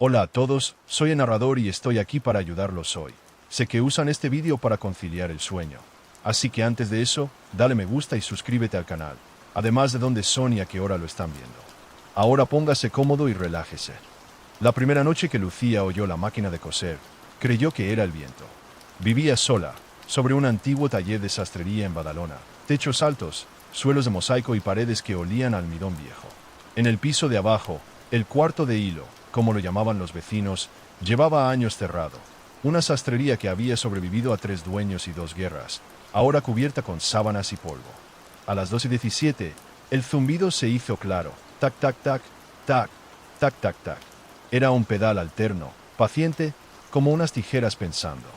Hola a todos, soy el narrador y estoy aquí para ayudarlos hoy. Sé que usan este vídeo para conciliar el sueño. Así que antes de eso, dale me gusta y suscríbete al canal. Además de dónde son y a qué hora lo están viendo. Ahora póngase cómodo y relájese. La primera noche que Lucía oyó la máquina de coser, creyó que era el viento. Vivía sola, sobre un antiguo taller de sastrería en Badalona. Techos altos, suelos de mosaico y paredes que olían a almidón viejo. En el piso de abajo, el cuarto de hilo, como lo llamaban los vecinos, llevaba años cerrado. Una sastrería que había sobrevivido a 3 dueños y 2 guerras, ahora cubierta con sábanas y polvo. A las 2:17, el zumbido se hizo claro. Tac, tac, tac, tac, tac, tac, tac. Era un pedal alterno, paciente, como unas tijeras pensando.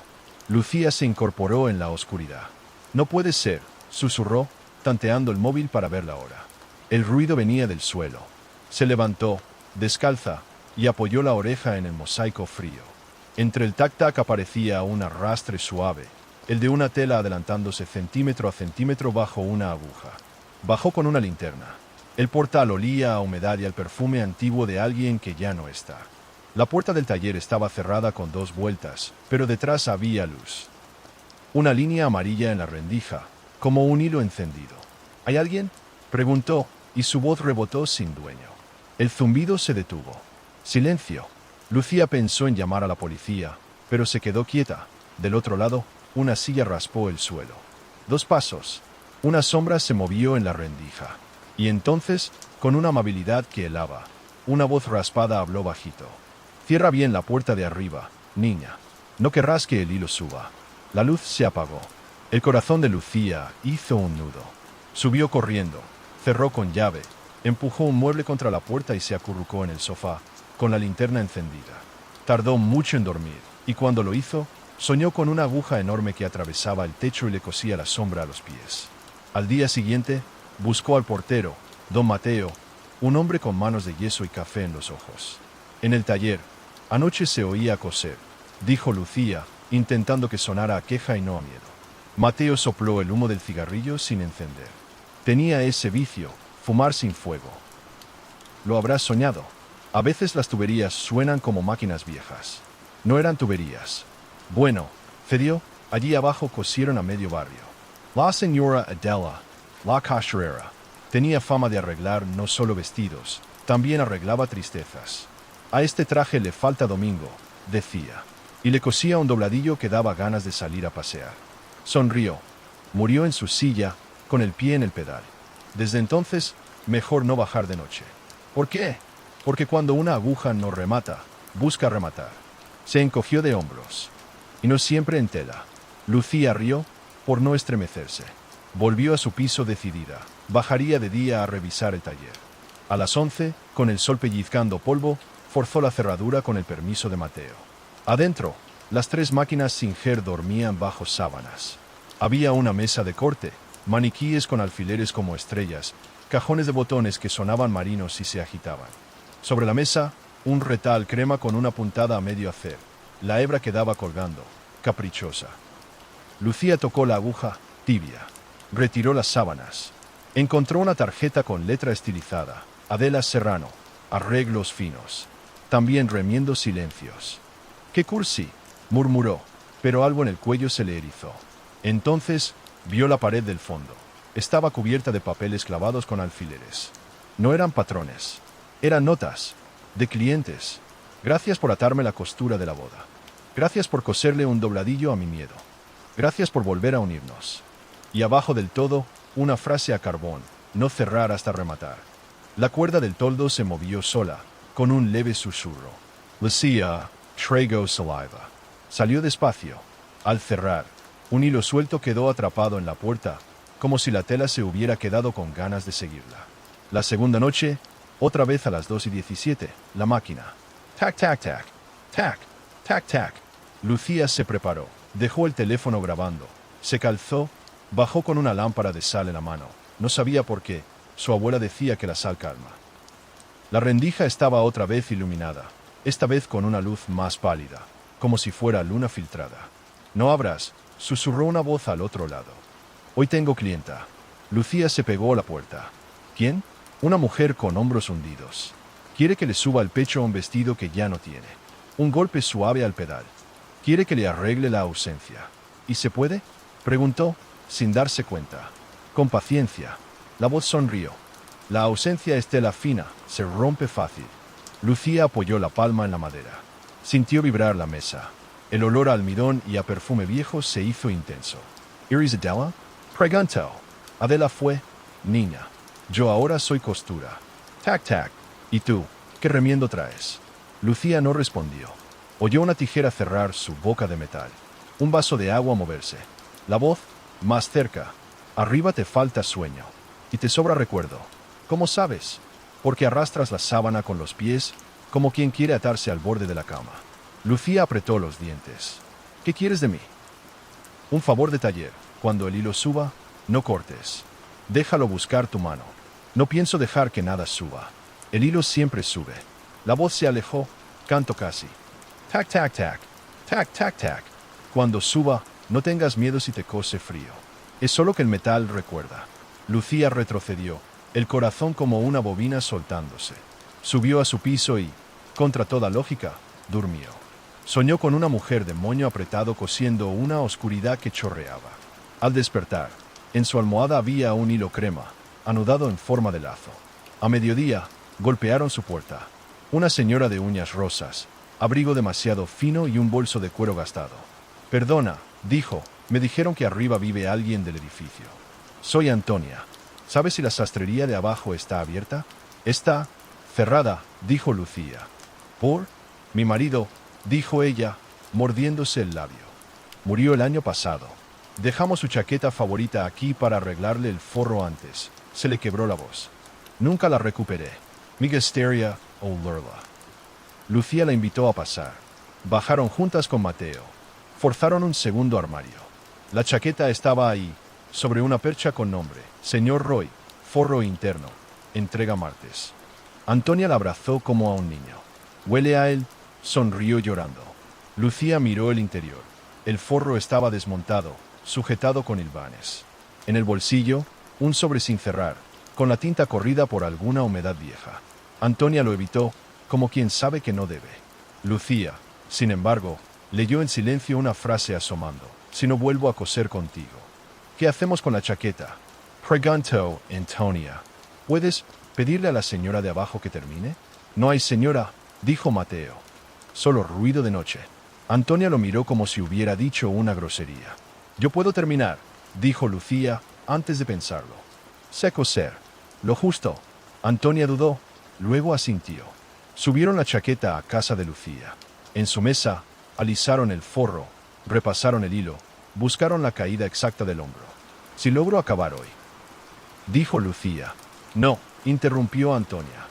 Lucía se incorporó en la oscuridad. No puede ser, susurró, tanteando el móvil para ver la hora. El ruido venía del suelo. Se levantó, descalza, y apoyó la oreja en el mosaico frío. Entre el tac-tac aparecía un arrastre suave, el de una tela adelantándose centímetro a centímetro bajo una aguja. Bajó con una linterna. El portal olía a humedad y al perfume antiguo de alguien que ya no está. La puerta del taller estaba cerrada con 2 vueltas, pero detrás había luz. Una línea amarilla en la rendija, como un hilo encendido. ¿Hay alguien?, preguntó, y su voz rebotó sin dueño. El zumbido se detuvo. Silencio. Lucía pensó en llamar a la policía, pero se quedó quieta. Del otro lado, una silla raspó el suelo. 2 pasos. Una sombra se movió en la rendija. Y entonces, con una amabilidad que helaba, una voz raspada habló bajito. «Cierra bien la puerta de arriba, niña. No querrás que el hilo suba». La luz se apagó. El corazón de Lucía hizo un nudo. Subió corriendo, cerró con llave, empujó un mueble contra la puerta y se acurrucó en el sofá, con la linterna encendida. Tardó mucho en dormir, y cuando lo hizo, soñó con una aguja enorme que atravesaba el techo y le cosía la sombra a los pies. Al día siguiente, buscó al portero, don Mateo, un hombre con manos de yeso y café en los ojos. En el taller, anoche se oía coser, dijo Lucía, intentando que sonara a queja y no a miedo. Mateo sopló el humo del cigarrillo sin encender. Tenía ese vicio, fumar sin fuego. Lo habrás soñado. A veces las tuberías suenan como máquinas viejas. No eran tuberías. Bueno, cedió, allí abajo cosieron a medio barrio. La señora Adela, la costurera, tenía fama de arreglar no solo vestidos, también arreglaba tristezas. A este traje le falta domingo, decía, y le cosía un dobladillo que daba ganas de salir a pasear. Sonrió. Murió en su silla, con el pie en el pedal. Desde entonces, mejor no bajar de noche. ¿Por qué? Porque cuando una aguja no remata, busca rematar. Se encogió de hombros. Y no siempre en tela. Lucía rió, por no estremecerse. Volvió a su piso decidida. Bajaría de día a revisar el taller. A las 11, con el sol pellizcando polvo, forzó la cerradura con el permiso de Mateo. Adentro, las 3 máquinas Singer dormían bajo sábanas. Había una mesa de corte, maniquíes con alfileres como estrellas, cajones de botones que sonaban marinos y se agitaban. Sobre la mesa, un retal crema con una puntada a medio hacer. La hebra quedaba colgando, caprichosa. Lucía tocó la aguja, tibia. Retiró las sábanas. Encontró una tarjeta con letra estilizada. Adela Serrano. Arreglos finos. También remiendo silencios. «¡Qué cursi!», murmuró, pero algo en el cuello se le erizó. Entonces, vio la pared del fondo. Estaba cubierta de papeles clavados con alfileres. No eran patrones. Eran notas. De clientes. «Gracias por atarme la costura de la boda. Gracias por coserle un dobladillo a mi miedo. Gracias por volver a unirnos». Y abajo del todo, una frase a carbón: «No cerrar hasta rematar». La cuerda del toldo se movió sola, con un leve susurro. Lucía tragó saliva. Salió despacio. Al cerrar, un hilo suelto quedó atrapado en la puerta, como si la tela se hubiera quedado con ganas de seguirla. La segunda noche, otra vez a las 2:17, la máquina. Tac, tac, tac. Tac, tac, tac. Lucía se preparó. Dejó el teléfono grabando. Se calzó. Bajó con una lámpara de sal en la mano. No sabía por qué. Su abuela decía que la sal calma. La rendija estaba otra vez iluminada, esta vez con una luz más pálida, como si fuera luna filtrada. «No abras», susurró una voz al otro lado. «Hoy tengo clienta». Lucía se pegó a la puerta. «¿Quién?». «Una mujer con hombros hundidos». Quiere que le suba el pecho a un vestido que ya no tiene. Un golpe suave al pedal. Quiere que le arregle la ausencia. ¿Y se puede? Preguntó, sin darse cuenta. Con paciencia. La voz sonrió. La ausencia es tela fina, se rompe fácil. Lucía apoyó la palma en la madera. Sintió vibrar la mesa. El olor a almidón y a perfume viejo se hizo intenso. ¿Eres Adela? Preguntó. Adela fue, niña. Yo ahora soy costura. Tac, tac. ¿Y tú? ¿Qué remiendo traes? Lucía no respondió. Oyó una tijera cerrar su boca de metal. Un vaso de agua moverse. La voz, más cerca. Arriba te falta sueño. Y te sobra recuerdo. ¿Cómo sabes? Porque arrastras la sábana con los pies, como quien quiere atarse al borde de la cama. Lucía apretó los dientes. ¿Qué quieres de mí? Un favor de taller. Cuando el hilo suba, no cortes. Déjalo buscar tu mano. No pienso dejar que nada suba. El hilo siempre sube. La voz se alejó, canto casi. Tac, tac, tac. Tac, tac, tac. Cuando suba, no tengas miedo si te cose frío. Es solo que el metal recuerda. Lucía retrocedió, el corazón como una bobina soltándose. Subió a su piso y, contra toda lógica, durmió. Soñó con una mujer de moño apretado cosiendo una oscuridad que chorreaba. Al despertar, en su almohada había un hilo crema, anudado en forma de lazo. A mediodía, golpearon su puerta. Una señora de uñas rosas, abrigo demasiado fino y un bolso de cuero gastado. Perdona, dijo, me dijeron que arriba vive alguien del edificio. Soy Antonia. ¿Sabes si la sastrería de abajo está abierta? Está cerrada, dijo Lucía. ¿Por? Mi marido, dijo ella, mordiéndose el labio. Murió el año pasado. Dejamos su chaqueta favorita aquí para arreglarle el forro antes. Se le quebró la voz. Nunca la recuperé. Migasteria o Lurla. Lucía la invitó a pasar. Bajaron juntas con Mateo. Forzaron un segundo armario. La chaqueta estaba ahí, sobre una percha con nombre. Señor Roy, forro interno. Entrega martes. Antonia la abrazó como a un niño. Huele a él, sonrió llorando. Lucía miró el interior. El forro estaba desmontado, sujetado con hilvanes. En el bolsillo, un sobre sin cerrar, con la tinta corrida por alguna humedad vieja. Antonia lo evitó, como quien sabe que no debe. Lucía, sin embargo, leyó en silencio una frase asomando. Si no vuelvo a coser contigo. ¿Qué hacemos con la chaqueta? Preguntó Antonia. ¿Puedes pedirle a la señora de abajo que termine? No hay señora, dijo Mateo. Solo ruido de noche. Antonia lo miró como si hubiera dicho una grosería. Yo puedo terminar, dijo Lucía, antes de pensarlo. Sé coser. Lo justo. Antonia dudó, luego asintió. Subieron la chaqueta a casa de Lucía. En su mesa, alisaron el forro, repasaron el hilo, buscaron la caída exacta del hombro. Si logro acabar hoy, dijo Lucía. No, interrumpió Antonia.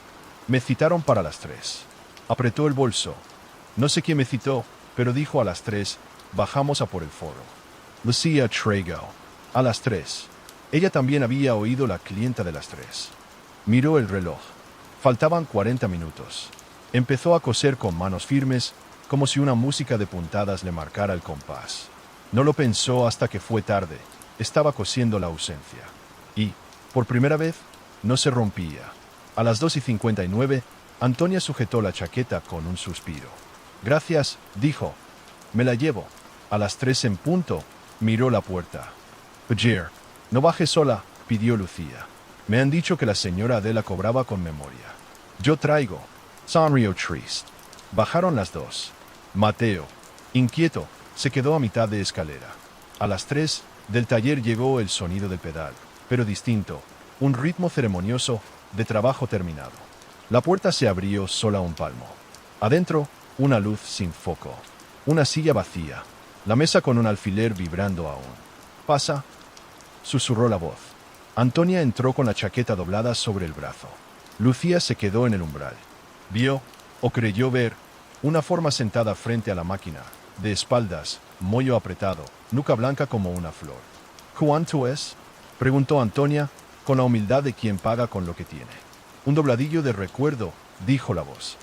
Me citaron para las 3. Apretó el bolso. No sé quién me citó, pero dijo a las 3, bajamos a por el forro. Lucía Trago. A las 3. Ella también había oído la clienta de las 3. Miró el reloj. Faltaban 40 minutos. Empezó a coser con manos firmes, como si una música de puntadas le marcara el compás. No lo pensó hasta que fue tarde. Estaba cosiendo la ausencia. Y, por primera vez, no se rompía. A las 2:59, Antonia sujetó la chaqueta con un suspiro. Gracias, dijo. Me la llevo. A las 3 en punto, miró la puerta. Ayer, no baje sola, pidió Lucía. Me han dicho que la señora Adela cobraba con memoria. Yo traigo. Sonrió triste. Bajaron las dos. Mateo, inquieto, se quedó a mitad de escalera. A las 3, del taller llegó el sonido del pedal, pero distinto, un ritmo ceremonioso de trabajo terminado. La puerta se abrió sola un palmo. Adentro, una luz sin foco. Una silla vacía. La mesa con un alfiler vibrando aún. «Pasa», susurró la voz. Antonia entró con la chaqueta doblada sobre el brazo. Lucía se quedó en el umbral. Vio, o creyó ver, una forma sentada frente a la máquina, de espaldas, moño apretado, nuca blanca como una flor. «¿Cuánto es?», preguntó Antonia, con la humildad de quien paga con lo que tiene. «Un dobladillo de recuerdo», dijo la voz.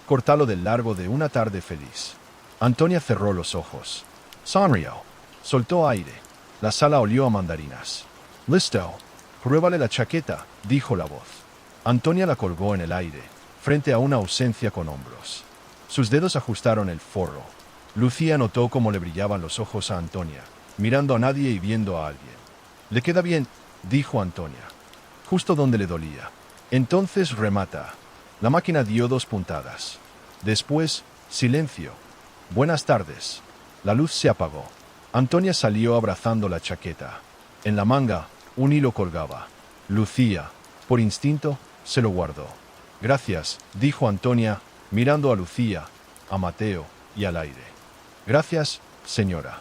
«Cortalo del largo de una tarde feliz». Antonia cerró los ojos. Sonrió. Soltó aire. La sala olió a mandarinas. «Listo. Pruébale la chaqueta», dijo la voz. Antonia la colgó en el aire. frente a una ausencia con hombros. Sus dedos ajustaron el forro. Lucía notó cómo le brillaban los ojos a Antonia, mirando a nadie y viendo a alguien. «Le queda bien», dijo Antonia, justo donde le dolía. «Entonces remata». La máquina dio 2 puntadas. Después, silencio. «Buenas tardes». La luz se apagó. Antonia salió abrazando la chaqueta. En la manga, un hilo colgaba. Lucía, por instinto, se lo guardó. «Gracias», dijo Antonia, mirando a Lucía, a Mateo y al aire. «Gracias, señora».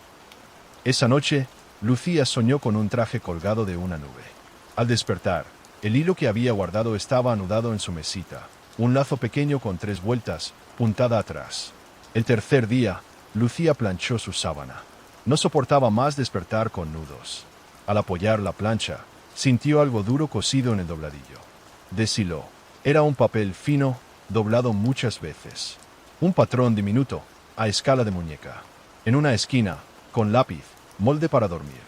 Esa noche, Lucía soñó con un traje colgado de una nube. Al despertar, el hilo que había guardado estaba anudado en su mesita, un lazo pequeño con 3 vueltas, puntada atrás. El tercer día, Lucía planchó su sábana. No soportaba más despertar con nudos. Al apoyar la plancha, sintió algo duro cosido en el dobladillo. Deshiló. Era un papel fino, doblado muchas veces. Un patrón diminuto, a escala de muñeca. En una esquina, con lápiz, molde para dormir.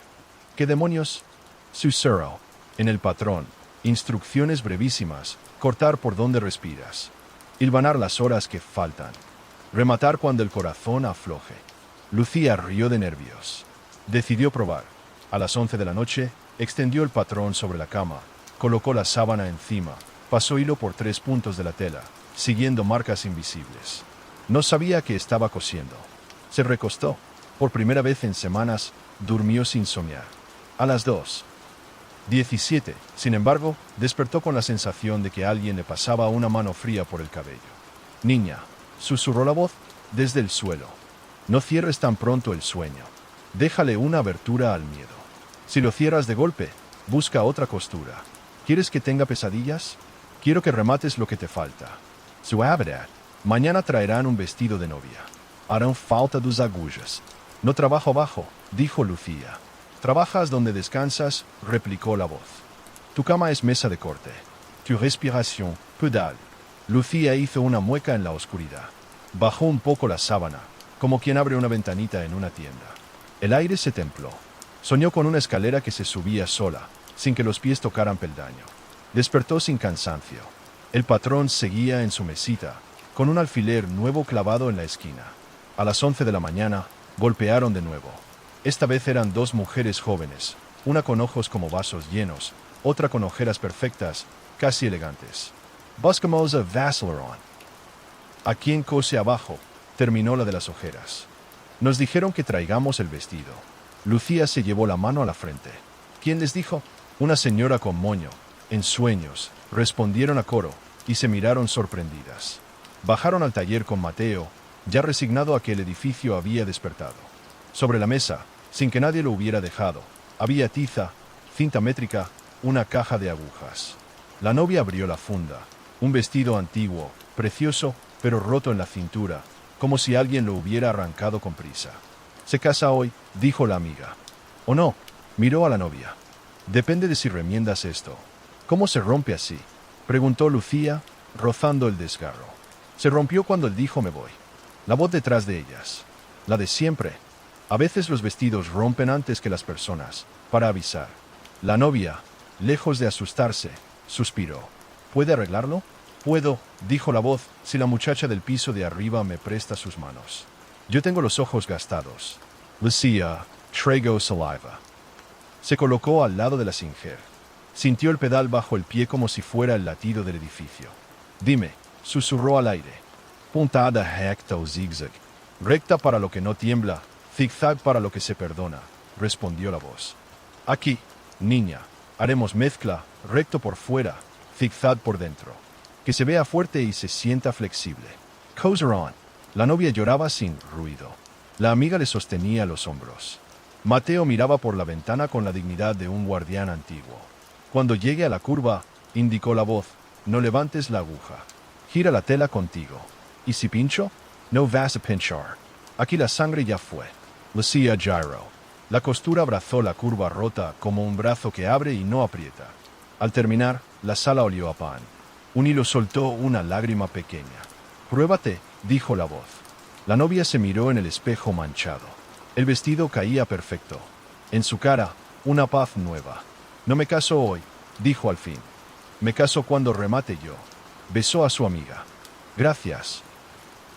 ¿Qué demonios? Susurró. En el patrón, instrucciones brevísimas, cortar por donde respiras. Hilvanar las horas que faltan. Rematar cuando el corazón afloje. Lucía rió de nervios. Decidió probar. A las 11 de la noche, extendió el patrón sobre la cama, colocó la sábana encima, pasó hilo por 3 puntos de la tela, siguiendo marcas invisibles. No sabía que estaba cosiendo. Se recostó. Por primera vez en semanas, durmió sin soñar. A las 2:17, sin embargo, despertó con la sensación de que alguien le pasaba una mano fría por el cabello. «Niña», susurró la voz, desde el suelo. «No cierres tan pronto el sueño. Déjale una abertura al miedo. Si lo cierras de golpe, busca otra costura. ¿Quieres que tenga pesadillas? Quiero que remates lo que te falta. Suavidad. Mañana traerán un vestido de novia. Harán falta 2 agullas. No trabajo abajo», dijo Lucía. «Trabajas donde descansas», replicó la voz. «Tu cama es mesa de corte. Tu respiración, pedal». Lucía hizo una mueca en la oscuridad. Bajó un poco la sábana, como quien abre una ventanita en una tienda. El aire se templó. Soñó con una escalera que se subía sola, sin que los pies tocaran peldaño. Despertó sin cansancio. El patrón seguía en su mesita, con un alfiler nuevo clavado en la esquina. A las 11 de la mañana, golpearon de nuevo. Esta vez eran 2 mujeres jóvenes, una con ojos como vasos llenos, otra con ojeras perfectas, casi elegantes. «Buscamos a Vassaleron». «¿A quién cose abajo?», terminó la de las ojeras. «Nos dijeron que traigamos el vestido». Lucía se llevó la mano a la frente. «¿Quién les dijo?». «Una señora con moño». «En sueños», respondieron a coro, y se miraron sorprendidas. Bajaron al taller con Mateo, ya resignado a que el edificio había despertado. Sobre la mesa, sin que nadie lo hubiera dejado, había tiza, cinta métrica, una caja de agujas. La novia abrió la funda. Un vestido antiguo, precioso, pero roto en la cintura, como si alguien lo hubiera arrancado con prisa. «Se casa hoy», dijo la amiga. «¿O no?», miró a la novia. «Depende de si remiendas esto». «¿Cómo se rompe así?», preguntó Lucía, rozando el desgarro. «Se rompió cuando él dijo me voy». La voz detrás de ellas. La de siempre. A veces los vestidos rompen antes que las personas, para avisar. La novia, lejos de asustarse, suspiró. «¿Puede arreglarlo?». «Puedo», dijo la voz, «si la muchacha del piso de arriba me presta sus manos. Yo tengo los ojos gastados». Lucía, tragó saliva. Se colocó al lado de la Singer. Sintió el pedal bajo el pie como si fuera el latido del edificio. «Dime», susurró al aire. «Puntada recta o zigzag». «Recta para lo que no tiembla, zigzag para lo que se perdona», respondió la voz. «Aquí, niña, haremos mezcla, recto por fuera, zigzag por dentro. Que se vea fuerte y se sienta flexible». «Coserón». La novia lloraba sin ruido. La amiga le sostenía los hombros. Mateo miraba por la ventana con la dignidad de un guardián antiguo. «Cuando llegue a la curva», indicó la voz, «no levantes la aguja. Gira la tela contigo. ¿Y si pincho?». «No vas a pinchar. Aquí la sangre ya fue». Lucía gyró. La costura abrazó la curva rota como un brazo que abre y no aprieta. Al terminar, la sala olió a pan. Un hilo soltó una lágrima pequeña. «Pruébate», dijo la voz. La novia se miró en el espejo manchado. El vestido caía perfecto. En su cara, una paz nueva. «No me caso hoy», dijo al fin. «Me caso cuando remate yo». Besó a su amiga. Gracias.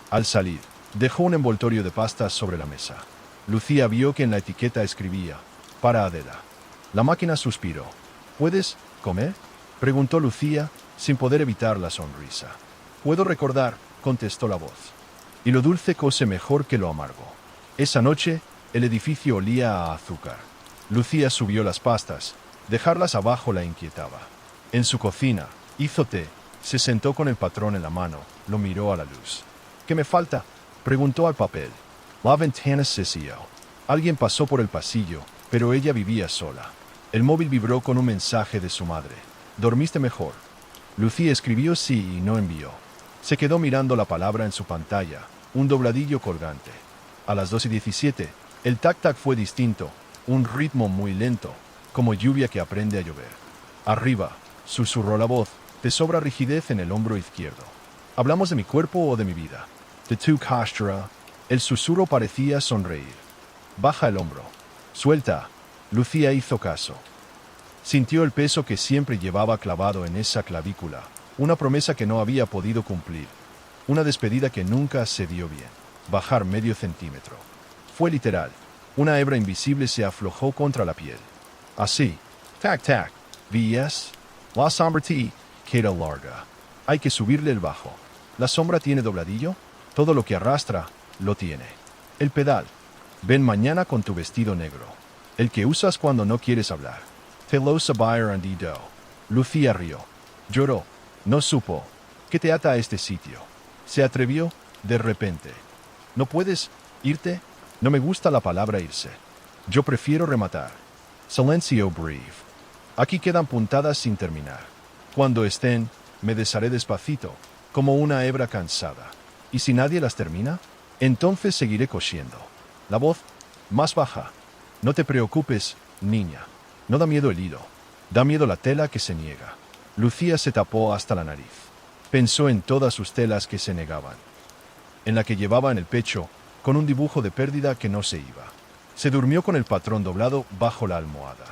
Al salir, dejó un envoltorio de pastas sobre la mesa. Lucía vio que en la etiqueta escribía, para Adela. La máquina suspiró. ¿Puedes comer?, preguntó Lucía, sin poder evitar la sonrisa. Puedo recordar, contestó la voz. Y lo dulce cose mejor que lo amargo. Esa noche, el edificio olía a azúcar. Lucía subió las pastas. Dejarlas abajo la inquietaba. En su cocina, hizo té, se sentó con el patrón en la mano, lo miró a la luz. ¿Qué me falta?, preguntó al papel. La ventana se cerró. Alguien pasó por el pasillo, pero ella vivía sola. El móvil vibró con un mensaje de su madre. ¿Dormiste mejor? Lucía escribió sí y no envió. Se quedó mirando la palabra en su pantalla, un dobladillo colgante. A las 2:17, el tac-tac fue distinto, un ritmo muy lento, como lluvia que aprende a llover. Arriba, susurró la voz, te sobra rigidez en el hombro izquierdo. ¿Hablamos de mi cuerpo o de mi vida? De tu castra. El susurro parecía sonreír. Baja el hombro. Suelta. Lucía hizo caso. Sintió el peso que siempre llevaba clavado en esa clavícula, una promesa que no había podido cumplir, una despedida que nunca se dio bien. Bajar medio centímetro. Fue literal. Una hebra invisible se aflojó contra la piel. Así. Tac, tac. ¿Vías? La sombra te queda larga. Hay que subirle el bajo. ¿La sombra tiene dobladillo? Todo lo que arrastra, lo tiene. El pedal. Ven mañana con tu vestido negro. El que usas cuando no quieres hablar. Te lo sabré. Lucía rió. Lloró. No supo. ¿Qué te ata a este sitio? Se atrevió, de repente. ¿No puedes irte? No me gusta la palabra irse. Yo prefiero rematar. Silencio breve. Aquí quedan puntadas sin terminar. Cuando estén, me desharé despacito, como una hebra cansada. ¿Y si nadie las termina? Entonces seguiré cosiendo. La voz, más baja. No te preocupes, niña. No da miedo el hilo. Da miedo la tela que se niega. Lucía se tapó hasta la nariz. Pensó en todas sus telas que se negaban. En la que llevaba en el pecho, con un dibujo de pérdida que no se iba. Se durmió con el patrón doblado bajo la almohada.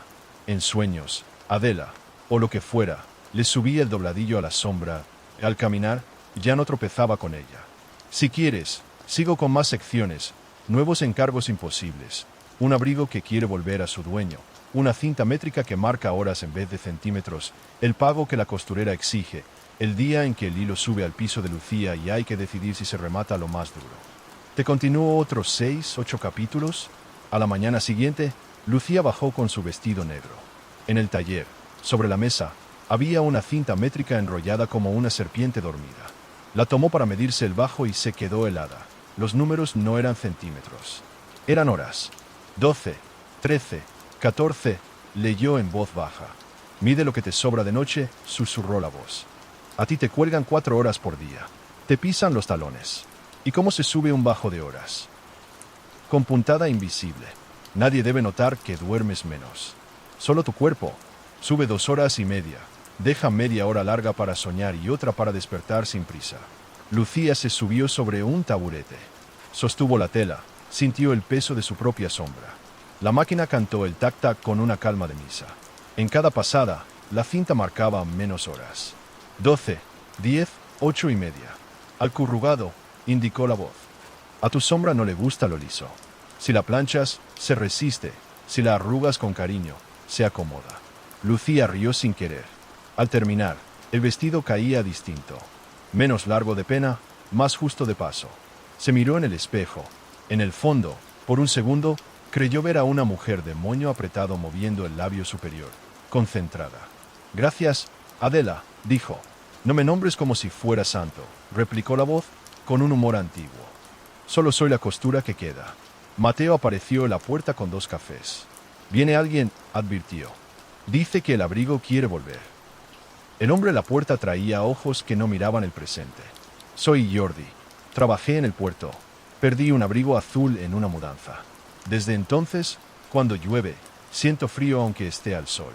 En sueños, Adela, o lo que fuera, le subía el dobladillo a la sombra. Al caminar, ya no tropezaba con ella. Si quieres, sigo con más secciones, nuevos encargos imposibles, un abrigo que quiere volver a su dueño, una cinta métrica que marca horas en vez de centímetros, el pago que la costurera exige, el día en que el hilo sube al piso de Lucía y hay que decidir si se remata lo más duro. ¿Te continuó otros 6, 8 capítulos? A la mañana siguiente, Lucía bajó con su vestido negro. En el taller, sobre la mesa, había una cinta métrica enrollada como una serpiente dormida. La tomó para medirse el bajo y se quedó helada. Los números no eran centímetros. Eran horas. 12, 13, 14, leyó en voz baja. Mide lo que te sobra de noche, susurró la voz. A ti te cuelgan 4 horas por día. Te pisan los talones. ¿Y cómo se sube un bajo de horas? Con puntada invisible. Nadie debe notar que duermes menos. Solo tu cuerpo. Sube 2 horas y media. Deja media hora larga para soñar y otra para despertar sin prisa. Lucía se subió sobre un taburete. Sostuvo la tela. Sintió el peso de su propia sombra. La máquina cantó el tac-tac con una calma de misa. En cada pasada, la cinta marcaba menos horas. 12, 10, 8 y media. Acurrugado, indicó la voz. A tu sombra no le gusta lo liso. Si la planchas, se resiste. Si la arrugas con cariño, se acomoda. Lucía rió sin querer. Al terminar, el vestido caía distinto. Menos largo de pena, más justo de paso. Se miró en el espejo. En el fondo, por un segundo, creyó ver a una mujer de moño apretado moviendo el labio superior, concentrada. Gracias, Adela, dijo. No me nombres como si fuera santo, replicó la voz, con un humor antiguo. Solo soy la costura que queda. Mateo apareció en la puerta con 2 cafés. Viene alguien, advirtió. Dice que el abrigo quiere volver. El hombre en la puerta traía ojos que no miraban el presente. Soy Jordi. Trabajé en el puerto. Perdí un abrigo azul en una mudanza. Desde entonces, cuando llueve, siento frío aunque esté al sol.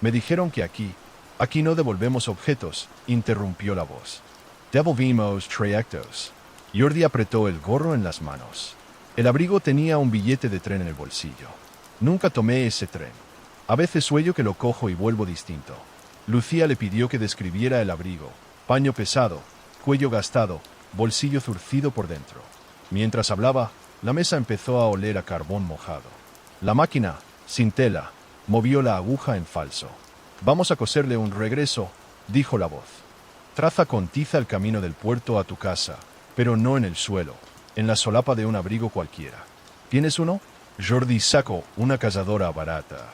Me dijeron que aquí no devolvemos objetos, interrumpió la voz. Devolvimos trayectos. Jordi apretó el gorro en las manos. El abrigo tenía un billete de tren en el bolsillo. Nunca tomé ese tren. A veces sueño que lo cojo y vuelvo distinto. Lucía le pidió que describiera el abrigo. Paño pesado, cuello gastado, bolsillo zurcido por dentro. Mientras hablaba, la mesa empezó a oler a carbón mojado. La máquina, sin tela, movió la aguja en falso. Vamos a coserle un regreso, dijo la voz. Traza con tiza el camino del puerto a tu casa, pero no en el suelo, en la solapa de un abrigo cualquiera. ¿Tienes uno? Jordi sacó una cazadora barata.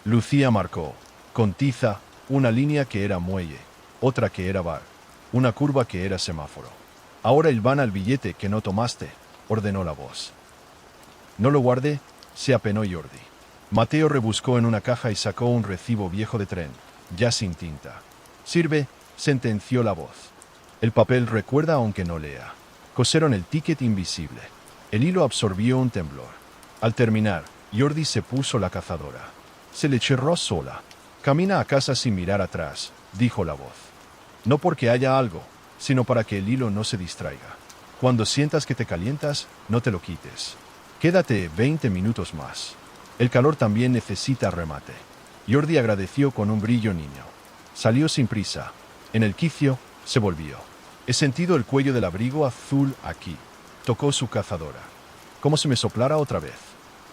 Lucía marcó, con tiza, una línea que era muelle, otra que era bar, una curva que era semáforo. Ahora hilvana el billete que no tomaste, ordenó la voz. No lo guardé, se apenó Jordi. Mateo rebuscó en una caja y sacó un recibo viejo de tren, ya sin tinta. Sirve, sentenció la voz. El papel recuerda aunque no lea. Cosieron el ticket invisible. El hilo absorbió un temblor. Al terminar, Jordi se puso la cazadora. Se le cerró sola. Camina a casa sin mirar atrás, dijo la voz. No porque haya algo, sino para que el hilo no se distraiga. Cuando sientas que te calientas, no te lo quites. Quédate 20 minutos más. El calor también necesita remate. Jordi agradeció con un brillo niño. Salió sin prisa. En el quicio, se volvió. He sentido el cuello del abrigo azul aquí. Tocó su cazadora. Como si me soplara otra vez.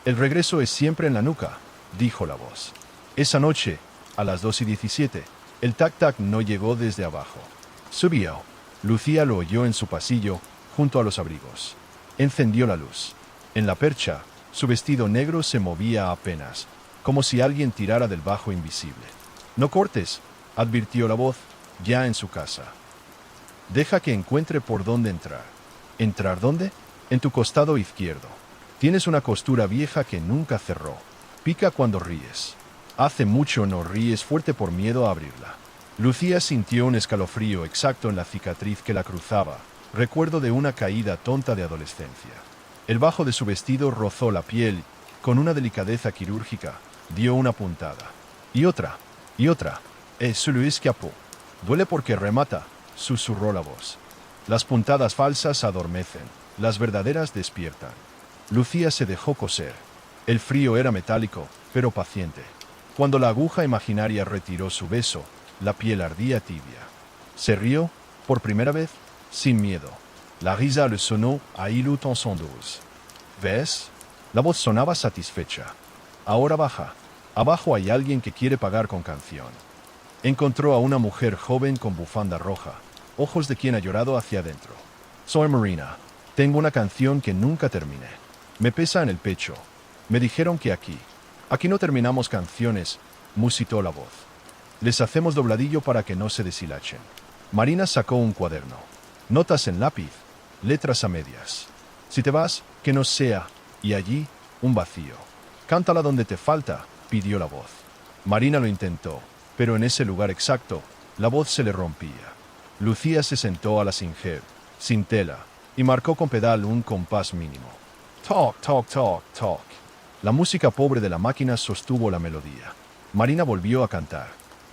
El regreso es siempre en la nuca, dijo la voz. Esa noche, a las 2:17, el tac-tac no llegó desde abajo. Subió. Lucía lo oyó en su pasillo, junto a los abrigos. Encendió la luz. En la percha, su vestido negro se movía apenas, como si alguien tirara del bajo invisible. No cortes, advirtió la voz, ya en su casa. Deja que encuentre por dónde entrar. ¿Entrar dónde? En tu costado izquierdo. Tienes una costura vieja que nunca cerró. Pica cuando ríes. Hace mucho no ríes fuerte por miedo a abrirla. Lucía sintió un escalofrío exacto en la cicatriz que la cruzaba, recuerdo de una caída tonta de adolescencia. El bajo de su vestido rozó la piel, con una delicadeza quirúrgica, dio una puntada. Y otra, y otra. Se le escapó. Duele porque remata, susurró la voz. Las puntadas falsas adormecen, las verdaderas despiertan. Lucía se dejó coser. El frío era metálico, pero paciente. Cuando la aguja imaginaria retiró su beso, la piel ardía tibia. Se rió, por primera vez, sin miedo. La risa le sonó a hilo en son dos. ¿Ves? La voz sonaba satisfecha. Ahora baja. Abajo hay alguien que quiere pagar con canción. Encontró a una mujer joven con bufanda roja, ojos de quien ha llorado hacia adentro. Soy Marina. Tengo una canción que nunca terminé. Me pesa en el pecho. Me dijeron que aquí no terminamos canciones, musitó la voz. Les hacemos dobladillo para que no se deshilachen. Marina sacó un cuaderno. Notas en lápiz, letras a medias. Si te vas, que no sea, y allí, un vacío. Cántala donde te falta, pidió la voz. Marina lo intentó, pero en ese lugar exacto, la voz se le rompía. Lucía se sentó a la singer, sin tela, y marcó con pedal un compás mínimo. Toc, toc, toc, toc. La música pobre de la máquina sostuvo la melodía. Marina volvió a cantar.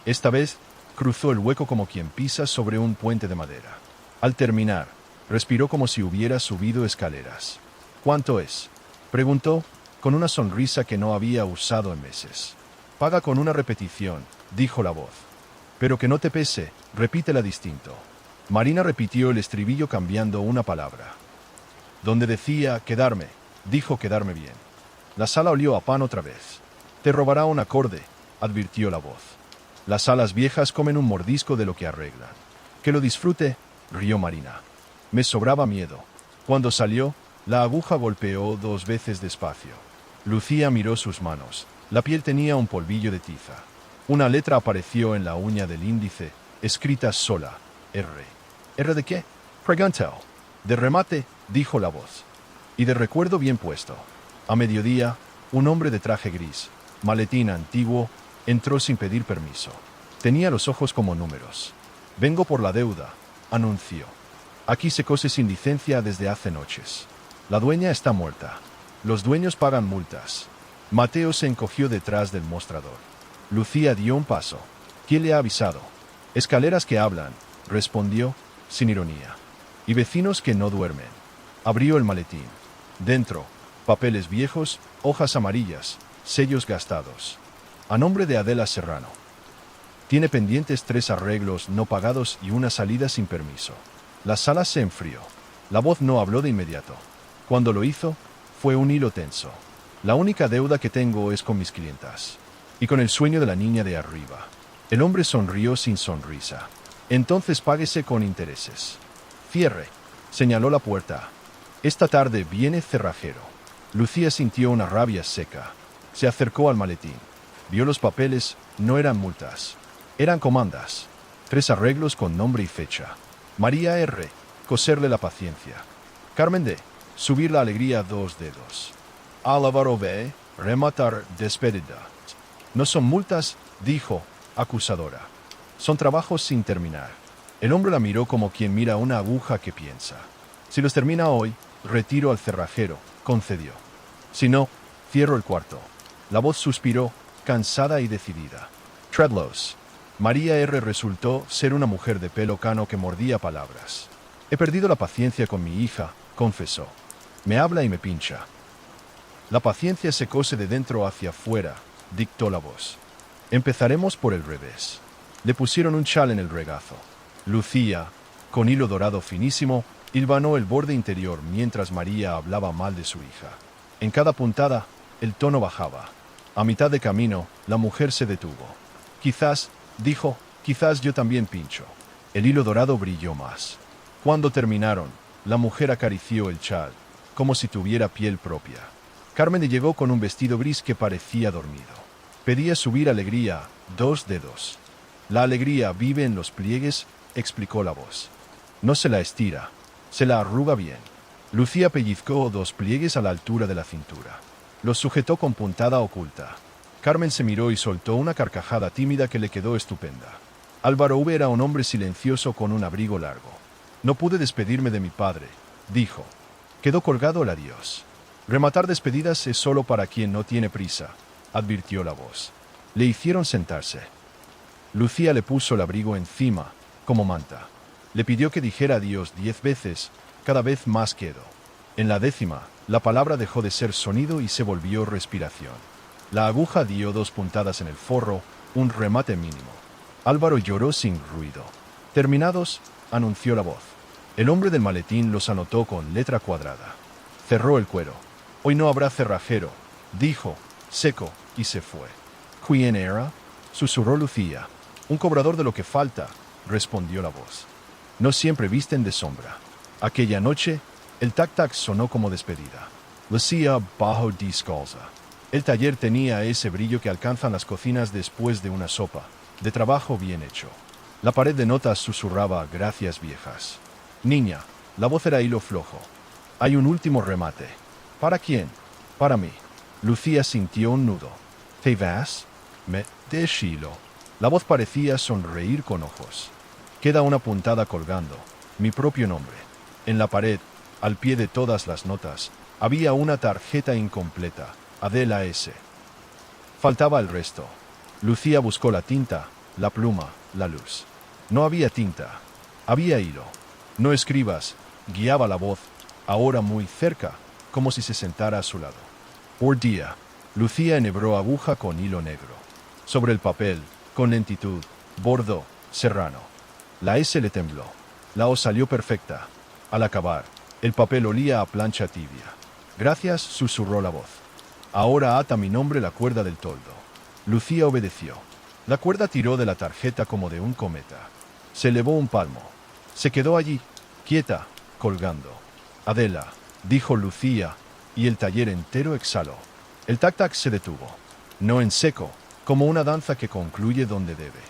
Esta vez, cruzó el hueco como quien pisa sobre un puente de madera. Al terminar, respiró como si hubiera subido escaleras. ¿Cuánto es?, preguntó, con una sonrisa que no había usado en meses. Paga con una repetición, dijo la voz. Pero que no te pese, repítela distinto. Marina repitió el estribillo cambiando una palabra. Donde decía quedarme, dijo quedarme bien. La sala olió a pan otra vez. Te robará un acorde, advirtió la voz. Las alas viejas comen un mordisco de lo que arreglan. Que lo disfrute, rió Marina. Me sobraba miedo. Cuando salió, la aguja golpeó 2 veces despacio. Lucía miró sus manos. La piel tenía un polvillo de tiza. Una letra apareció en la uña del índice, escrita sola, R. ¿R de qué?, preguntó. De remate, dijo la voz. Y de recuerdo bien puesto. A mediodía, un hombre de traje gris, maletín antiguo, entró sin pedir permiso. Tenía los ojos como números. Vengo por la deuda, anunció. Aquí se cose sin licencia desde hace noches. La dueña está muerta. Los dueños pagan multas. Mateo se encogió detrás del mostrador. Lucía dio un paso. ¿Quién le ha avisado? Escaleras que hablan, respondió, sin ironía. Y vecinos que no duermen. Abrió el maletín. Dentro, papeles viejos, hojas amarillas, sellos gastados. A nombre de Adela Serrano. Tiene pendientes 3 arreglos no pagados y una salida sin permiso. La sala se enfrió. La voz no habló de inmediato. Cuando lo hizo, fue un hilo tenso. La única deuda que tengo es con mis clientas. Y con el sueño de la niña de arriba. El hombre sonrió sin sonrisa. Entonces páguese con intereses. Cierre. Señaló la puerta. Esta tarde viene cerrajero. Lucía sintió una rabia seca. Se acercó al maletín. Vio los papeles, no eran multas. Eran comandas. 3 arreglos con nombre y fecha. María R. Coserle la paciencia. Carmen D. Subir la alegría 2 dedos. Álvaro B. Rematar despedida. No son multas, dijo, acusadora. Son trabajos sin terminar. El hombre la miró como quien mira una aguja que piensa. Si los termina hoy, retiro al cerrajero, concedió. Si no, cierro el cuarto. La voz suspiró, cansada y decidida. Treadlows. María R. resultó ser una mujer de pelo cano que mordía palabras. He perdido la paciencia con mi hija, confesó. Me habla y me pincha. La paciencia se cose de dentro hacia afuera, dictó la voz. Empezaremos por el revés. Le pusieron un chal en el regazo. Lucía, con hilo dorado finísimo, hilvanó el borde interior mientras María hablaba mal de su hija. En cada puntada, el tono bajaba. A mitad de camino, la mujer se detuvo. Quizás, dijo, quizás yo también pincho. El hilo dorado brilló más. Cuando terminaron, la mujer acarició el chal, como si tuviera piel propia. Carmen llegó con un vestido gris que parecía dormido. Pedía subir alegría, 2 dedos. La alegría vive en los pliegues, explicó la voz. No se la estira, se la arruga bien. Lucía pellizcó 2 pliegues a la altura de la cintura. Los sujetó con puntada oculta. Carmen se miró y soltó una carcajada tímida que le quedó estupenda. Álvaro V. era un hombre silencioso con un abrigo largo. No pude despedirme de mi padre, dijo. Quedó colgado el adiós. Rematar despedidas es solo para quien no tiene prisa, advirtió la voz. Le hicieron sentarse. Lucía le puso el abrigo encima, como manta. Le pidió que dijera adiós 10 veces, cada vez más quedo. En la 10ª, la palabra dejó de ser sonido y se volvió respiración. La aguja dio 2 puntadas en el forro, un remate mínimo. Álvaro lloró sin ruido. Terminados, anunció la voz. El hombre del maletín los anotó con letra cuadrada. Cerró el cuero. Hoy no habrá cerrajero, dijo, seco, y se fue. ¿Quién era? Susurró Lucía. Un cobrador de lo que falta, respondió la voz. No siempre visten de sombra. Aquella noche, el tac-tac sonó como despedida. Lucía bajo descalza. El taller tenía ese brillo que alcanzan las cocinas después de una sopa, de trabajo bien hecho. La pared de notas susurraba gracias viejas. Niña, la voz era hilo flojo. Hay un último remate. ¿Para quién? Para mí. Lucía sintió un nudo. ¿Te vas? Me deshilo. La voz parecía sonreír con ojos. Queda una puntada colgando. Mi propio nombre. En la pared, al pie de todas las notas, había una tarjeta incompleta. Adela S. Faltaba el resto. Lucía buscó la tinta, la pluma, la luz. No había tinta. Había hilo. No escribas, guiaba la voz, ahora muy cerca, como si se sentara a su lado. Por día, Lucía enhebró aguja con hilo negro. Sobre el papel, con lentitud, bordó, serrano. La S le tembló. La O salió perfecta. Al acabar, el papel olía a plancha tibia. Gracias, susurró la voz. Ahora ata mi nombre la cuerda del toldo. Lucía obedeció. La cuerda tiró de la tarjeta como de un cometa. Se elevó un palmo. Se quedó allí, quieta, colgando. Adela, dijo Lucía, y el taller entero exhaló. El tac-tac se detuvo. No en seco, como una danza que concluye donde debe.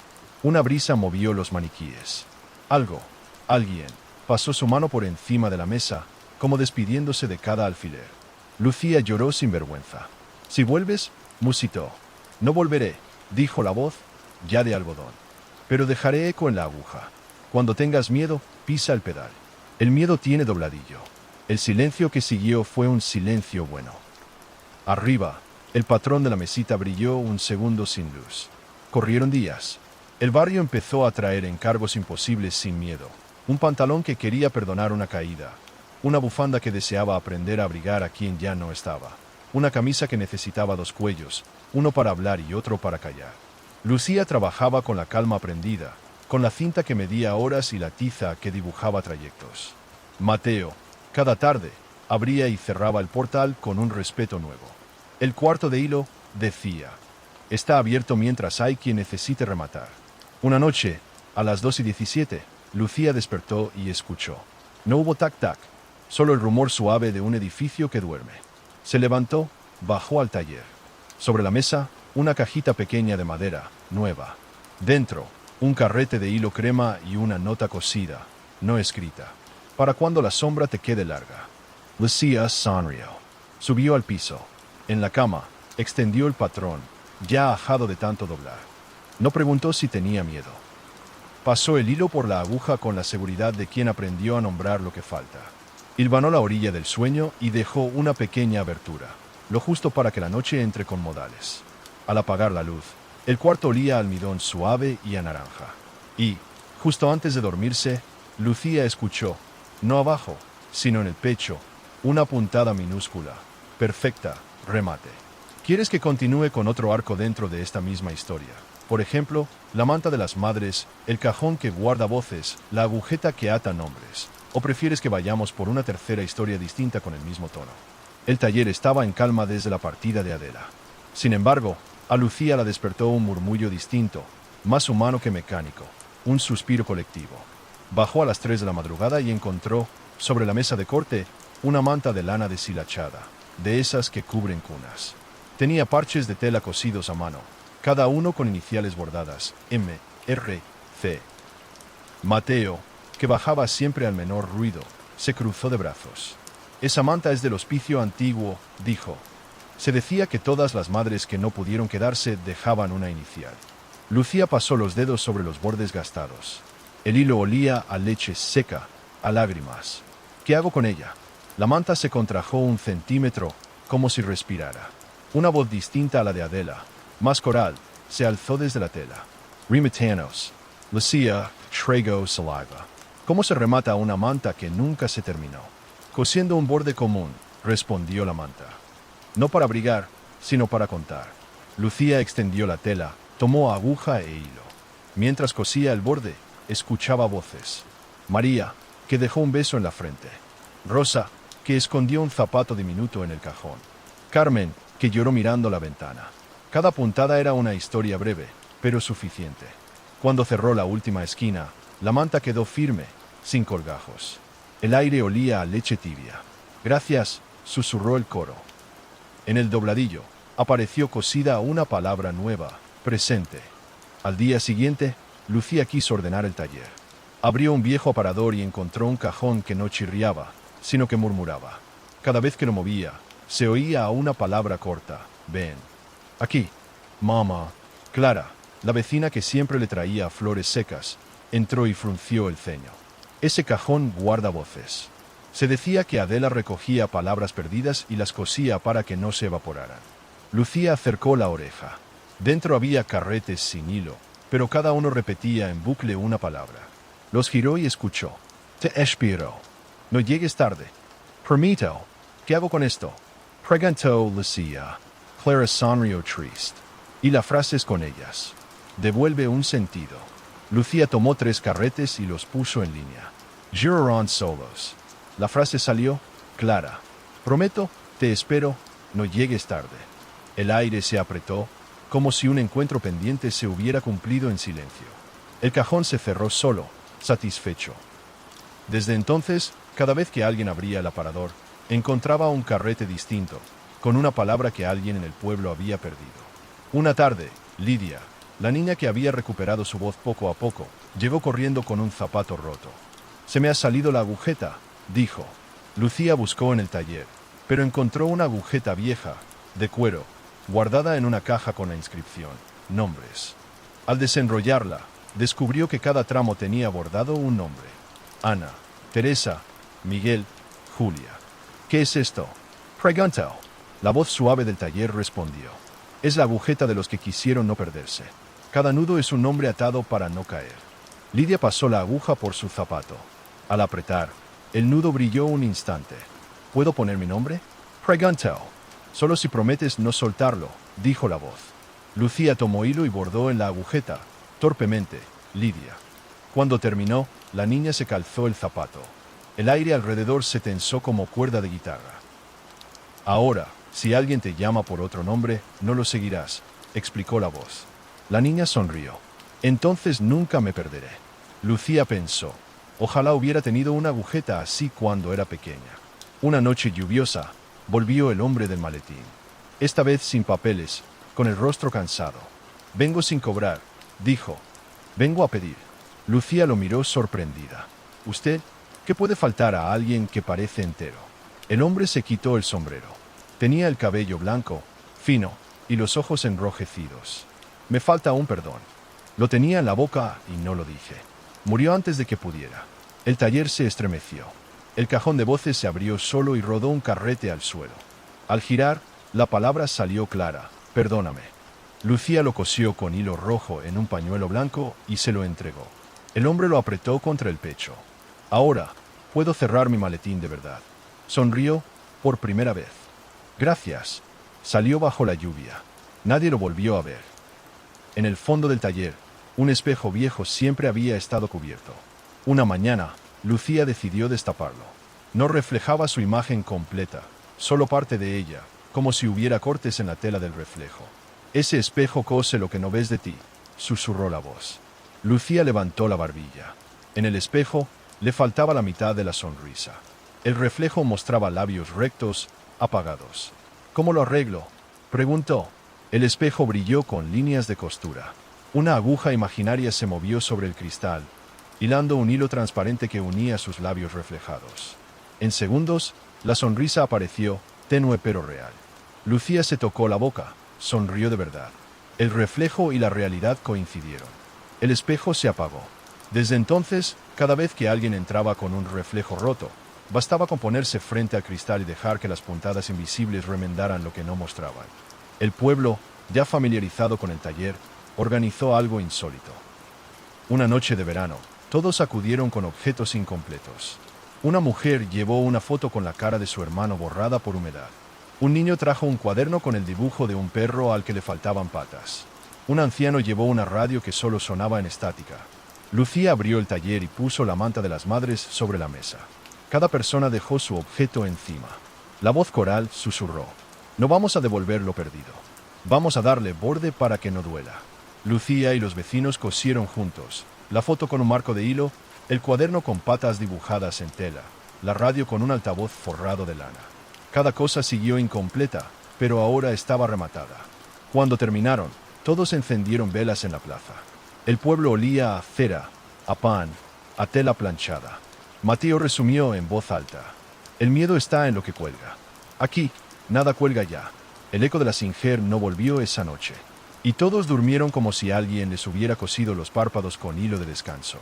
Una brisa movió los maniquíes. Algo, alguien, pasó su mano por encima de la mesa, como despidiéndose de cada alfiler. Lucía lloró sin vergüenza. Si vuelves, musitó. No volveré, dijo la voz, ya de algodón. Pero dejaré eco en la aguja. Cuando tengas miedo, pisa el pedal. El miedo tiene dobladillo. El silencio que siguió fue un silencio bueno. Arriba, el patrón de la mesita brilló un segundo sin luz. Corrieron días. El barrio empezó a traer encargos imposibles sin miedo. Un pantalón que quería perdonar una caída. Una bufanda que deseaba aprender a abrigar a quien ya no estaba. Una camisa que necesitaba 2 cuellos, uno para hablar y otro para callar. Lucía trabajaba con la calma aprendida, con la cinta que medía horas y la tiza que dibujaba trayectos. Mateo, cada tarde, abría y cerraba el portal con un respeto nuevo. El cuarto de hilo, decía, está abierto mientras hay quien necesite rematar. Una noche, a las 2:17, Lucía despertó y escuchó. No hubo tac-tac, solo el rumor suave de un edificio que duerme. Se levantó, bajó al taller. Sobre la mesa, una cajita pequeña de madera, nueva. Dentro, un carrete de hilo crema y una nota cosida, no escrita. Para cuando la sombra te quede larga. Lucía sonrió. Subió al piso. En la cama, extendió el patrón, ya ajado de tanto doblar. No preguntó si tenía miedo. Pasó el hilo por la aguja con la seguridad de quien aprendió a nombrar lo que falta. Hilvanó la orilla del sueño y dejó una pequeña abertura, lo justo para que la noche entre con modales. Al apagar la luz, el cuarto olía a almidón suave y a naranja. Y, justo antes de dormirse, Lucía escuchó, no abajo, sino en el pecho, una puntada minúscula, perfecta, remate. ¿Quieres que continúe con otro arco dentro de esta misma historia? Por ejemplo, la manta de las madres, el cajón que guarda voces, la agujeta que ata nombres. ¿O prefieres que vayamos por una tercera historia distinta con el mismo tono? El taller estaba en calma desde la partida de Adela. Sin embargo, a Lucía la despertó un murmullo distinto, más humano que mecánico, un suspiro colectivo. Bajó a las 3 de la madrugada y encontró, sobre la mesa de corte, una manta de lana deshilachada, de esas que cubren cunas. Tenía parches de tela cosidos a mano, cada uno con iniciales bordadas, M, R, C. Mateo, que bajaba siempre al menor ruido, se cruzó de brazos. Esa manta es del hospicio antiguo, dijo. Se decía que todas las madres que no pudieron quedarse dejaban una inicial. Lucía pasó los dedos sobre los bordes gastados. El hilo olía a leche seca, a lágrimas. ¿Qué hago con ella? La manta se contrajo 1 centímetro, como si respirara. Una voz distinta a la de Adela, más coral, se alzó desde la tela. Rematanos. Lucía, traigo saliva. ¿Cómo se remata una manta que nunca se terminó? Cosiendo un borde común, respondió la manta. No para abrigar, sino para contar. Lucía extendió la tela, tomó aguja e hilo. Mientras cosía el borde, escuchaba voces. María, que dejó un beso en la frente. Rosa, que escondió un zapato diminuto en el cajón. Carmen, que lloró mirando la ventana. Cada puntada era una historia breve, pero suficiente. Cuando cerró la última esquina, la manta quedó firme, sin colgajos. El aire olía a leche tibia. Gracias, susurró el coro. En el dobladillo, apareció cosida una palabra nueva, presente. Al día siguiente, Lucía quiso ordenar el taller. Abrió un viejo aparador y encontró un cajón que no chirriaba, sino que murmuraba. Cada vez que lo movía, se oía a una palabra corta, ven. Aquí. Mamá. Clara, la vecina que siempre le traía flores secas, entró y frunció el ceño. Ese cajón guarda voces. Se decía que Adela recogía palabras perdidas y las cosía para que no se evaporaran. Lucía acercó la oreja. Dentro había carretes sin hilo, pero cada uno repetía en bucle una palabra. Los giró y escuchó. Te espero. No llegues tarde. Permito. ¿Qué hago con esto? Preguntó Lucía. Clara sonrió triste. Y las frases con ellas. Devuelve un sentido. Lucía tomó 3 carretes y los puso en línea. Girarán solos. La frase salió, Clara. Prometo, te espero, no llegues tarde. El aire se apretó, como si un encuentro pendiente se hubiera cumplido en silencio. El cajón se cerró solo, satisfecho. Desde entonces, cada vez que alguien abría el aparador, encontraba un carrete distinto, con una palabra que alguien en el pueblo había perdido. Una tarde, Lidia, la niña que había recuperado su voz poco a poco, llegó corriendo con un zapato roto. Se me ha salido la agujeta, dijo. Lucía buscó en el taller, pero encontró una agujeta vieja, de cuero, guardada en una caja con la inscripción, nombres. Al desenrollarla, descubrió que cada tramo tenía bordado un nombre. Ana, Teresa, Miguel, Julia. ¿Qué es esto? Preguntó. La voz suave del taller respondió. Es la agujeta de los que quisieron no perderse. Cada nudo es un nombre atado para no caer. Lidia pasó la aguja por su zapato. Al apretar, el nudo brilló un instante. ¿Puedo poner mi nombre? Preguntó. Solo si prometes no soltarlo, dijo la voz. Lucía tomó hilo y bordó en la agujeta, torpemente, Lidia. Cuando terminó, la niña se calzó el zapato. El aire alrededor se tensó como cuerda de guitarra. Ahora, si alguien te llama por otro nombre, no lo seguirás, explicó la voz. La niña sonrió. Entonces nunca me perderé. Lucía pensó. Ojalá hubiera tenido una agujeta así cuando era pequeña. Una noche lluviosa, volvió el hombre del maletín. Esta vez sin papeles, con el rostro cansado. Vengo sin cobrar, dijo. Vengo a pedir. Lucía lo miró sorprendida. ¿Usted? ¿Qué puede faltar a alguien que parece entero? El hombre se quitó el sombrero. Tenía el cabello blanco, fino, y los ojos enrojecidos. Me falta un perdón. Lo tenía en la boca y no lo dije. Murió antes de que pudiera. El taller se estremeció. El cajón de voces se abrió solo y rodó un carrete al suelo. Al girar, la palabra salió clara. Perdóname. Lucía lo cosió con hilo rojo en un pañuelo blanco y se lo entregó. El hombre lo apretó contra el pecho. Ahora, puedo cerrar mi maletín de verdad. Sonrió por primera vez. Gracias. Salió bajo la lluvia. Nadie lo volvió a ver. En el fondo del taller, un espejo viejo siempre había estado cubierto. Una mañana, Lucía decidió destaparlo. No reflejaba su imagen completa, solo parte de ella, como si hubiera cortes en la tela del reflejo. Ese espejo cose lo que no ves de ti, susurró la voz. Lucía levantó la barbilla. En el espejo, le faltaba la mitad de la sonrisa. El reflejo mostraba labios rectos, apagados. ¿Cómo lo arreglo?, preguntó. El espejo brilló con líneas de costura. Una aguja imaginaria se movió sobre el cristal, hilando un hilo transparente que unía sus labios reflejados. En segundos, la sonrisa apareció, tenue pero real. Lucía se tocó la boca, sonrió de verdad. El reflejo y la realidad coincidieron. El espejo se apagó. Desde entonces, cada vez que alguien entraba con un reflejo roto, bastaba con ponerse frente al cristal y dejar que las puntadas invisibles remendaran lo que no mostraban. El pueblo, ya familiarizado con el taller, organizó algo insólito. Una noche de verano, todos acudieron con objetos incompletos. Una mujer llevó una foto con la cara de su hermano borrada por humedad. Un niño trajo un cuaderno con el dibujo de un perro al que le faltaban patas. Un anciano llevó una radio que solo sonaba en estática. Lucía abrió el taller y puso la manta de las madres sobre la mesa. Cada persona dejó su objeto encima. La voz coral susurró. No vamos a devolver lo perdido. Vamos a darle borde para que no duela. Lucía y los vecinos cosieron juntos. La foto con un marco de hilo, el cuaderno con patas dibujadas en tela, la radio con un altavoz forrado de lana. Cada cosa siguió incompleta, pero ahora estaba rematada. Cuando terminaron, todos encendieron velas en la plaza. El pueblo olía a cera, a pan, a tela planchada. Mateo resumió en voz alta. El miedo está en lo que cuelga. Aquí, nada cuelga ya. El eco de la Singer no volvió esa noche. Y todos durmieron como si alguien les hubiera cosido los párpados con hilo de descanso.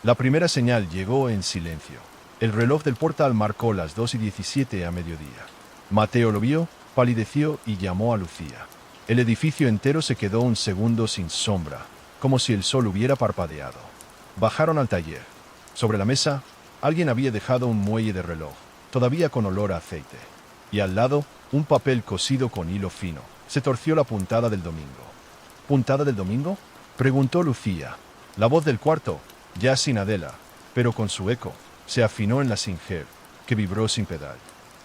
La primera señal llegó en silencio. El reloj del portal marcó las 2:17 a mediodía. Mateo lo vio, palideció y llamó a Lucía. El edificio entero se quedó un segundo sin sombra, como si el sol hubiera parpadeado. Bajaron al taller. Sobre la mesa, alguien había dejado un muelle de reloj, todavía con olor a aceite. Y al lado, un papel cosido con hilo fino. Se torció la puntada del domingo. ¿Puntada del domingo?, preguntó Lucía. La voz del cuarto, ya sin Adela, pero con su eco, se afinó en la Singer, que vibró sin pedal.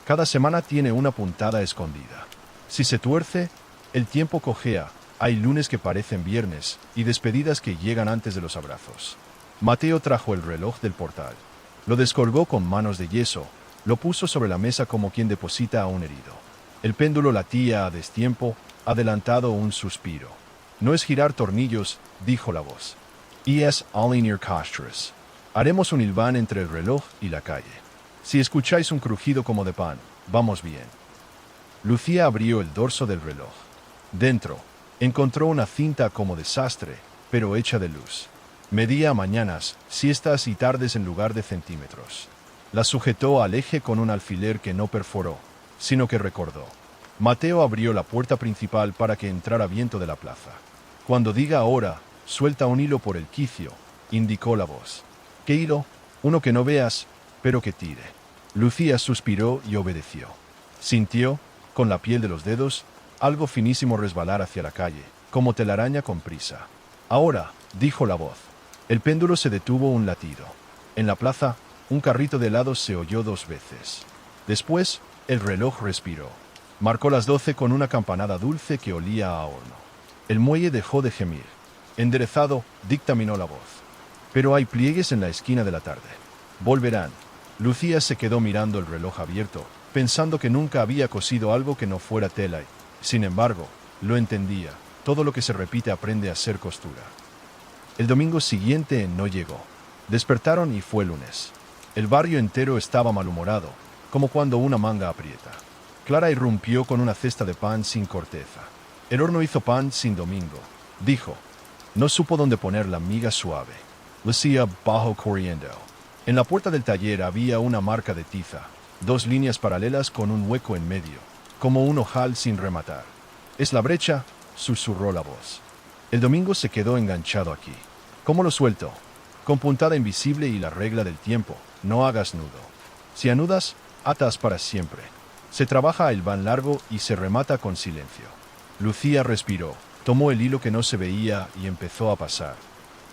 Cada semana tiene una puntada escondida. Si se tuerce, el tiempo cojea, hay lunes que parecen viernes, y despedidas que llegan antes de los abrazos. Mateo trajo el reloj del portal. Lo descolgó con manos de yeso, lo puso sobre la mesa como quien deposita a un herido. El péndulo latía a destiempo, adelantado un suspiro. No es girar tornillos, dijo la voz. Y es Alinir Castras. Haremos un hilván entre el reloj y la calle. Si escucháis un crujido como de pan, vamos bien. Lucía abrió el dorso del reloj. Dentro, encontró una cinta como de sastre, pero hecha de luz. Medía mañanas, siestas y tardes en lugar de centímetros. La sujetó al eje con un alfiler que no perforó, sino que recordó. Mateo abrió la puerta principal para que entrara viento de la plaza. Cuando diga ahora, suelta un hilo por el quicio, indicó la voz. ¿Qué hilo? Uno que no veas, pero que tire. Lucía suspiró y obedeció. Sintió, con la piel de los dedos, algo finísimo resbalar hacia la calle, como telaraña con prisa. Ahora, dijo la voz. El péndulo se detuvo un latido. En la plaza, un carrito de helados se oyó 2 veces. Después, el reloj respiró. Marcó las 12 con una campanada dulce que olía a horno. El muelle dejó de gemir. Enderezado, dictaminó la voz. Pero hay pliegues en la esquina de la tarde. Volverán. Lucía se quedó mirando el reloj abierto, pensando que nunca había cosido algo que no fuera tela y, sin embargo, lo entendía. Todo lo que se repite aprende a ser costura. El domingo siguiente no llegó. Despertaron y fue lunes. El barrio entero estaba malhumorado, como cuando una manga aprieta. Clara irrumpió con una cesta de pan sin corteza. El horno hizo pan sin domingo, dijo. No supo dónde poner la miga suave. Lucía bajo corriendo. En la puerta del taller había una marca de tiza, 2 líneas paralelas con un hueco en medio, como un ojal sin rematar. «Es la brecha», susurró la voz. El domingo se quedó enganchado aquí. «¿Cómo lo suelto?» «Con puntada invisible y la regla del tiempo. No hagas nudo. Si anudas, atas para siempre. Se trabaja el van largo y se remata con silencio». Lucía respiró, tomó el hilo que no se veía y empezó a pasar.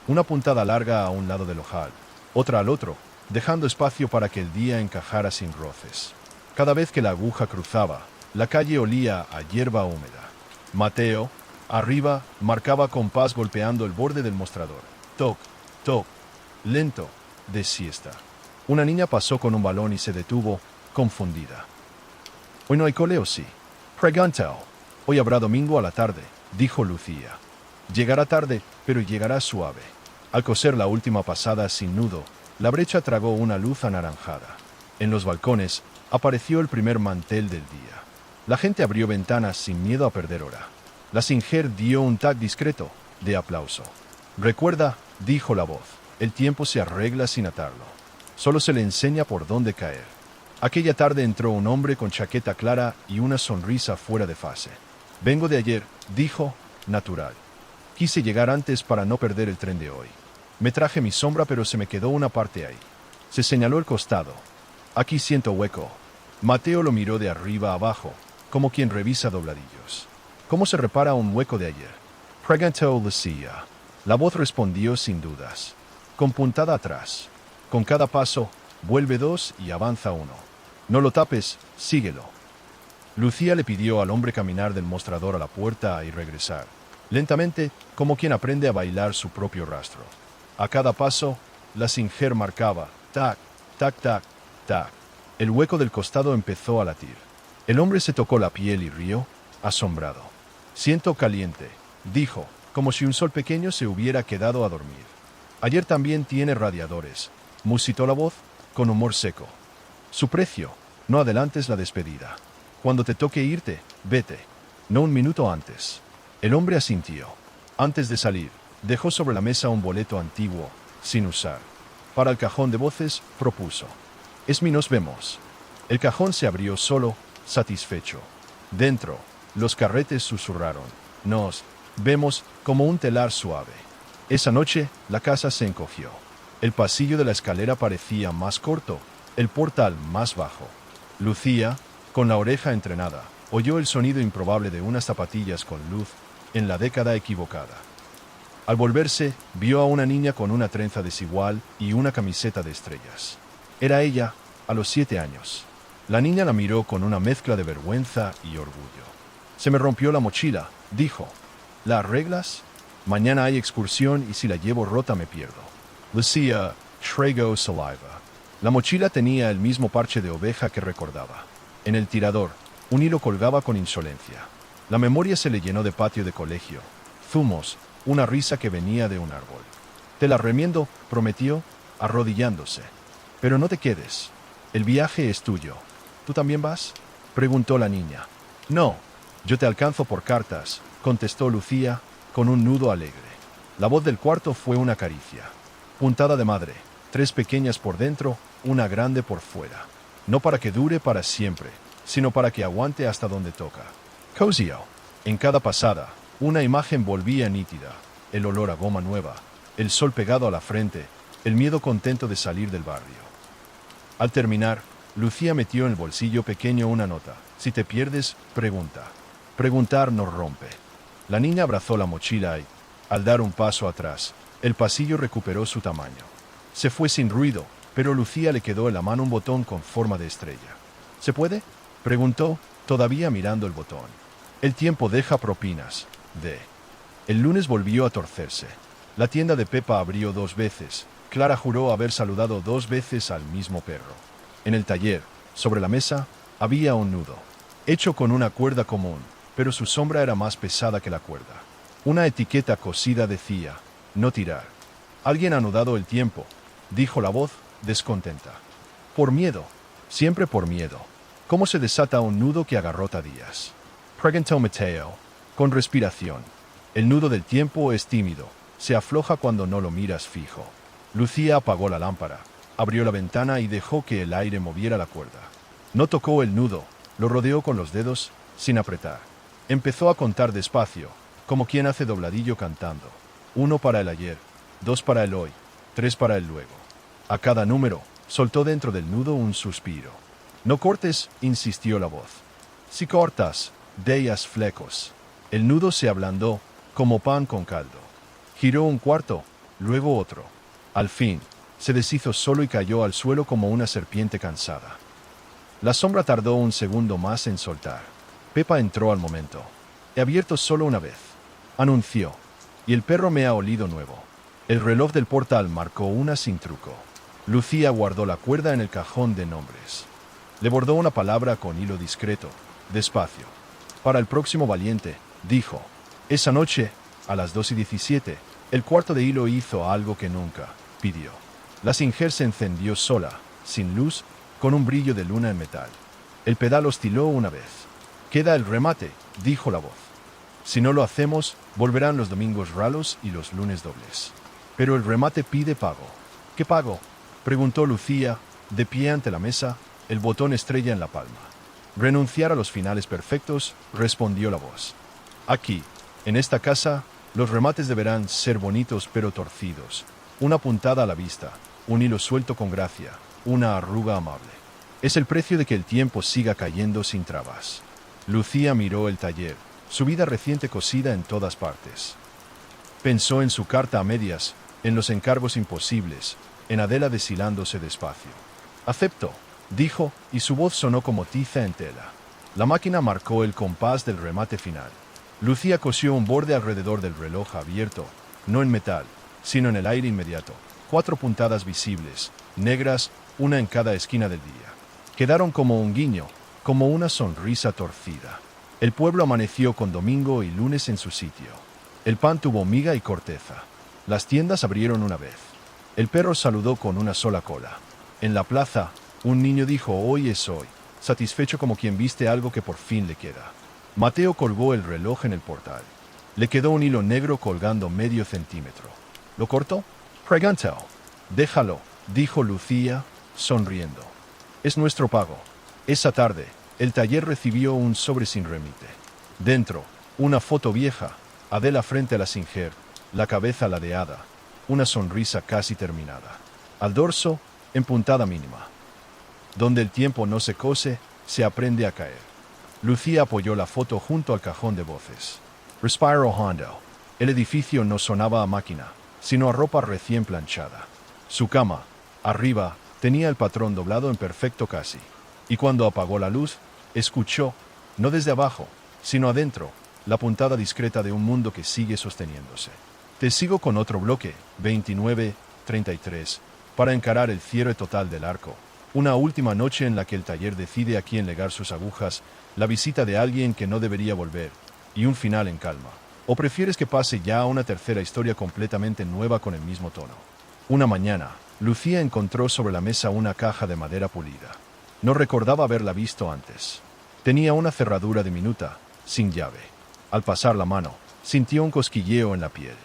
Una puntada larga a un lado del ojal, otra al otro, dejando espacio para que el día encajara sin roces. Cada vez que la aguja cruzaba, la calle olía a hierba húmeda. Mateo, arriba, marcaba compás golpeando el borde del mostrador. Toc, toc, lento, de siesta. Una niña pasó con un balón y se detuvo, confundida. «¿Hoy no hay cole o sí?» «Preguntó. Hoy habrá domingo a la tarde», dijo Lucía. «Llegará tarde, pero llegará suave». Al coser la última pasada sin nudo, la brecha tragó una luz anaranjada. En los balcones apareció el primer mantel del día. La gente abrió ventanas sin miedo a perder hora. La Singer dio un tac discreto, de aplauso. «Recuerda», dijo la voz, «el tiempo se arregla sin atarlo. Solo se le enseña por dónde caer». Aquella tarde entró un hombre con chaqueta clara y una sonrisa fuera de fase. «Vengo de ayer», dijo, natural. «Quise llegar antes para no perder el tren de hoy. Me traje mi sombra pero se me quedó una parte ahí». Se señaló el costado. «Aquí siento hueco». Mateo lo miró de arriba abajo, como quien revisa dobladillos. «¿Cómo se repara un hueco de ayer?», preguntó Lucía. La voz respondió sin dudas. «Con puntada atrás. Con cada paso, vuelve 2 y avanza 1. No lo tapes, síguelo». Lucía le pidió al hombre caminar del mostrador a la puerta y regresar, lentamente, como quien aprende a bailar su propio rastro. A cada paso, la Singer marcaba, tac, tac, tac, tac. El hueco del costado empezó a latir. El hombre se tocó la piel y rió, asombrado. «Siento caliente», dijo, como si un sol pequeño se hubiera quedado a dormir. «Ayer también tiene radiadores», musitó la voz, con humor seco. «Su precio, no adelantes la despedida. Cuando te toque irte, vete. No un minuto antes». El hombre asintió. Antes de salir, dejó sobre la mesa un boleto antiguo, sin usar. Para el cajón de voces, propuso. «Es mi nos vemos». El cajón se abrió solo, satisfecho. Dentro, los carretes susurraron. «Nos vemos», como un telar suave. Esa noche, la casa se encogió. El pasillo de la escalera parecía más corto, el portal más bajo. Lucía, con la oreja entrenada, oyó el sonido improbable de unas zapatillas con luz en la década equivocada. Al volverse, vio a una niña con una trenza desigual y una camiseta de estrellas. Era ella, a los 7 años. La niña la miró con una mezcla de vergüenza y orgullo. «Se me rompió la mochila», dijo. «¿La arreglas? Mañana hay excursión y si la llevo rota me pierdo». Lucía tragó saliva. La mochila tenía el mismo parche de oveja que recordaba. En el tirador, un hilo colgaba con insolencia. La memoria se le llenó de patio de colegio, zumos, una risa que venía de un árbol. «Te la remiendo», prometió, arrodillándose. «Pero no te quedes. El viaje es tuyo. ¿Tú también vas?», preguntó la niña. «No, yo te alcanzo por cartas», contestó Lucía, con un nudo alegre. La voz del cuarto fue una caricia. «Puntada de madre, 3 pequeñas por dentro, una grande por fuera. No para que dure para siempre, sino para que aguante hasta donde toca». Cosio. En cada pasada, una imagen volvía nítida. El olor a goma nueva, el sol pegado a la frente, el miedo contento de salir del barrio. Al terminar, Lucía metió en el bolsillo pequeño una nota. «Si te pierdes, pregunta». Preguntar no rompe. La niña abrazó la mochila y, al dar un paso atrás, el pasillo recuperó su tamaño. Se fue sin ruido, pero Lucía le quedó en la mano un botón con forma de estrella. ¿Se puede?, preguntó, todavía mirando el botón. El tiempo deja propinas. El lunes volvió a torcerse. La tienda de Pepa abrió 2 veces. Clara juró haber saludado 2 veces al mismo perro. En el taller, sobre la mesa, había un nudo, hecho con una cuerda común, pero su sombra era más pesada que la cuerda. Una etiqueta cosida decía, no tirar. Alguien ha anudado el tiempo, dijo la voz, descontenta. Por miedo, siempre por miedo. ¿Cómo se desata un nudo que agarrota días?, preguntó Mateo, con respiración. El nudo del tiempo es tímido, se afloja cuando no lo miras fijo. Lucía apagó la lámpara, abrió la ventana y dejó que el aire moviera la cuerda. No tocó el nudo, lo rodeó con los dedos, sin apretar. Empezó a contar despacio, como quien hace dobladillo cantando. 1 para el ayer, 2 para el hoy, 3 para el luego. A cada número, soltó dentro del nudo un suspiro. No cortes, insistió la voz. Si cortas, dejas flecos. El nudo se ablandó, como pan con caldo. Giró un cuarto, luego otro. Al fin, se deshizo solo y cayó al suelo como una serpiente cansada. La sombra tardó un segundo más en soltar. Pepa entró al momento. He abierto solo una vez, anunció, y el perro me ha olido nuevo. El reloj del portal marcó una sin truco. Lucía guardó la cuerda en el cajón de nombres. Le bordó una palabra con hilo discreto, despacio. Para el próximo valiente, dijo. Esa noche, a las 2:17, el cuarto de hilo hizo algo que nunca pidió. La Singer se encendió sola, sin luz, con un brillo de luna en metal. El pedal osciló una vez. Queda el remate, dijo la voz. Si no lo hacemos, volverán los domingos ralos y los lunes dobles. Pero el remate pide pago. ¿Qué pago?, preguntó Lucía, de pie ante la mesa, el botón estrella en la palma. Renunciar a los finales perfectos, respondió la voz. Aquí, en esta casa, los remates deberán ser bonitos pero torcidos. Una puntada a la vista, un hilo suelto con gracia, una arruga amable. Es el precio de que el tiempo siga cayendo sin trabas. Lucía miró el taller, su vida reciente cosida en todas partes. Pensó en su carta a medias, en los encargos imposibles, en Adela deshilándose despacio. Acepto, dijo, y su voz sonó como tiza en tela. La máquina marcó el compás del remate final. Lucía cosió un borde alrededor del reloj abierto, no en metal, sino en el aire inmediato. 4 puntadas visibles, negras, una en cada esquina del día. Quedaron como un guiño, como una sonrisa torcida. El pueblo amaneció con domingo y lunes en su sitio. El pan tuvo miga y corteza. Las tiendas abrieron una vez. El perro saludó con una sola cola. En la plaza, un niño dijo hoy es hoy, satisfecho como quien viste algo que por fin le queda. Mateo colgó el reloj en el portal. Le quedó un hilo negro colgando medio centímetro. ¿Lo cortó?, preguntó. Déjalo, dijo Lucía, sonriendo. Es nuestro pago. Esa tarde, el taller recibió un sobre sin remite. Dentro, una foto vieja, Adela frente a la Singer, la cabeza ladeada, una sonrisa casi terminada. Al dorso, en puntada mínima. Donde el tiempo no se cose, se aprende a caer. Lucía apoyó la foto junto al cajón de voces. Respiro hondo. El edificio no sonaba a máquina, sino a ropa recién planchada. Su cama, arriba, tenía el patrón doblado en perfecto casi. Y cuando apagó la luz, escuchó, no desde abajo, sino adentro, la puntada discreta de un mundo que sigue sosteniéndose. Te sigo con otro bloque, 29:33, para encarar el cierre total del arco. Una última noche en la que el taller decide a quién legar sus agujas, la visita de alguien que no debería volver, y un final en calma. ¿O prefieres que pase ya a una tercera historia completamente nueva con el mismo tono? Una mañana, Lucía encontró sobre la mesa una caja de madera pulida. No recordaba haberla visto antes. Tenía una cerradura diminuta, sin llave. Al pasar la mano, sintió un cosquilleo en la piel.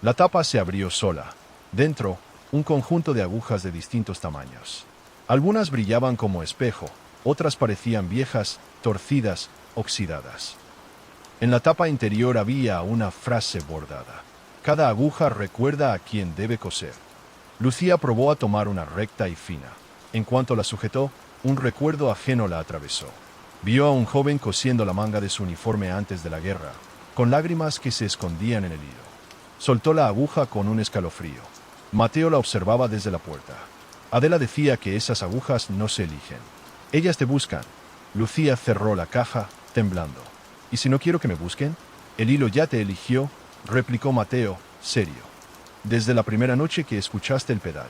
La tapa se abrió sola. Dentro, un conjunto de agujas de distintos tamaños. Algunas brillaban como espejo, otras parecían viejas, torcidas, oxidadas. En la tapa interior había una frase bordada. Cada aguja recuerda a quien debe coser. Lucía probó a tomar una recta y fina. En cuanto la sujetó, un recuerdo ajeno la atravesó. Vio a un joven cosiendo la manga de su uniforme antes de la guerra, con lágrimas que se escondían en el hilo. Soltó la aguja con un escalofrío. Mateo la observaba desde la puerta. Adela decía que esas agujas no se eligen. Ellas te buscan. Lucía cerró la caja, temblando. ¿Y si no quiero que me busquen? El hilo ya te eligió, replicó Mateo, serio. Desde la primera noche que escuchaste el pedal.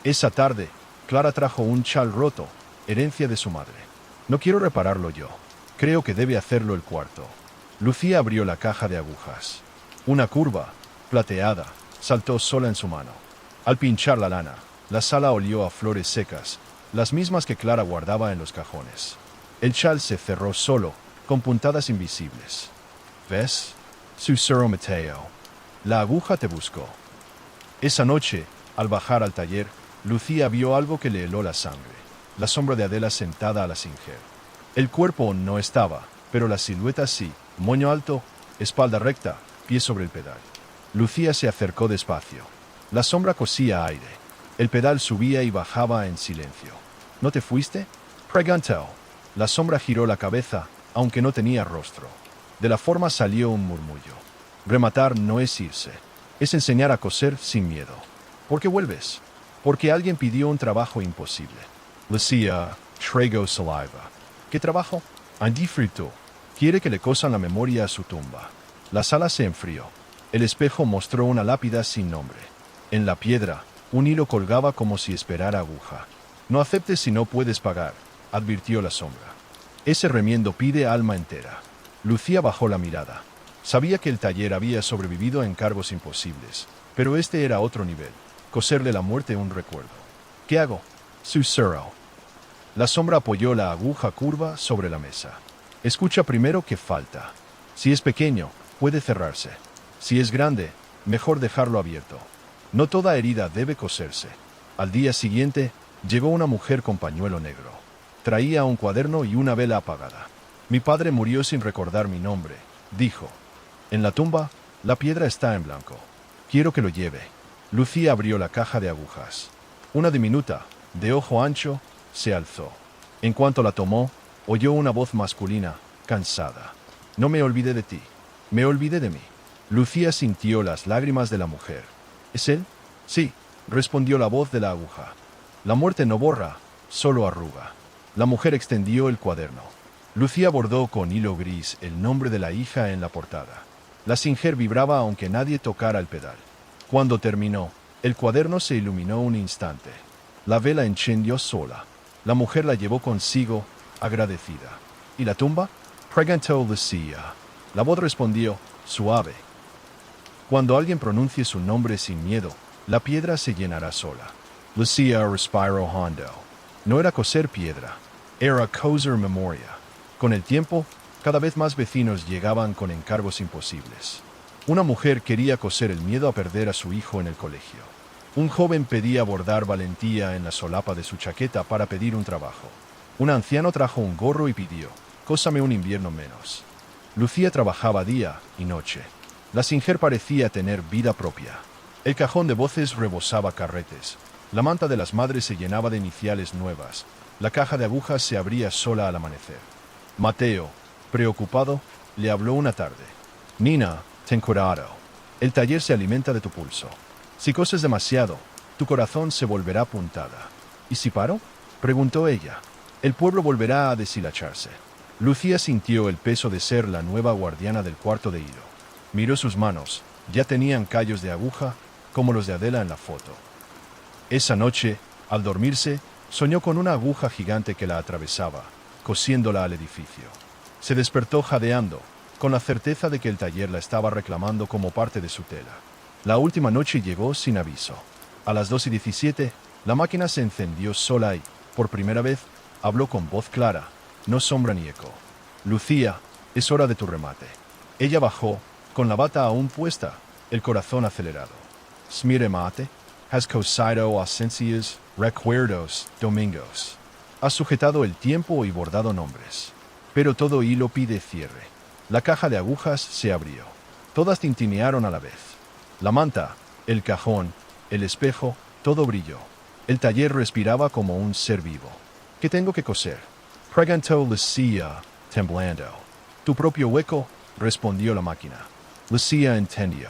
Esa tarde, Clara trajo un chal roto, herencia de su madre. No quiero repararlo yo. Creo que debe hacerlo el cuarto. Lucía abrió la caja de agujas. Una curva, plateada, saltó sola en su mano. Al pinchar la lana, la sala olió a flores secas, las mismas que Clara guardaba en los cajones. El chal se cerró solo, con puntadas invisibles. ¿Ves? Susurró Mateo. La aguja te buscó. Esa noche, al bajar al taller, Lucía vio algo que le heló la sangre. La sombra de Adela sentada a la singer. El cuerpo no estaba, pero la silueta sí, moño alto, espalda recta, pie sobre el pedal. Lucía se acercó despacio. La sombra cosía aire. El pedal subía y bajaba en silencio. ¿No te fuiste? Preguntó. La sombra giró la cabeza, aunque no tenía rostro. De la forma salió un murmullo. Rematar no es irse. Es enseñar a coser sin miedo. ¿Por qué vuelves? Porque alguien pidió un trabajo imposible. Lucía tragó saliva. ¿Qué trabajo? Andy fritó. Quiere que le cosan la memoria a su tumba. La sala se enfrió. El espejo mostró una lápida sin nombre. En la piedra, un hilo colgaba como si esperara aguja. No aceptes si no puedes pagar, advirtió la sombra. Ese remiendo pide alma entera. Lucía bajó la mirada. Sabía que el taller había sobrevivido a encargos imposibles, pero este era otro nivel. Coserle la muerte un recuerdo. ¿Qué hago? Susurró. La sombra apoyó la aguja curva sobre la mesa. Escucha primero qué falta. Si es pequeño, puede cerrarse. Si es grande, mejor dejarlo abierto. No toda herida debe coserse. Al día siguiente, llegó una mujer con pañuelo negro. Traía un cuaderno y una vela apagada. Mi padre murió sin recordar mi nombre, dijo. En la tumba, la piedra está en blanco. Quiero que lo lleve. Lucía abrió la caja de agujas. Una diminuta, de ojo ancho, se alzó. En cuanto la tomó, oyó una voz masculina, cansada. No me olvidé de ti. Me olvidé de mí. Lucía sintió las lágrimas de la mujer. ¿Es él? Sí, respondió la voz de la aguja. La muerte no borra, solo arruga. La mujer extendió el cuaderno. Lucía bordó con hilo gris el nombre de la hija en la portada. La singer vibraba aunque nadie tocara el pedal. Cuando terminó, el cuaderno se iluminó un instante. La vela encendió sola. La mujer la llevó consigo, agradecida. ¿Y la tumba? Preguntó Lucía. La voz respondió, suave. Cuando alguien pronuncie su nombre sin miedo, la piedra se llenará sola. Lucía respiró hondo. No era coser piedra, era coser memoria. Con el tiempo, cada vez más vecinos llegaban con encargos imposibles. Una mujer quería coser el miedo a perder a su hijo en el colegio. Un joven pedía bordar valentía en la solapa de su chaqueta para pedir un trabajo. Un anciano trajo un gorro y pidió, cósame un invierno menos. Lucía trabajaba día y noche. La singer parecía tener vida propia. El cajón de voces rebosaba carretes. La manta de las madres se llenaba de iniciales nuevas. La caja de agujas se abría sola al amanecer. Mateo, preocupado, le habló una tarde. Nina, ten cuidado. El taller se alimenta de tu pulso. Si coses demasiado, tu corazón se volverá puntada. ¿Y si paro? Preguntó ella. El pueblo volverá a deshilacharse. Lucía sintió el peso de ser la nueva guardiana del cuarto de hilo. Miró sus manos. Ya tenían callos de aguja, como los de Adela en la foto. Esa noche, al dormirse, soñó con una aguja gigante que la atravesaba, cosiéndola al edificio. Se despertó jadeando, con la certeza de que el taller la estaba reclamando como parte de su tela. La última noche llegó sin aviso. A las 2:17, la máquina se encendió sola y, por primera vez, habló con voz clara, no sombra ni eco. Lucía, es hora de tu remate. Ella bajó, con la bata aún puesta, el corazón acelerado. Smire mate, has cosido ausencias, recuerdos, domingos. Has sujetado el tiempo y bordado nombres. Pero todo hilo pide cierre. La caja de agujas se abrió. Todas tintinearon a la vez. La manta, el cajón, el espejo, todo brilló. El taller respiraba como un ser vivo. ¿Qué tengo que coser? Preguntó Lucía, temblando. Tu propio hueco, respondió la máquina. Lucía entendió.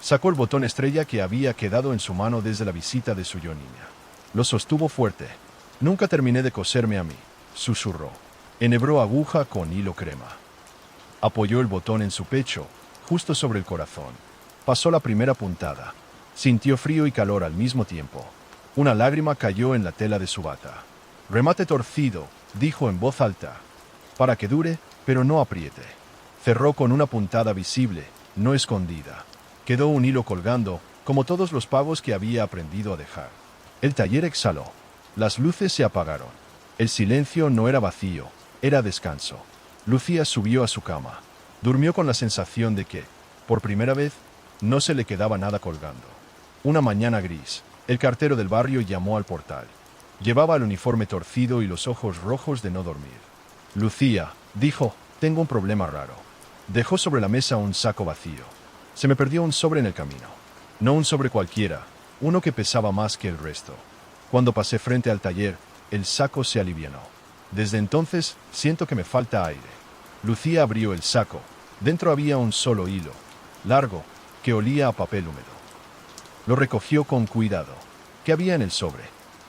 Sacó el botón estrella que había quedado en su mano desde la visita de su yo niña. Lo sostuvo fuerte. Nunca terminé de coserme a mí, susurró. Enhebró aguja con hilo crema. Apoyó el botón en su pecho, justo sobre el corazón. Pasó la primera puntada. Sintió frío y calor al mismo tiempo. Una lágrima cayó en la tela de su bata. Remate torcido, dijo en voz alta. Para que dure, pero no apriete. Cerró con una puntada visible, no escondida. Quedó un hilo colgando, como todos los pavos que había aprendido a dejar. El taller exhaló. Las luces se apagaron. El silencio no era vacío, era descanso. Lucía subió a su cama. Durmió con la sensación de que, por primera vez, no se le quedaba nada colgando. Una mañana gris, el cartero del barrio llamó al portal. Llevaba el uniforme torcido y los ojos rojos de no dormir. Lucía, dijo, tengo un problema raro. Dejó sobre la mesa un saco vacío. Se me perdió un sobre en el camino. No un sobre cualquiera, uno que pesaba más que el resto. Cuando pasé frente al taller, el saco se alivianó. Desde entonces, siento que me falta aire. Lucía abrió el saco. Dentro había un solo hilo, largo, que olía a papel húmedo. Lo recogió con cuidado. ¿Qué había en el sobre?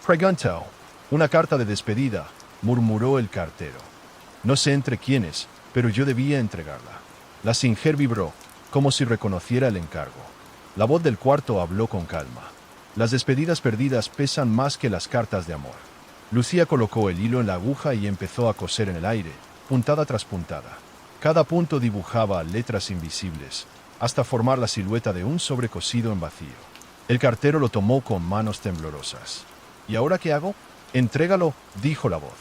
Preguntó. Una carta de despedida, murmuró el cartero. No sé entre quiénes, pero yo debía entregarla. La Singer vibró, como si reconociera el encargo. La voz del cuarto habló con calma. Las despedidas perdidas pesan más que las cartas de amor. Lucía colocó el hilo en la aguja y empezó a coser en el aire, puntada tras puntada. Cada punto dibujaba letras invisibles, hasta formar la silueta de un sobrecosido en vacío. El cartero lo tomó con manos temblorosas. ¿Y ahora qué hago? Entrégalo, dijo la voz.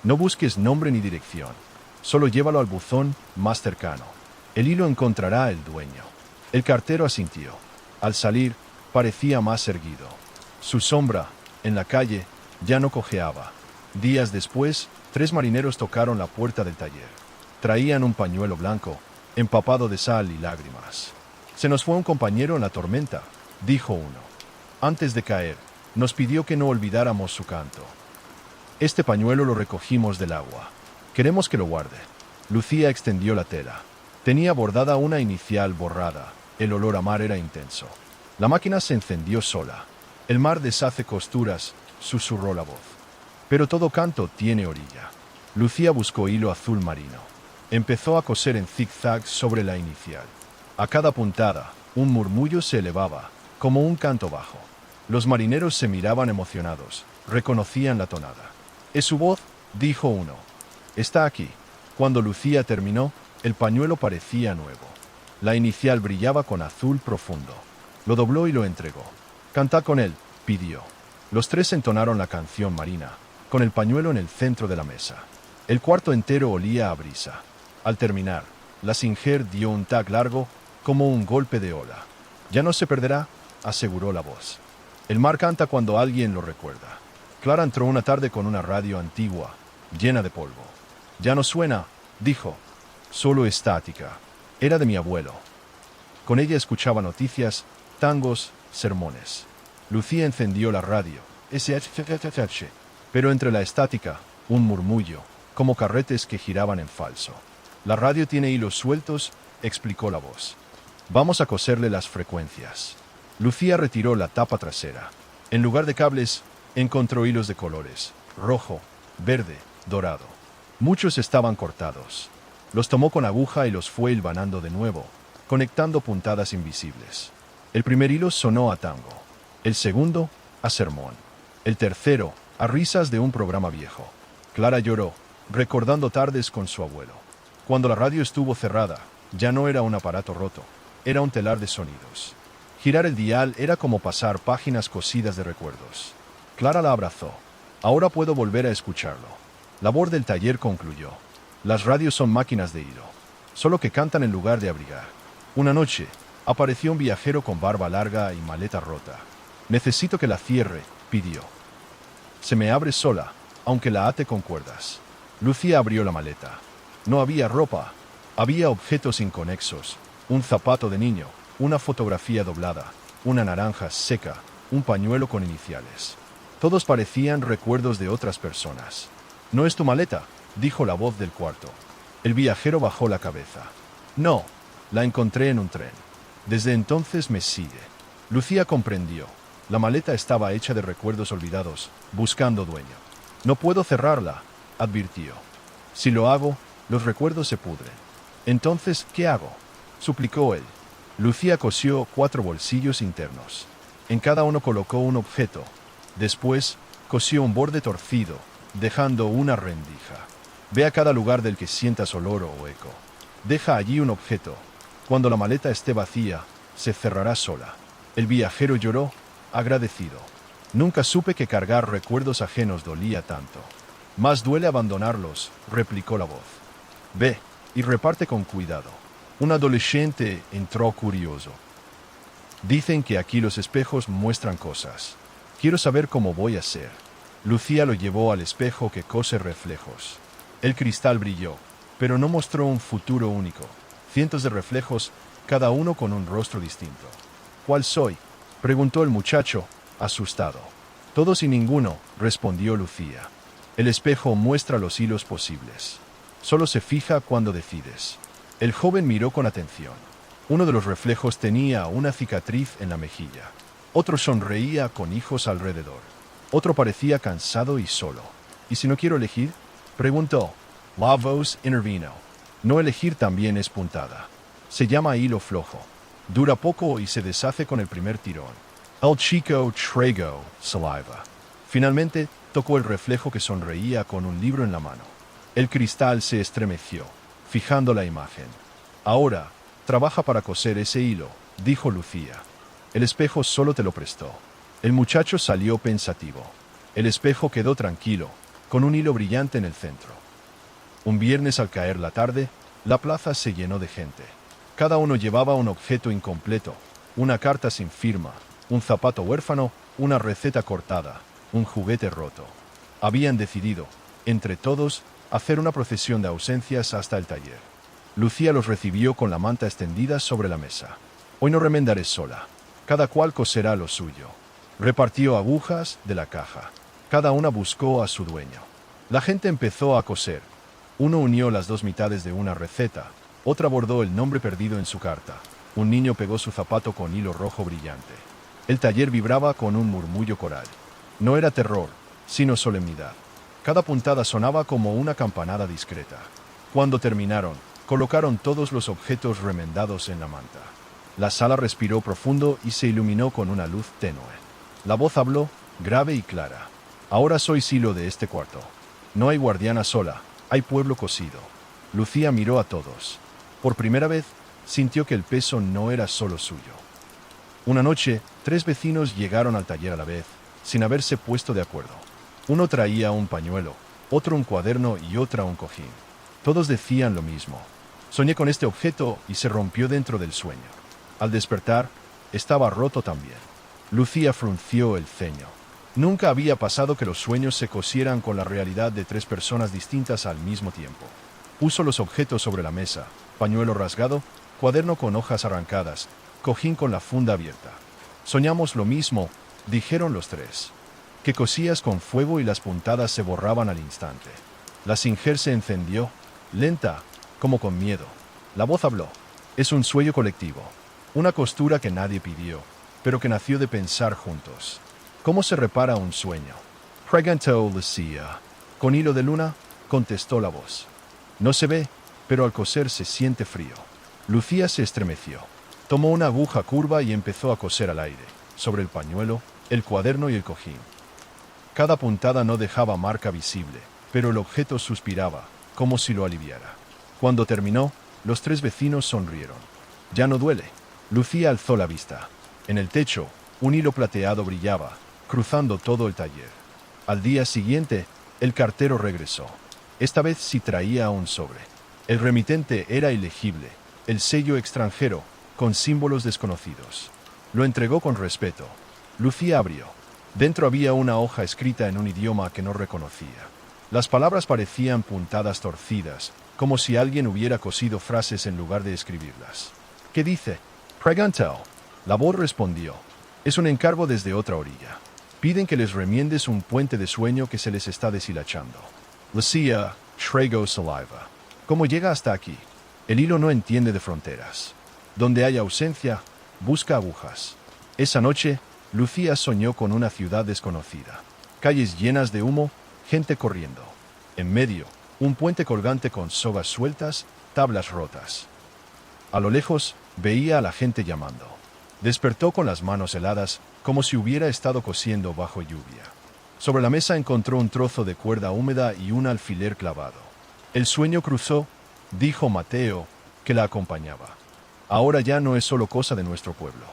No busques nombre ni dirección. Solo llévalo al buzón más cercano. El hilo encontrará el dueño. El cartero asintió. Al salir, parecía más erguido. Su sombra, en la calle, ya no cojeaba. Días después, 3 marineros tocaron la puerta del taller. Traían un pañuelo blanco, empapado de sal y lágrimas. Se nos fue un compañero en la tormenta, dijo uno. Antes de caer, nos pidió que no olvidáramos su canto. Este pañuelo lo recogimos del agua. Queremos que lo guarde. Lucía extendió la tela. Tenía bordada una inicial borrada. El olor a mar era intenso. La máquina se encendió sola. El mar deshace costuras, susurró la voz. Pero todo canto tiene orilla. Lucía buscó hilo azul marino. Empezó a coser en zigzag sobre la inicial. A cada puntada, un murmullo se elevaba, como un canto bajo. Los marineros se miraban emocionados, reconocían la tonada. «Es su voz», dijo uno. «Está aquí». Cuando Lucía terminó, el pañuelo parecía nuevo. La inicial brillaba con azul profundo. Lo dobló y lo entregó. «Cantad con él», pidió. Los 3 entonaron la canción marina, con el pañuelo en el centro de la mesa. El cuarto entero olía a brisa. Al terminar, la Singer dio un tac largo, como un golpe de ola. «Ya no se perderá», aseguró la voz. «El mar canta cuando alguien lo recuerda». Clara entró una tarde con una radio antigua, llena de polvo. «Ya no suena», dijo. «Solo estática». Era de mi abuelo. Con ella escuchaba noticias, tangos, sermones. Lucía encendió la radio. SHHH. Pero entre la estática, un murmullo, como carretes que giraban en falso. «La radio tiene hilos sueltos», explicó la voz. «Vamos a coserle las frecuencias». Lucía retiró la tapa trasera. En lugar de cables, encontró hilos de colores: rojo, verde, dorado. Muchos estaban cortados. Los tomó con aguja y los fue hilvanando de nuevo, conectando puntadas invisibles. El primer hilo sonó a tango. El segundo, a sermón. El tercero, a risas de un programa viejo. Clara lloró, recordando tardes con su abuelo. Cuando la radio estuvo cerrada, ya no era un aparato roto, era un telar de sonidos. Girar el dial era como pasar páginas cosidas de recuerdos. Clara la abrazó. «Ahora puedo volver a escucharlo». La labor del taller concluyó. Las radios son máquinas de hilo, solo que cantan en lugar de abrigar. Una noche, apareció un viajero con barba larga y maleta rota. «Necesito que la cierre», pidió. «Se me abre sola, aunque la ate con cuerdas». Lucía abrió la maleta. No había ropa, había objetos inconexos: un zapato de niño, una fotografía doblada, una naranja seca, un pañuelo con iniciales. Todos parecían recuerdos de otras personas. «¿No es tu maleta?», dijo la voz del cuarto. El viajero bajó la cabeza. No, la encontré en un tren. Desde entonces me sigue. Lucía comprendió. La maleta estaba hecha de recuerdos olvidados, buscando dueño. No puedo cerrarla, advirtió. Si lo hago, los recuerdos se pudren. Entonces, ¿qué hago?, suplicó él. Lucía cosió 4 bolsillos internos. En cada uno colocó un objeto. Después, cosió un borde torcido, dejando una rendija. Ve a cada lugar del que sientas olor o eco. Deja allí un objeto. Cuando la maleta esté vacía, se cerrará sola. El viajero lloró, agradecido. Nunca supe que cargar recuerdos ajenos dolía tanto. Más duele abandonarlos, replicó la voz. Ve, y reparte con cuidado. Un adolescente entró curioso. Dicen que aquí los espejos muestran cosas. Quiero saber cómo voy a ser. Lucía lo llevó al espejo que cose reflejos. El cristal brilló, pero no mostró un futuro único. Cientos de reflejos, cada uno con un rostro distinto. ¿Cuál soy?, preguntó el muchacho, asustado. Todos y ninguno, respondió Lucía. El espejo muestra los hilos posibles. Solo se fija cuando decides. El joven miró con atención. Uno de los reflejos tenía una cicatriz en la mejilla. Otro sonreía con hijos alrededor. Otro parecía cansado y solo. ¿Y si no quiero elegir?, preguntó. La voz intervino. No elegir también es puntada. Se llama hilo flojo. Dura poco y se deshace con el primer tirón. El chico tragó saliva. Finalmente, tocó el reflejo que sonreía con un libro en la mano. El cristal se estremeció, fijando la imagen. Ahora, trabaja para coser ese hilo, dijo Lucía. El espejo solo te lo prestó. El muchacho salió pensativo. El espejo quedó tranquilo, con un hilo brillante en el centro. Un viernes al caer la tarde, la plaza se llenó de gente. Cada uno llevaba un objeto incompleto, una carta sin firma, un zapato huérfano, una receta cortada, un juguete roto. Habían decidido, entre todos, hacer una procesión de ausencias hasta el taller. Lucía los recibió con la manta extendida sobre la mesa. Hoy no remendaré sola. Cada cual coserá lo suyo. Repartió agujas de la caja. Cada una buscó a su dueño. La gente empezó a coser. Uno unió las 2 mitades de una receta. Otra bordó el nombre perdido en su carta. Un niño pegó su zapato con hilo rojo brillante. El taller vibraba con un murmullo coral. No era terror, sino solemnidad. Cada puntada sonaba como una campanada discreta. Cuando terminaron, colocaron todos los objetos remendados en la manta. La sala respiró profundo y se iluminó con una luz tenue. La voz habló, grave y clara. Ahora sois hilo de este cuarto. No hay guardiana sola, hay pueblo cosido. Lucía miró a todos. Por primera vez, sintió que el peso no era solo suyo. Una noche, 3 vecinos llegaron al taller a la vez, sin haberse puesto de acuerdo. Uno traía un pañuelo, otro un cuaderno y otra un cojín. Todos decían lo mismo. Soñé con este objeto y se rompió dentro del sueño. Al despertar, estaba roto también. Lucía frunció el ceño. Nunca había pasado que los sueños se cosieran con la realidad de 3 personas distintas al mismo tiempo. Puso los objetos sobre la mesa: pañuelo rasgado, cuaderno con hojas arrancadas, cojín con la funda abierta. Soñamos lo mismo, dijeron los 3. Que cosías con fuego y las puntadas se borraban al instante. La Singer se encendió, lenta, como con miedo. La voz habló. Es un sueño colectivo. Una costura que nadie pidió, pero que nació de pensar juntos. ¿Cómo se repara un sueño?, preguntó Lucía. Con hilo de luna, contestó la voz. No se ve, pero al coser se siente frío. Lucía se estremeció. Tomó una aguja curva y empezó a coser al aire, sobre el pañuelo, el cuaderno y el cojín. Cada puntada no dejaba marca visible, pero el objeto suspiraba, como si lo aliviara. Cuando terminó, los 3 vecinos sonrieron. Ya no duele. Lucía alzó la vista. En el techo, un hilo plateado brillaba, cruzando todo el taller. Al día siguiente, el cartero regresó. Esta vez sí traía un sobre. El remitente era ilegible, el sello extranjero, con símbolos desconocidos. Lo entregó con respeto. Lucía abrió. Dentro había una hoja escrita en un idioma que no reconocía. Las palabras parecían puntadas torcidas, como si alguien hubiera cosido frases en lugar de escribirlas. ¿Qué dice?, preguntó. La voz respondió. Es un encargo desde otra orilla. Piden que les remiendes un puente de sueño que se les está deshilachando. Lucía tragó saliva. ¿Cómo llega hasta aquí? El hilo no entiende de fronteras. Donde hay ausencia, busca agujas. Esa noche, Lucía soñó con una ciudad desconocida. Calles llenas de humo, gente corriendo. En medio, un puente colgante con sogas sueltas, tablas rotas. A lo lejos, veía a la gente llamando. Despertó con las manos heladas, como si hubiera estado cosiendo bajo lluvia. Sobre la mesa encontró un trozo de cuerda húmeda y un alfiler clavado. El sueño cruzó, dijo Mateo, que la acompañaba. Ahora ya no es solo cosa de nuestro pueblo.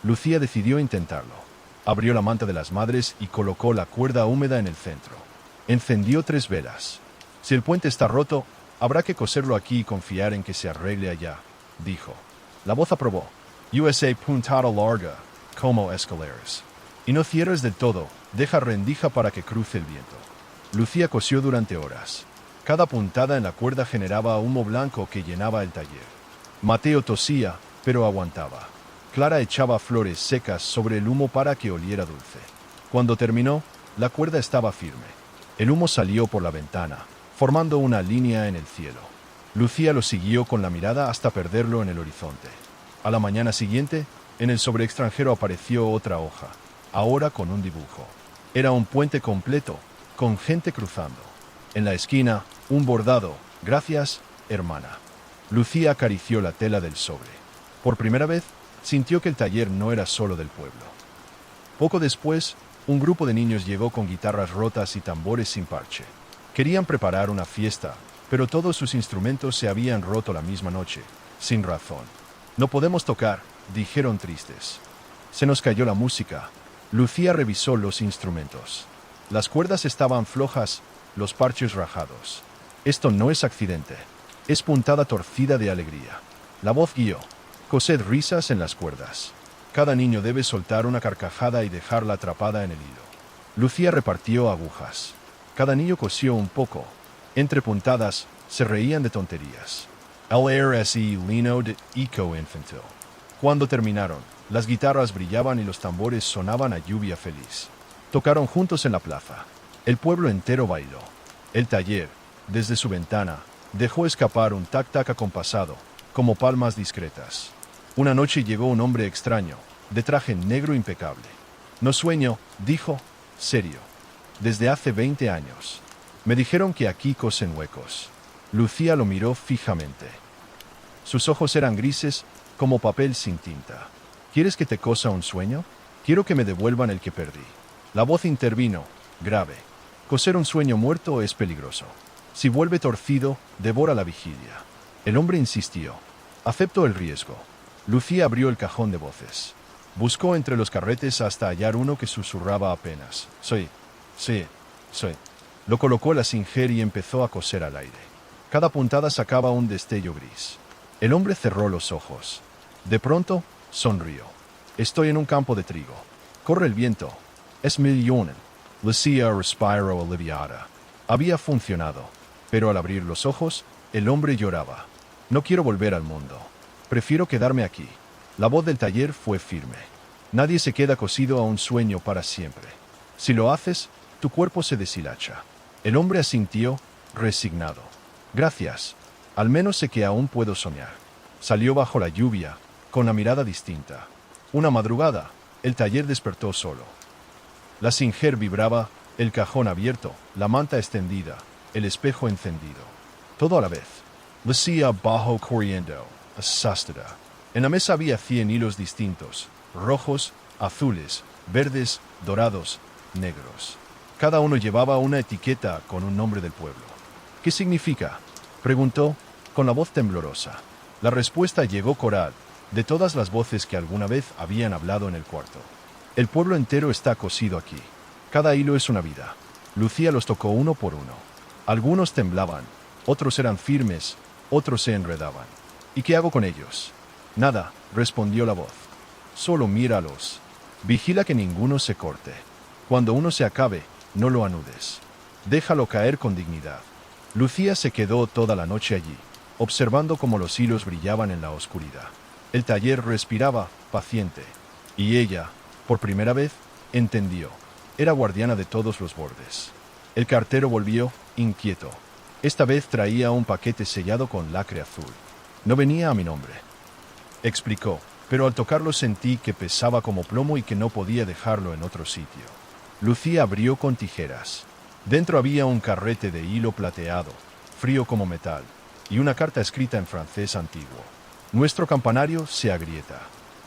Lucía decidió intentarlo. Abrió la manta de las madres y colocó la cuerda húmeda en el centro. Encendió 3 velas. Si el puente está roto, habrá que coserlo aquí y confiar en que se arregle allá, dijo. La voz aprobó. USA puntada larga, como escaleras. Y no cierres del todo, deja rendija para que cruce el viento. Lucía cosió durante horas. Cada puntada en la cuerda generaba humo blanco que llenaba el taller. Mateo tosía, pero aguantaba. Clara echaba flores secas sobre el humo para que oliera dulce. Cuando terminó, la cuerda estaba firme. El humo salió por la ventana, formando una línea en el cielo. Lucía lo siguió con la mirada hasta perderlo en el horizonte. A la mañana siguiente, en el sobreextranjero apareció otra hoja, ahora con un dibujo. Era un puente completo, con gente cruzando. En la esquina, un bordado, gracias, hermana. Lucía acarició la tela del sobre. Por primera vez, sintió que el taller no era solo del pueblo. Poco después, un grupo de niños llegó con guitarras rotas y tambores sin parche. Querían preparar una fiesta, pero todos sus instrumentos se habían roto la misma noche, sin razón. No podemos tocar, dijeron tristes. Se nos cayó la música. Lucía revisó los instrumentos. Las cuerdas estaban flojas, los parches rajados. Esto no es accidente. Es puntada torcida de alegría. La voz guió. Cosed risas en las cuerdas. Cada niño debe soltar una carcajada y dejarla atrapada en el hilo. Lucía repartió agujas. Cada niño cosió un poco. Entre puntadas, se reían de tonterías. LRSE Lino de Eco Infantil. Cuando terminaron, las guitarras brillaban y los tambores sonaban a lluvia feliz. Tocaron juntos en la plaza. El pueblo entero bailó. El taller, desde su ventana, dejó escapar un tac-tac acompasado, como palmas discretas. Una noche llegó un hombre extraño, de traje negro impecable. No sueño, dijo, serio. Desde hace 20 años. Me dijeron que aquí cosen huecos. Lucía lo miró fijamente. Sus ojos eran grises, como papel sin tinta. ¿Quieres que te cosa un sueño? Quiero que me devuelvan el que perdí. La voz intervino, grave. Coser un sueño muerto es peligroso. Si vuelve torcido, devora la vigilia. El hombre insistió. Acepto el riesgo. Lucía abrió el cajón de voces. Buscó entre los carretes hasta hallar uno que susurraba apenas. Soy. Lo colocó la singer y empezó a coser al aire. Cada puntada sacaba un destello gris. El hombre cerró los ojos. De pronto, sonrió. Estoy en un campo de trigo. Corre el viento. Es millón. Lucía respiró aliviada. Había funcionado. Pero al abrir los ojos, el hombre lloraba. No quiero volver al mundo. Prefiero quedarme aquí. La voz del taller fue firme. Nadie se queda cosido a un sueño para siempre. Si lo haces, tu cuerpo se deshilacha. El hombre asintió, resignado. Gracias. Al menos sé que aún puedo soñar. Salió bajo la lluvia, con la mirada distinta. Una madrugada, el taller despertó solo. La singer vibraba, el cajón abierto, la manta extendida, el espejo encendido. Todo a la vez. Lucía bajó corriendo, asustada. En la mesa había 100 hilos distintos, rojos, azules, verdes, dorados, negros. Cada uno llevaba una etiqueta con un nombre del pueblo. ¿Qué significa?, preguntó, con la voz temblorosa. La respuesta llegó coral, de todas las voces que alguna vez habían hablado en el cuarto. El pueblo entero está cosido aquí. Cada hilo es una vida. Lucía los tocó uno por uno. Algunos temblaban, otros eran firmes, otros se enredaban. ¿Y qué hago con ellos? Nada, respondió la voz. Solo míralos. Vigila que ninguno se corte. Cuando uno se acabe, no lo anudes. Déjalo caer con dignidad. Lucía se quedó toda la noche allí, observando cómo los hilos brillaban en la oscuridad. El taller respiraba, paciente. Y ella, por primera vez, entendió. Era guardiana de todos los bordes. El cartero volvió, inquieto. Esta vez traía un paquete sellado con lacre azul. No venía a mi nombre, explicó, pero al tocarlo sentí que pesaba como plomo y que no podía dejarlo en otro sitio. Lucía abrió con tijeras. Dentro había un carrete de hilo plateado, frío como metal, y una carta escrita en francés antiguo. Nuestro campanario se agrieta.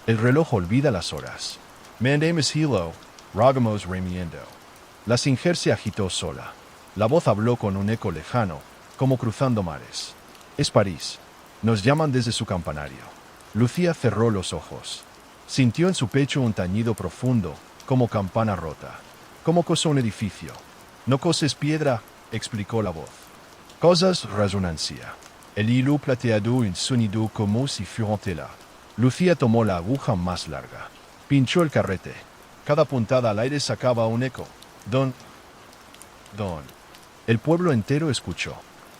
El reloj olvida las horas. Mandemos hilo, rogamos remiendo. La Singer se agitó sola. La voz habló con un eco lejano, como cruzando mares. Es París. Nos llaman desde su campanario. Lucía cerró los ojos. Sintió en su pecho un tañido profundo, como campana rota. ¿Cómo coso un edificio? No coses piedra, explicó la voz. Cosas resonancia. El hilo plateado un sonido como si fuera tela. Lucía tomó la aguja más larga. Pinchó el carrete. Cada puntada al aire sacaba un eco. Don. El pueblo entero escuchó.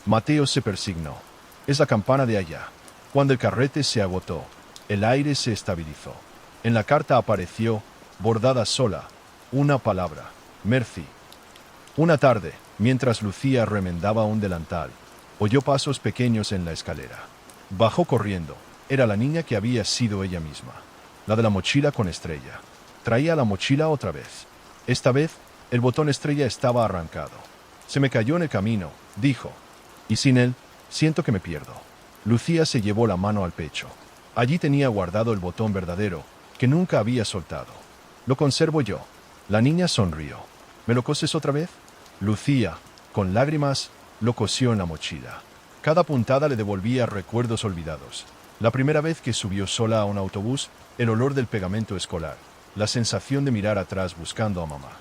Mateo se persignó. Es la campana de allá. Cuando el carrete se agotó, el aire se estabilizó. En la carta apareció, bordada sola, una palabra: Merci. Una tarde, mientras Lucía remendaba un delantal, oyó pasos pequeños en la escalera. Bajó corriendo. Era la niña que había sido ella misma. La de la mochila con estrella. Traía la mochila otra vez. Esta vez, el botón estrella estaba arrancado. Se me cayó en el camino, dijo. Y sin él, siento que me pierdo. Lucía se llevó la mano al pecho. Allí tenía guardado el botón verdadero, que nunca había soltado. Lo conservo yo. La niña sonrió. ¿Me lo coses otra vez? Lucía, con lágrimas, lo cosió en la mochila. Cada puntada le devolvía recuerdos olvidados. La primera vez que subió sola a un autobús, el olor del pegamento escolar, la sensación de mirar atrás buscando a mamá.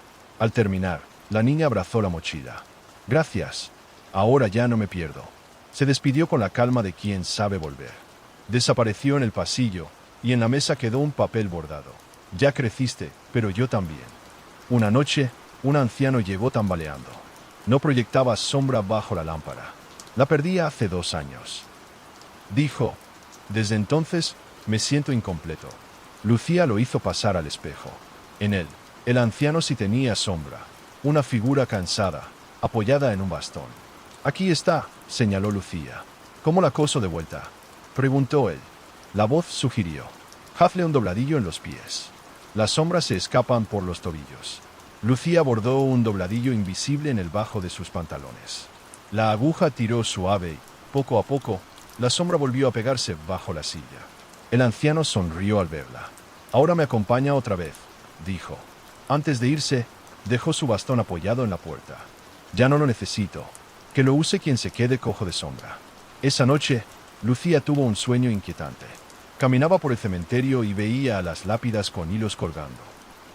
Al terminar, la niña abrazó la mochila. Gracias. Ahora ya no me pierdo. Se despidió con la calma de quien sabe volver. Desapareció en el pasillo, y en la mesa quedó un papel bordado. Ya creciste, pero yo también. Una noche, un anciano llegó tambaleando. No proyectaba sombra bajo la lámpara. La perdí hace 2 años. Dijo. Desde entonces, me siento incompleto. Lucía lo hizo pasar al espejo. En él, el anciano sí tenía sombra. Una figura cansada, apoyada en un bastón. Aquí está, señaló Lucía. ¿Cómo la coso de vuelta?, preguntó él. La voz sugirió. Hazle un dobladillo en los pies. Las sombras se escapan por los tobillos. Lucía bordó un dobladillo invisible en el bajo de sus pantalones. La aguja tiró suave y, poco a poco, la sombra volvió a pegarse bajo la silla. El anciano sonrió al verla. Ahora me acompaña otra vez, dijo. Antes de irse, dejó su bastón apoyado en la puerta. Ya no lo necesito. Que lo use quien se quede cojo de sombra. Esa noche, Lucía tuvo un sueño inquietante. Caminaba por el cementerio y veía a las lápidas con hilos colgando.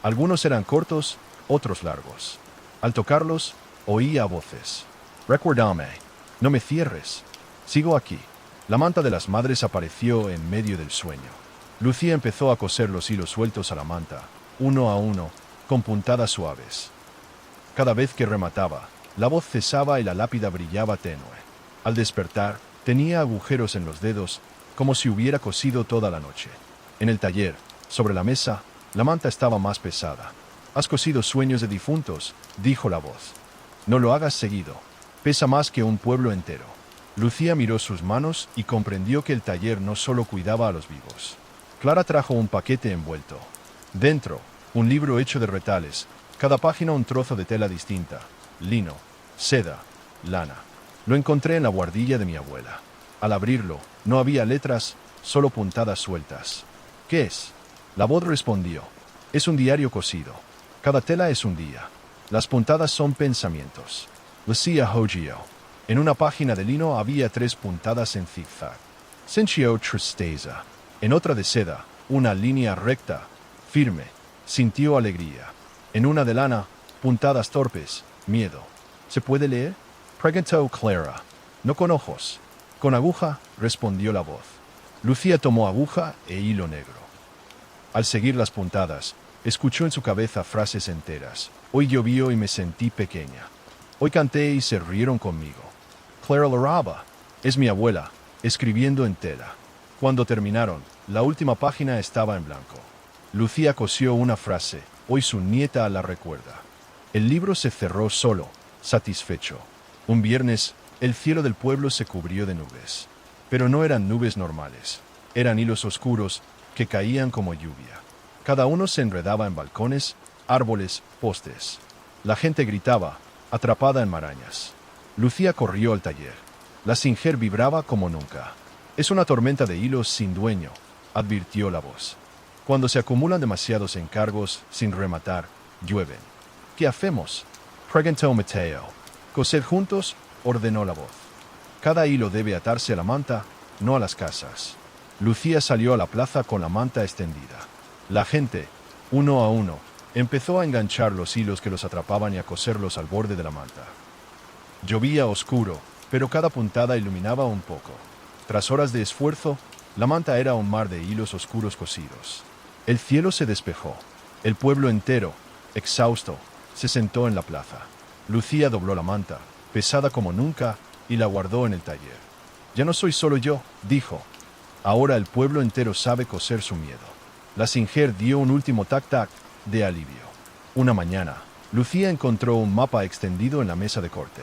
Algunos eran cortos, otros largos. Al tocarlos, oía voces. Recuérdame. No me cierres. Sigo aquí. La manta de las madres apareció en medio del sueño. Lucía empezó a coser los hilos sueltos a la manta, uno a uno, con puntadas suaves. Cada vez que remataba, la voz cesaba y la lápida brillaba tenue. Al despertar, tenía agujeros en los dedos, como si hubiera cosido toda la noche. En el taller, sobre la mesa, la manta estaba más pesada. «Has cosido sueños de difuntos», dijo la voz. «No lo hagas seguido. Pesa más que un pueblo entero». Lucía miró sus manos y comprendió que el taller no solo cuidaba a los vivos. Clara trajo un paquete envuelto. Dentro, un libro hecho de retales, cada página un trozo de tela distinta, lino, seda, lana. Lo encontré en la buhardilla de mi abuela. Al abrirlo, no había letras, solo puntadas sueltas. «¿Qué es?». La voz respondió. «Es un diario cosido. Cada tela es un día. Las puntadas son pensamientos». Lucía hojeó. En una página de lino había 3 puntadas en zigzag. Sintió tristeza. En otra de seda, una línea recta, firme. Sintió alegría. En una de lana, puntadas torpes, miedo. ¿Se puede leer?, preguntó Clara. «No con ojos». «Con aguja», respondió la voz. Lucía tomó aguja e hilo negro. Al seguir las puntadas, escuchó en su cabeza frases enteras. «Hoy llovió y me sentí pequeña. Hoy canté y se rieron conmigo». Clara Laraba, es mi abuela, escribiendo en tela. Cuando terminaron, la última página estaba en blanco. Lucía cosió una frase. Hoy su nieta la recuerda. El libro se cerró solo, satisfecho. Un viernes, El cielo del pueblo se cubrió de nubes. Pero no eran nubes normales. Eran hilos oscuros que caían como lluvia. Cada uno se enredaba en balcones, árboles, postes. La gente gritaba, atrapada en marañas. Lucía corrió al taller. La Singer vibraba como nunca. Es una tormenta de hilos sin dueño, advirtió la voz. Cuando se acumulan demasiados encargos sin rematar, llueven. ¿Qué hacemos?, preguntó Mateo. Cosed juntos, ordenó la voz. Cada hilo debe atarse a la manta, no a las casas. Lucía salió a la plaza con la manta extendida. La gente, uno a uno, empezó a enganchar los hilos que los atrapaban y a coserlos al borde de la manta. Llovía oscuro, pero cada puntada iluminaba un poco. Tras horas de esfuerzo, la manta era un mar de hilos oscuros cosidos. El cielo se despejó. El pueblo entero, exhausto, se sentó en la plaza. Lucía dobló la manta, pesada como nunca, y la guardó en el taller. Ya no soy solo yo, dijo. Ahora el pueblo entero sabe coser su miedo. La Singer dio un último tac-tac de alivio. Una mañana, Lucía encontró un mapa extendido en la mesa de corte.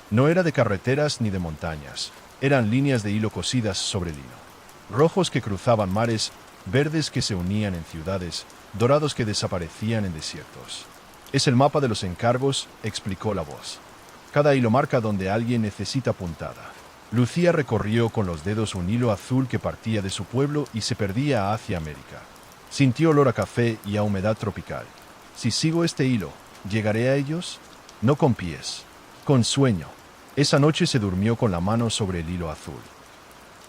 No era de carreteras ni de montañas, eran líneas de hilo cosidas sobre el hilo. Rojos que cruzaban mares, verdes que se unían en ciudades, dorados que desaparecían en desiertos. Es el mapa de los encargos, explicó la voz. Cada hilo marca donde alguien necesita puntada. Lucía recorrió con los dedos un hilo azul que partía de su pueblo y se perdía hacia América. Sintió olor a café y a humedad tropical. Si sigo este hilo, ¿llegaré a ellos? No con pies, con sueño. Esa noche se durmió con la mano sobre el hilo azul.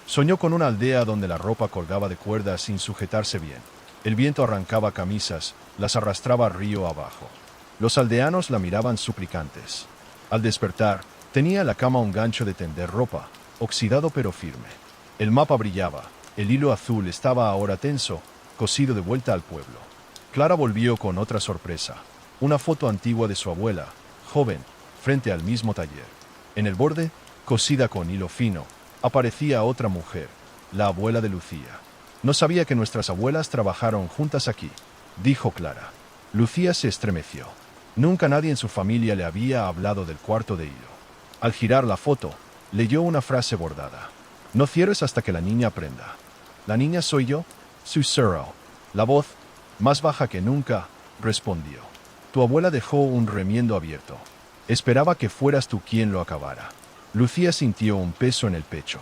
Soñó con una aldea donde la ropa colgaba de cuerdas sin sujetarse bien. El viento arrancaba camisas, las arrastraba río abajo. Los aldeanos la miraban suplicantes. Al despertar, tenía en la cama un gancho de tender ropa, oxidado pero firme. El mapa brillaba, el hilo azul estaba ahora tenso, cosido de vuelta al pueblo. Clara volvió con otra sorpresa, una foto antigua de su abuela, joven, frente al mismo taller. En el borde, cosida con hilo fino, aparecía otra mujer, la abuela de Lucía. No sabía que nuestras abuelas trabajaron juntas aquí, dijo Clara. Lucía se estremeció. Nunca nadie en su familia le había hablado del cuarto de hilo. Al girar la foto, leyó una frase bordada. No cierres hasta que la niña aprenda. ¿La niña soy yo? Susurró. La voz, más baja que nunca, respondió. Tu abuela dejó un remiendo abierto. Esperaba que fueras tú quien lo acabara. Lucía sintió un peso en el pecho.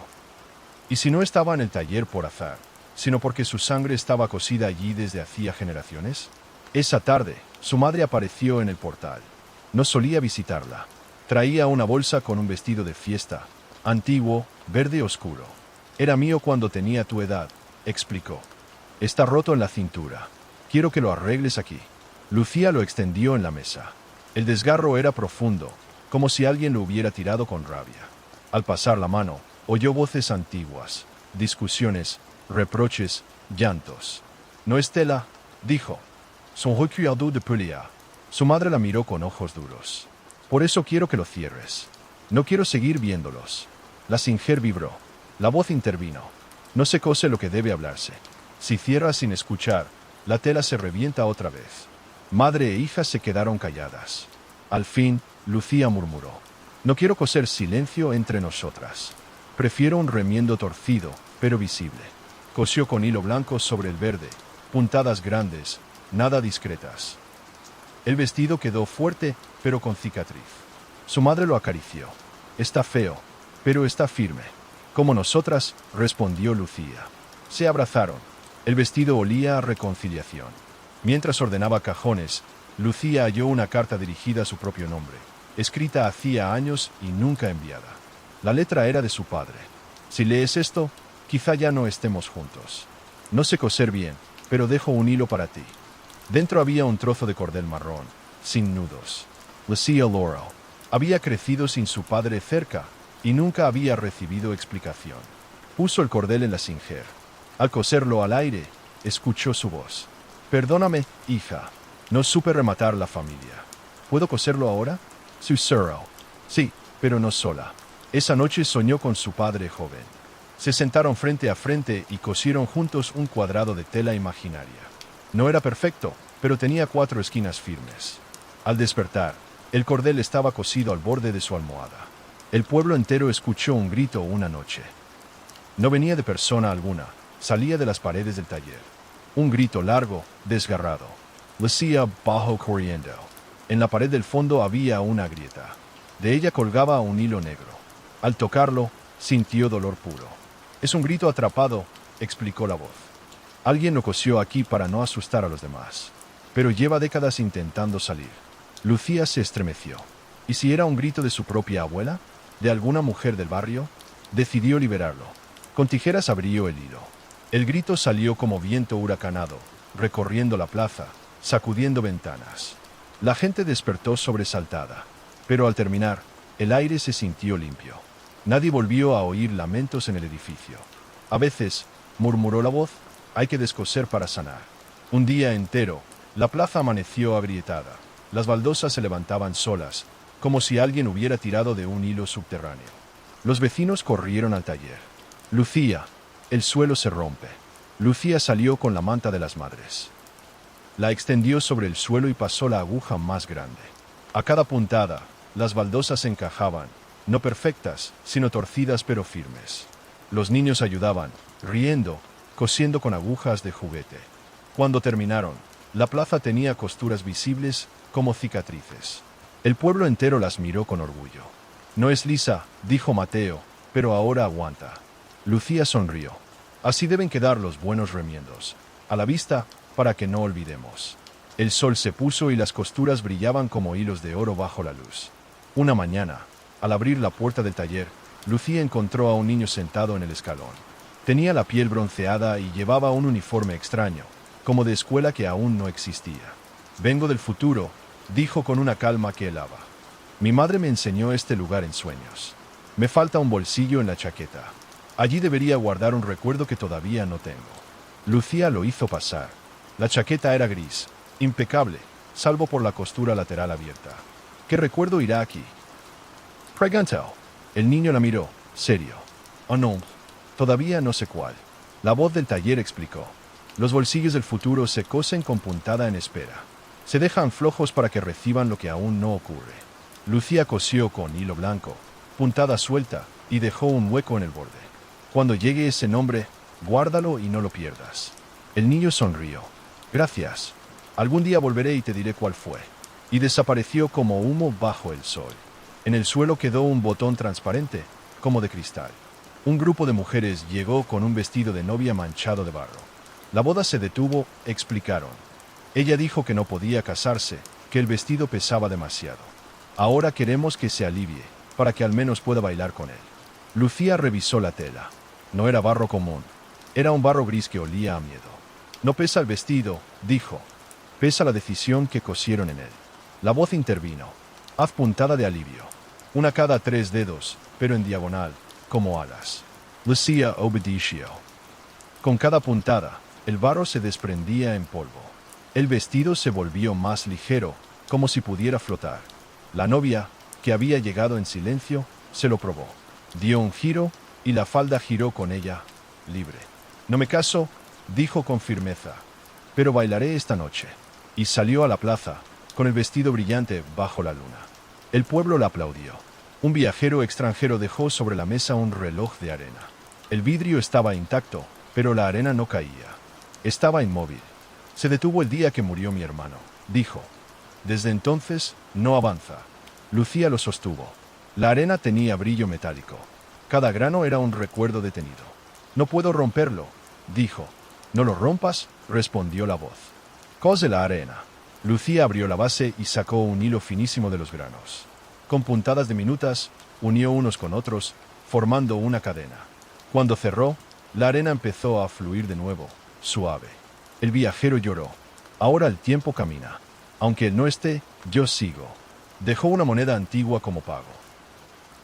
¿Y si no estaba en el taller por azar, sino porque su sangre estaba cosida allí desde hacía generaciones? Esa tarde, su madre apareció en el portal. No solía visitarla. Traía una bolsa con un vestido de fiesta, antiguo, verde oscuro. Era mío cuando tenía tu edad, explicó. Está roto en la cintura. Quiero que lo arregles aquí. Lucía lo extendió en la mesa. El desgarro era profundo, como si alguien lo hubiera tirado con rabia. Al pasar la mano, oyó voces antiguas, discusiones, reproches, llantos. No es tela, dijo. Son recuerdos de pelea. Su madre la miró con ojos duros. Por eso quiero que lo cierres. No quiero seguir viéndolos. La Singer vibró. La voz intervino. No se cose lo que debe hablarse. Si cierras sin escuchar, la tela se revienta otra vez. Madre e hija se quedaron calladas. Al fin, Lucía murmuró. No quiero coser silencio entre nosotras. Prefiero un remiendo torcido, pero visible. Cosió con hilo blanco sobre el verde, puntadas grandes, nada discretas. El vestido quedó fuerte, pero con cicatriz. Su madre lo acarició. Está feo, pero está firme. Como nosotras, respondió Lucía. Se abrazaron. El vestido olía a reconciliación. Mientras ordenaba cajones, Lucía halló una carta dirigida a su propio nombre, escrita hacía años y nunca enviada. La letra era de su padre. Si lees esto, quizá ya no estemos juntos. No sé coser bien, pero dejo un hilo para ti. Dentro había un trozo de cordel marrón, sin nudos. Lucía Laurel había crecido sin su padre cerca y nunca había recibido explicación. Puso el cordel en la Singer. Al coserlo al aire, escuchó su voz. Perdóname, hija. No supe rematar la familia. ¿Puedo coserlo ahora? Susurró. Sí, pero no sola. Esa noche soñó con su padre joven. Se sentaron frente a frente y cosieron juntos un cuadrado de tela imaginaria. No era perfecto, pero tenía 4 esquinas firmes. Al despertar, el cordel estaba cosido al borde de su almohada. El pueblo entero escuchó un grito una noche. No venía de persona alguna, salía de las paredes del taller. Un grito largo, desgarrado. Lucía bajó corriendo. En la pared del fondo había una grieta. De ella colgaba un hilo negro. Al tocarlo, sintió dolor puro. Es un grito atrapado, explicó la voz. Alguien lo cosió aquí para no asustar a los demás. Pero lleva décadas intentando salir. Lucía se estremeció. ¿Y si era un grito de su propia abuela? ¿De alguna mujer del barrio? Decidió liberarlo. Con tijeras abrió el hilo. El grito salió como viento huracanado, recorriendo la plaza, sacudiendo ventanas. La gente despertó sobresaltada. Pero al terminar, el aire se sintió limpio. Nadie volvió a oír lamentos en el edificio. A veces, murmuró la voz, hay que descoser para sanar. Un día entero, la plaza amaneció agrietada. Las baldosas se levantaban solas, como si alguien hubiera tirado de un hilo subterráneo. Los vecinos corrieron al taller. Lucía, el suelo se rompe. Lucía salió con la manta de las madres. La extendió sobre el suelo y pasó la aguja más grande. A cada puntada, las baldosas encajaban, no perfectas, sino torcidas pero firmes. Los niños ayudaban, riendo, cosiendo con agujas de juguete. Cuando terminaron, la plaza tenía costuras visibles como cicatrices. El pueblo entero las miró con orgullo. No es lisa, dijo Mateo, pero ahora aguanta. Lucía sonrió. Así deben quedar los buenos remiendos, a la vista, para que no olvidemos. El sol se puso y las costuras brillaban como hilos de oro bajo la luz. Una mañana, al abrir la puerta del taller, Lucía encontró a un niño sentado en el escalón. Tenía la piel bronceada y llevaba un uniforme extraño, como de escuela que aún no existía. Vengo del futuro, dijo con una calma que helaba. Mi madre me enseñó este lugar en sueños. Me falta un bolsillo en la chaqueta. Allí debería guardar un recuerdo que todavía no tengo. Lucía lo hizo pasar. La chaqueta era gris, impecable, salvo por la costura lateral abierta. ¿Qué recuerdo irá aquí? Preguntó. El niño la miró, serio. Oh no, todavía no sé cuál. La voz del taller explicó. Los bolsillos del futuro se cosen con puntada en espera. Se dejan flojos para que reciban lo que aún no ocurre. Lucía cosió con hilo blanco, puntada suelta, y dejó un hueco en el borde. Cuando llegue ese nombre, guárdalo y no lo pierdas. El niño sonrió. Gracias. Algún día volveré y te diré cuál fue. Y desapareció como humo bajo el sol. En el suelo quedó un botón transparente, como de cristal. Un grupo de mujeres llegó con un vestido de novia manchado de barro. La boda se detuvo, explicaron. Ella dijo que no podía casarse, que el vestido pesaba demasiado. Ahora queremos que se alivie, para que al menos pueda bailar con él. Lucía revisó la tela. No era barro común. Era un barro gris que olía a miedo. No pesa el vestido, dijo. Pesa la decisión que cosieron en él. La voz intervino. Haz puntada de alivio. Una cada 3 dedos, pero en diagonal, como alas. Lucía obedeció. Con cada puntada, el barro se desprendía en polvo. El vestido se volvió más ligero, como si pudiera flotar. La novia, que había llegado en silencio, se lo probó. Dio un giro, y la falda giró con ella, libre. No me caso, dijo con firmeza, pero bailaré esta noche. Y salió a la plaza, con el vestido brillante bajo la luna. El pueblo la aplaudió. Un viajero extranjero dejó sobre la mesa un reloj de arena. El vidrio estaba intacto, pero la arena no caía. Estaba inmóvil. Se detuvo el día que murió mi hermano, dijo. Desde entonces, no avanza. Lucía lo sostuvo. La arena tenía brillo metálico. Cada grano era un recuerdo detenido. No puedo romperlo, dijo. No lo rompas, respondió la voz. Cose la arena. Lucía abrió la base y sacó un hilo finísimo de los granos. Con puntadas diminutas, unió unos con otros, formando una cadena. Cuando cerró, la arena empezó a fluir de nuevo, suave. El viajero lloró. Ahora el tiempo camina. Aunque él no esté, yo sigo. Dejó una moneda antigua como pago.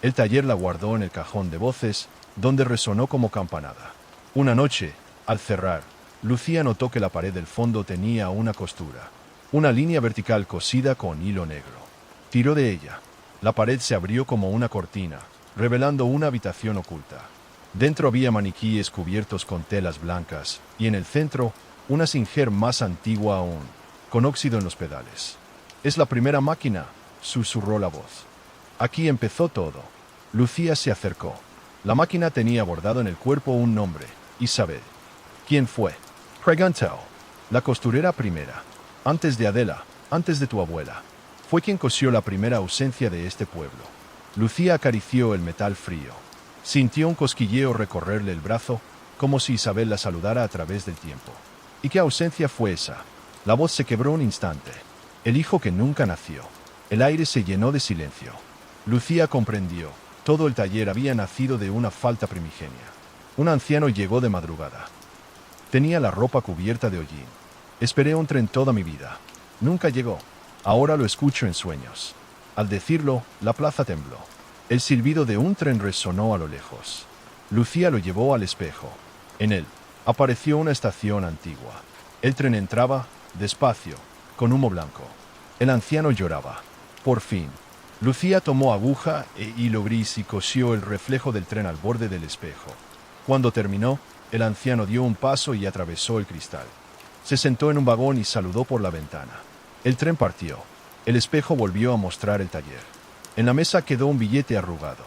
El taller la guardó en el cajón de voces, donde resonó como campanada. Una noche, al cerrar, Lucía notó que la pared del fondo tenía una costura. Una línea vertical cosida con hilo negro. Tiró de ella. La pared se abrió como una cortina, revelando una habitación oculta. Dentro había maniquíes cubiertos con telas blancas, y en el centro, una Singer más antigua aún, con óxido en los pedales. «Es la primera máquina», susurró la voz. Aquí empezó todo. Lucía se acercó. La máquina tenía bordado en el cuerpo un nombre: Isabel. ¿Quién fue? Preguntó. La costurera primera. Antes de Adela, antes de tu abuela. Fue quien cosió la primera ausencia de este pueblo. Lucía acarició el metal frío. Sintió un cosquilleo recorrerle el brazo, como si Isabel la saludara a través del tiempo. ¿Y qué ausencia fue esa? La voz se quebró un instante. El hijo que nunca nació. El aire se llenó de silencio. Lucía comprendió. Todo el taller había nacido de una falta primigenia. Un anciano llegó de madrugada. Tenía la ropa cubierta de hollín. Esperé un tren toda mi vida. Nunca llegó. Ahora lo escucho en sueños. Al decirlo, la plaza tembló. El silbido de un tren resonó a lo lejos. Lucía lo llevó al espejo. En él apareció una estación antigua. El tren entraba, despacio, con humo blanco. El anciano lloraba. Por fin, Lucía tomó aguja e hilo gris y cosió el reflejo del tren al borde del espejo. Cuando terminó, el anciano dio un paso y atravesó el cristal. Se sentó en un vagón y saludó por la ventana. El tren partió. El espejo volvió a mostrar el taller. En la mesa quedó un billete arrugado.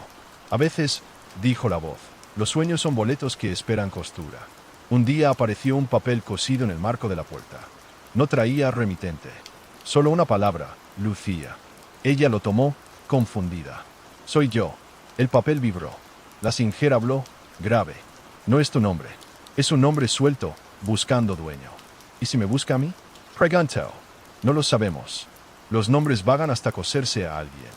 A veces, dijo la voz, los sueños son boletos que esperan costura. Un día apareció un papel cosido en el marco de la puerta. No traía remitente. Solo una palabra: Lucía. Ella lo tomó, confundida. Soy yo. El papel vibró. La singera habló, grave. No es tu nombre. Es un nombre suelto, buscando dueño. ¿Y si me busca a mí? Preguntó. No lo sabemos. Los nombres vagan hasta coserse a alguien.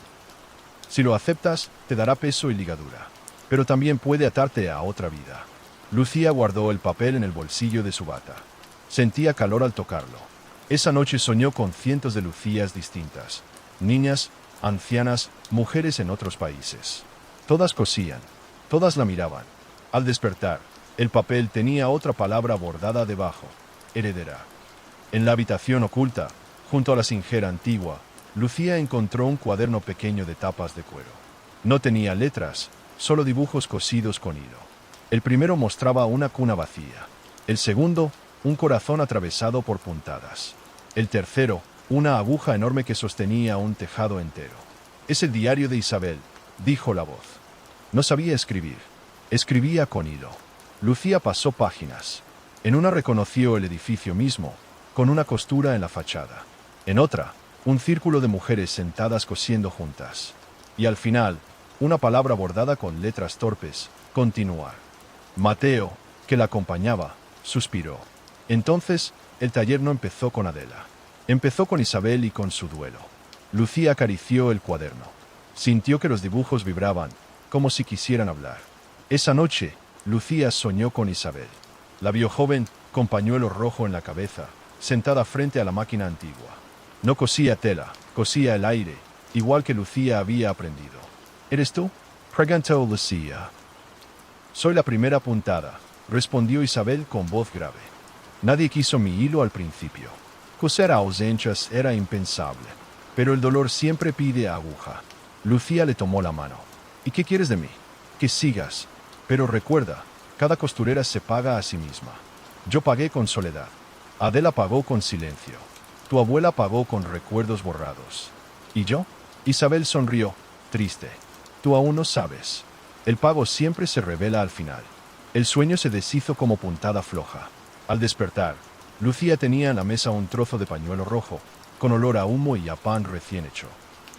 Si lo aceptas, te dará peso y ligadura. Pero también puede atarte a otra vida. Lucía guardó el papel en el bolsillo de su bata. Sentía calor al tocarlo. Esa noche soñó con cientos de Lucías distintas. Niñas, ancianas, mujeres en otros países. Todas cosían. Todas la miraban. Al despertar, el papel tenía otra palabra bordada debajo: heredera. En la habitación oculta, junto a la singera antigua, Lucía encontró un cuaderno pequeño de tapas de cuero. No tenía letras, solo dibujos cosidos con hilo. El primero mostraba una cuna vacía. El segundo, un corazón atravesado por puntadas. El tercero, una aguja enorme que sostenía un tejado entero. Es el diario de Isabel, dijo la voz. No sabía escribir. Escribía con hilo. Lucía pasó páginas. En una reconoció el edificio mismo, con una costura en la fachada. En otra, un círculo de mujeres sentadas cosiendo juntas. Y al final, una palabra bordada con letras torpes: continuar. Mateo, que la acompañaba, suspiró. Entonces, el taller no empezó con Adela. Empezó con Isabel y con su duelo. Lucía acarició el cuaderno. Sintió que los dibujos vibraban, como si quisieran hablar. Esa noche, Lucía soñó con Isabel. La vio joven, con pañuelo rojo en la cabeza, sentada frente a la máquina antigua. No cosía tela, cosía el aire, igual que Lucía había aprendido. ¿Eres tú?, preguntó Lucía. Soy la primera puntada, respondió Isabel con voz grave. Nadie quiso mi hilo al principio. Coser a ausencias era impensable, pero el dolor siempre pide aguja. Lucía le tomó la mano. ¿Y qué quieres de mí? Que sigas. Pero recuerda, cada costurera se paga a sí misma. Yo pagué con soledad. Adela pagó con silencio. Tu abuela pagó con recuerdos borrados. ¿Y yo? Isabel sonrió, triste. Tú aún no sabes. El pago siempre se revela al final. El sueño se deshizo como puntada floja. Al despertar, Lucía tenía en la mesa un trozo de pañuelo rojo, con olor a humo y a pan recién hecho.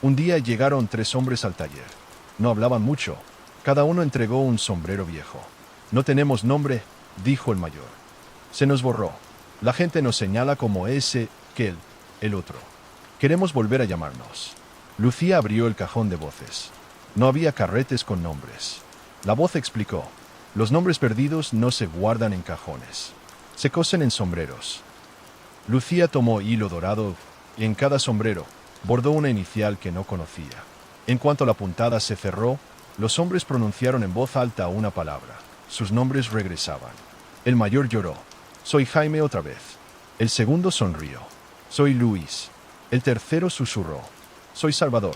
Un día llegaron 3 hombres al taller. No hablaban mucho. Cada uno entregó un sombrero viejo. No tenemos nombre, dijo el mayor. Se nos borró. La gente nos señala como ese, aquel, el otro. Queremos volver a llamarnos. Lucía abrió el cajón de voces. No había carretes con nombres. La voz explicó: los nombres perdidos no se guardan en cajones. Se cosen en sombreros. Lucía tomó hilo dorado y en cada sombrero bordó una inicial que no conocía. En cuanto la puntada se cerró, los hombres pronunciaron en voz alta una palabra. Sus nombres regresaban. El mayor lloró. Soy Jaime otra vez. El segundo sonrió. Soy Luis. El tercero susurró. Soy Salvador.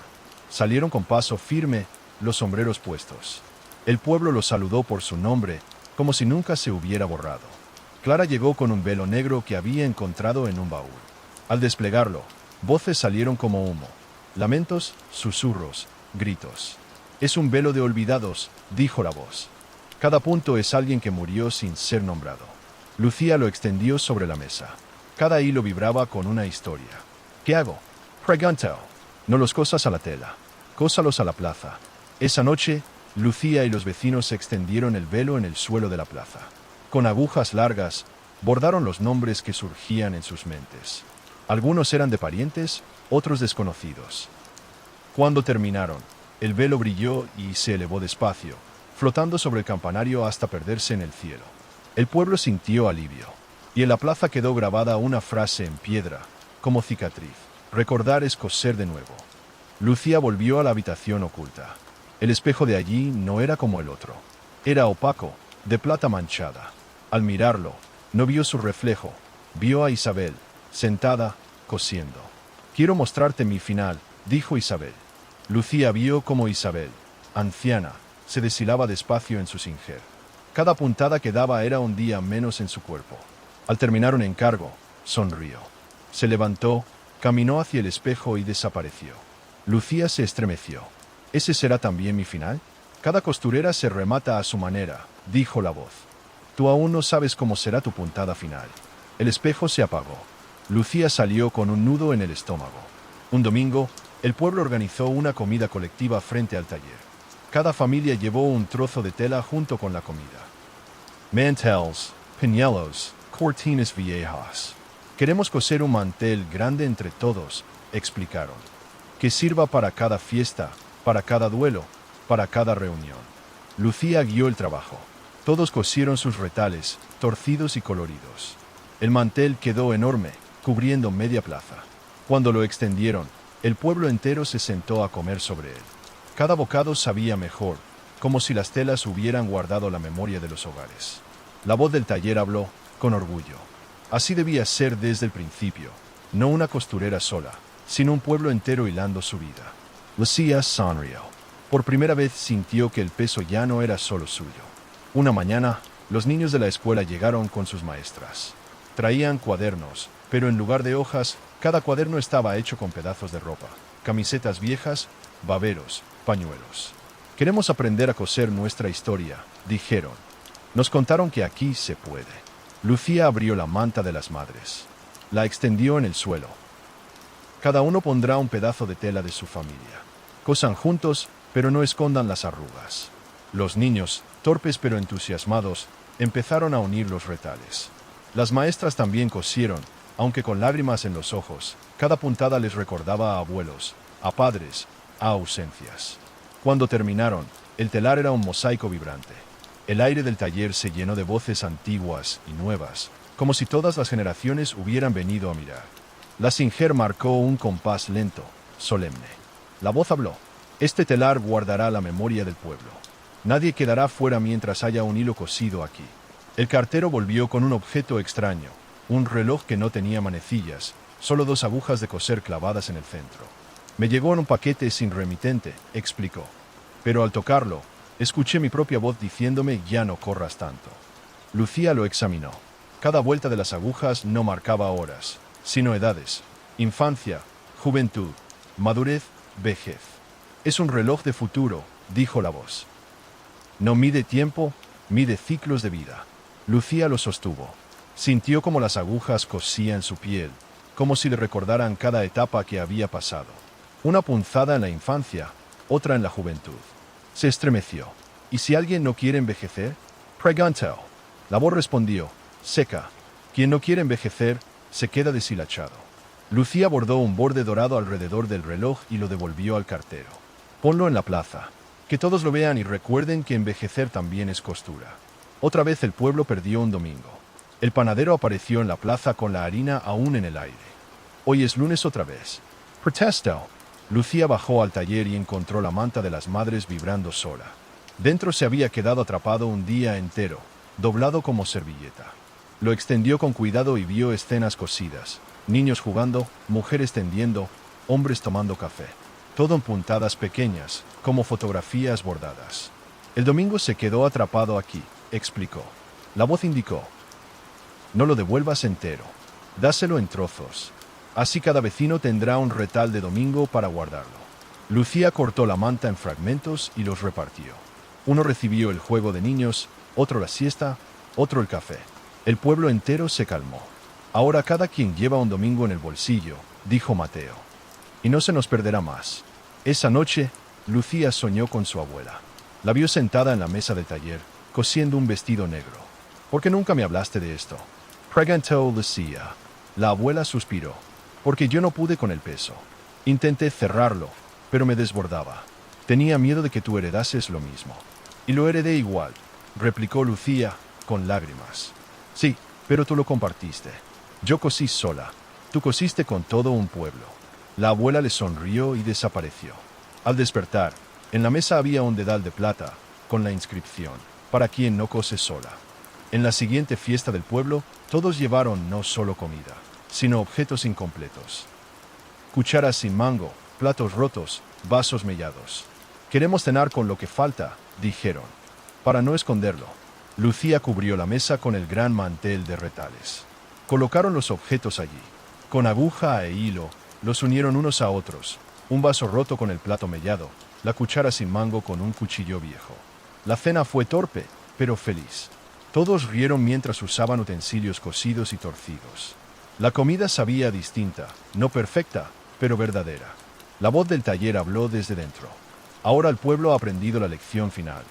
Salieron con paso firme, los sombreros puestos. El pueblo los saludó por su nombre, como si nunca se hubiera borrado. Clara llegó con un velo negro que había encontrado en un baúl. Al desplegarlo, voces salieron como humo. Lamentos, susurros, gritos. Es un velo de olvidados, dijo la voz. Cada punto es alguien que murió sin ser nombrado. Lucía lo extendió sobre la mesa. Cada hilo vibraba con una historia. ¿Qué hago? Preguntó. No los cosas a la tela. Cósalos a la plaza. Esa noche, Lucía y los vecinos extendieron el velo en el suelo de la plaza. Con agujas largas, bordaron los nombres que surgían en sus mentes. Algunos eran de parientes, otros desconocidos. Cuando terminaron, el velo brilló y se elevó despacio, flotando sobre el campanario hasta perderse en el cielo. El pueblo sintió alivio, y en la plaza quedó grabada una frase en piedra, como cicatriz: recordar es coser de nuevo. Lucía volvió a la habitación oculta. El espejo de allí no era como el otro. Era opaco, de plata manchada. Al mirarlo, no vio su reflejo, vio a Isabel, sentada, cosiendo. Quiero mostrarte mi final, dijo Isabel. Lucía vio cómo Isabel, anciana, se deshilaba despacio en su singer. Cada puntada que daba era un día menos en su cuerpo. Al terminar un encargo, sonrió. Se levantó, caminó hacia el espejo y desapareció. Lucía se estremeció. ¿Ese será también mi final? Cada costurera se remata a su manera, dijo la voz. Tú aún no sabes cómo será tu puntada final. El espejo se apagó. Lucía salió con un nudo en el estómago. Un domingo, el pueblo organizó una comida colectiva frente al taller. Cada familia llevó un trozo de tela junto con la comida. Mantels, pañuelos, cortinas viejas. Queremos coser un mantel grande entre todos, explicaron. Que sirva para cada fiesta, para cada duelo, para cada reunión. Lucía guió el trabajo. Todos cosieron sus retales, torcidos y coloridos. El mantel quedó enorme, cubriendo media plaza. Cuando lo extendieron, el pueblo entero se sentó a comer sobre él. Cada bocado sabía mejor, como si las telas hubieran guardado la memoria de los hogares. La voz del taller habló, con orgullo. Así debía ser desde el principio, no una costurera sola, sino un pueblo entero hilando su vida. Lucía sonrió. Por primera vez sintió que el peso ya no era solo suyo. Una mañana, los niños de la escuela llegaron con sus maestras. Traían cuadernos, pero en lugar de hojas, cada cuaderno estaba hecho con pedazos de ropa, camisetas viejas, baberos, pañuelos. Queremos aprender a coser nuestra historia, dijeron. Nos contaron que aquí se puede. Lucía abrió la manta de las madres. La extendió en el suelo. Cada uno pondrá un pedazo de tela de su familia. Cosan juntos, pero no escondan las arrugas. Los niños, torpes pero entusiasmados, empezaron a unir los retales. Las maestras también cosieron, aunque con lágrimas en los ojos. Cada puntada les recordaba a abuelos, a padres, a ausencias. Cuando terminaron, el telar era un mosaico vibrante. El aire del taller se llenó de voces antiguas y nuevas, como si todas las generaciones hubieran venido a mirar. La singer marcó un compás lento, solemne. La voz habló. Este telar guardará la memoria del pueblo. Nadie quedará fuera mientras haya un hilo cosido aquí. El cartero volvió con un objeto extraño, un reloj que no tenía manecillas, solo 2 agujas de coser clavadas en el centro. Me llegó en un paquete sin remitente, explicó. Pero al tocarlo, escuché mi propia voz diciéndome: ya no corras tanto. Lucía lo examinó. Cada vuelta de las agujas no marcaba horas, sino edades: infancia, juventud, madurez, vejez. Es un reloj de futuro, dijo la voz. No mide tiempo, mide ciclos de vida. Lucía lo sostuvo. Sintió como las agujas cosían su piel, como si le recordaran cada etapa que había pasado. Una punzada en la infancia, otra en la juventud. Se estremeció. ¿Y si alguien no quiere envejecer? Preguntó. La voz respondió, seca. Quien no quiere envejecer, se queda deshilachado. Lucía bordó un borde dorado alrededor del reloj y lo devolvió al cartero. Ponlo en la plaza. Que todos lo vean y recuerden que envejecer también es costura. Otra vez el pueblo perdió un domingo. El panadero apareció en la plaza con la harina aún en el aire. Hoy es lunes otra vez. Protestó. Lucía bajó al taller y encontró la manta de las madres vibrando sola. Dentro se había quedado atrapado un día entero, doblado como servilleta. Lo extendió con cuidado y vio escenas cosidas: niños jugando, mujeres tendiendo, hombres tomando café. Todo en puntadas pequeñas, como fotografías bordadas. El domingo se quedó atrapado aquí, explicó. La voz indicó: no lo devuelvas entero. Dáselo en trozos. Así cada vecino tendrá un retal de domingo para guardarlo. Lucía cortó la manta en fragmentos y los repartió. Uno recibió el juego de niños, otro la siesta, otro el café. El pueblo entero se calmó. Ahora cada quien lleva un domingo en el bolsillo, dijo Mateo. Y no se nos perderá más. Esa noche, Lucía soñó con su abuela. La vio sentada en la mesa del taller, cosiendo un vestido negro. ¿Por qué nunca me hablaste de esto?, preguntó Lucía. La abuela suspiró. Porque yo no pude con el peso. Intenté cerrarlo, pero me desbordaba. Tenía miedo de que tú heredases lo mismo. Y lo heredé igual, replicó Lucía, con lágrimas. Sí, pero tú lo compartiste. Yo cosí sola. Tú cosiste con todo un pueblo. La abuela le sonrió y desapareció. Al despertar, en la mesa había un dedal de plata, con la inscripción, para quien no cose sola. En la siguiente fiesta del pueblo, todos llevaron no solo comida, sino objetos incompletos. Cucharas sin mango, platos rotos, vasos mellados. Queremos cenar con lo que falta, dijeron. Para no esconderlo, Lucía cubrió la mesa con el gran mantel de retales. Colocaron los objetos allí. Con aguja e hilo, los unieron unos a otros. Un vaso roto con el plato mellado, la cuchara sin mango con un cuchillo viejo. La cena fue torpe, pero feliz. Todos rieron mientras usaban utensilios cosidos y torcidos. La comida sabía distinta, no perfecta, pero verdadera. La voz del taller habló desde dentro. Ahora el pueblo ha aprendido la lección final.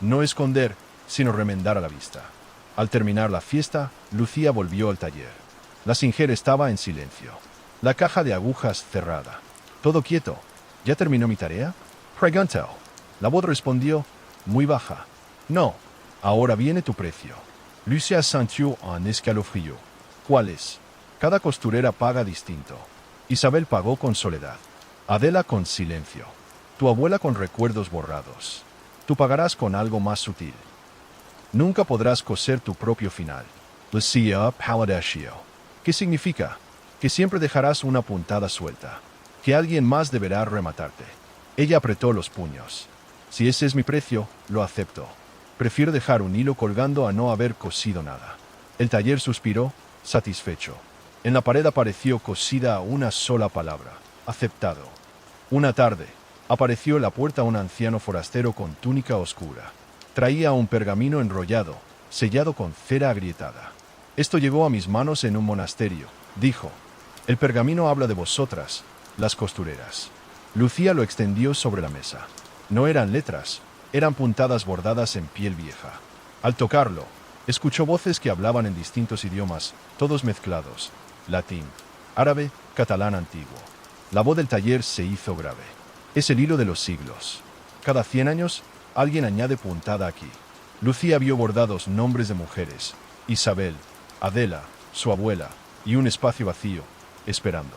No esconder, sino remendar a la vista. Al terminar la fiesta, Lucía volvió al taller. La Singer estaba en silencio. La caja de agujas cerrada. Todo quieto. ¿Ya terminó mi tarea?, preguntó. La voz respondió, muy baja. No. Ahora viene tu precio. Lucía sintió un escalofrío. ¿Cuál es? Cada costurera paga distinto. Isabel pagó con soledad. Adela con silencio. Tu abuela con recuerdos borrados. Tú pagarás con algo más sutil. Nunca podrás coser tu propio final. Lucía palideció. ¿Qué significa? Que siempre dejarás una puntada suelta. Que alguien más deberá rematarte. Ella apretó los puños. Si ese es mi precio, lo acepto. Prefiero dejar un hilo colgando a no haber cosido nada. El taller suspiró, satisfecho. En la pared apareció cosida una sola palabra: aceptado. Una tarde, apareció en la puerta un anciano forastero con túnica oscura. Traía un pergamino enrollado, sellado con cera agrietada. Esto llegó a mis manos en un monasterio, dijo. El pergamino habla de vosotras, las costureras. Lucía lo extendió sobre la mesa. No eran letras, eran puntadas bordadas en piel vieja. Al tocarlo, escuchó voces que hablaban en distintos idiomas, todos mezclados: latín, árabe, catalán antiguo. La voz del taller se hizo grave. Es el hilo de los siglos. Cada 100 años, alguien añade puntada aquí. Lucía vio bordados nombres de mujeres: Isabel, Adela, su abuela, y un espacio vacío, esperando.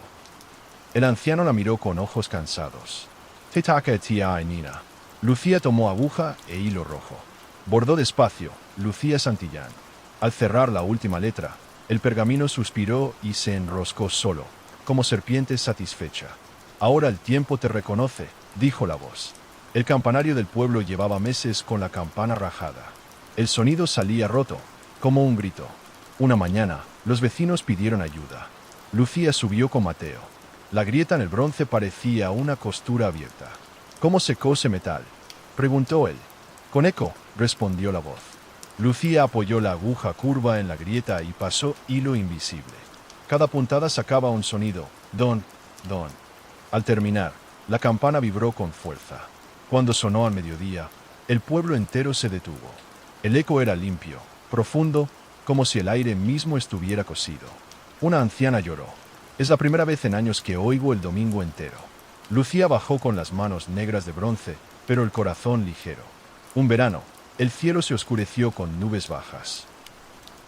El anciano la miró con ojos cansados. Te taca tía Nina. Lucía tomó aguja e hilo rojo. Bordó despacio, Lucía Santillán. Al cerrar la última letra, el pergamino suspiró y se enroscó solo, como serpiente satisfecha. Ahora el tiempo te reconoce, dijo la voz. El campanario del pueblo llevaba meses con la campana rajada. El sonido salía roto, como un grito. Una mañana, los vecinos pidieron ayuda. Lucía subió con Mateo. La grieta en el bronce parecía una costura abierta. ¿Cómo se cose metal?, preguntó él. Con eco, respondió la voz. Lucía apoyó la aguja curva en la grieta y pasó hilo invisible. Cada puntada sacaba un sonido: don, don. Al terminar, la campana vibró con fuerza. Cuando sonó al mediodía, el pueblo entero se detuvo. El eco era limpio, profundo, como si el aire mismo estuviera cosido. Una anciana lloró. Es la primera vez en años que oigo el domingo entero. Lucía bajó con las manos negras de bronce, pero el corazón ligero. Un verano, el cielo se oscureció con nubes bajas.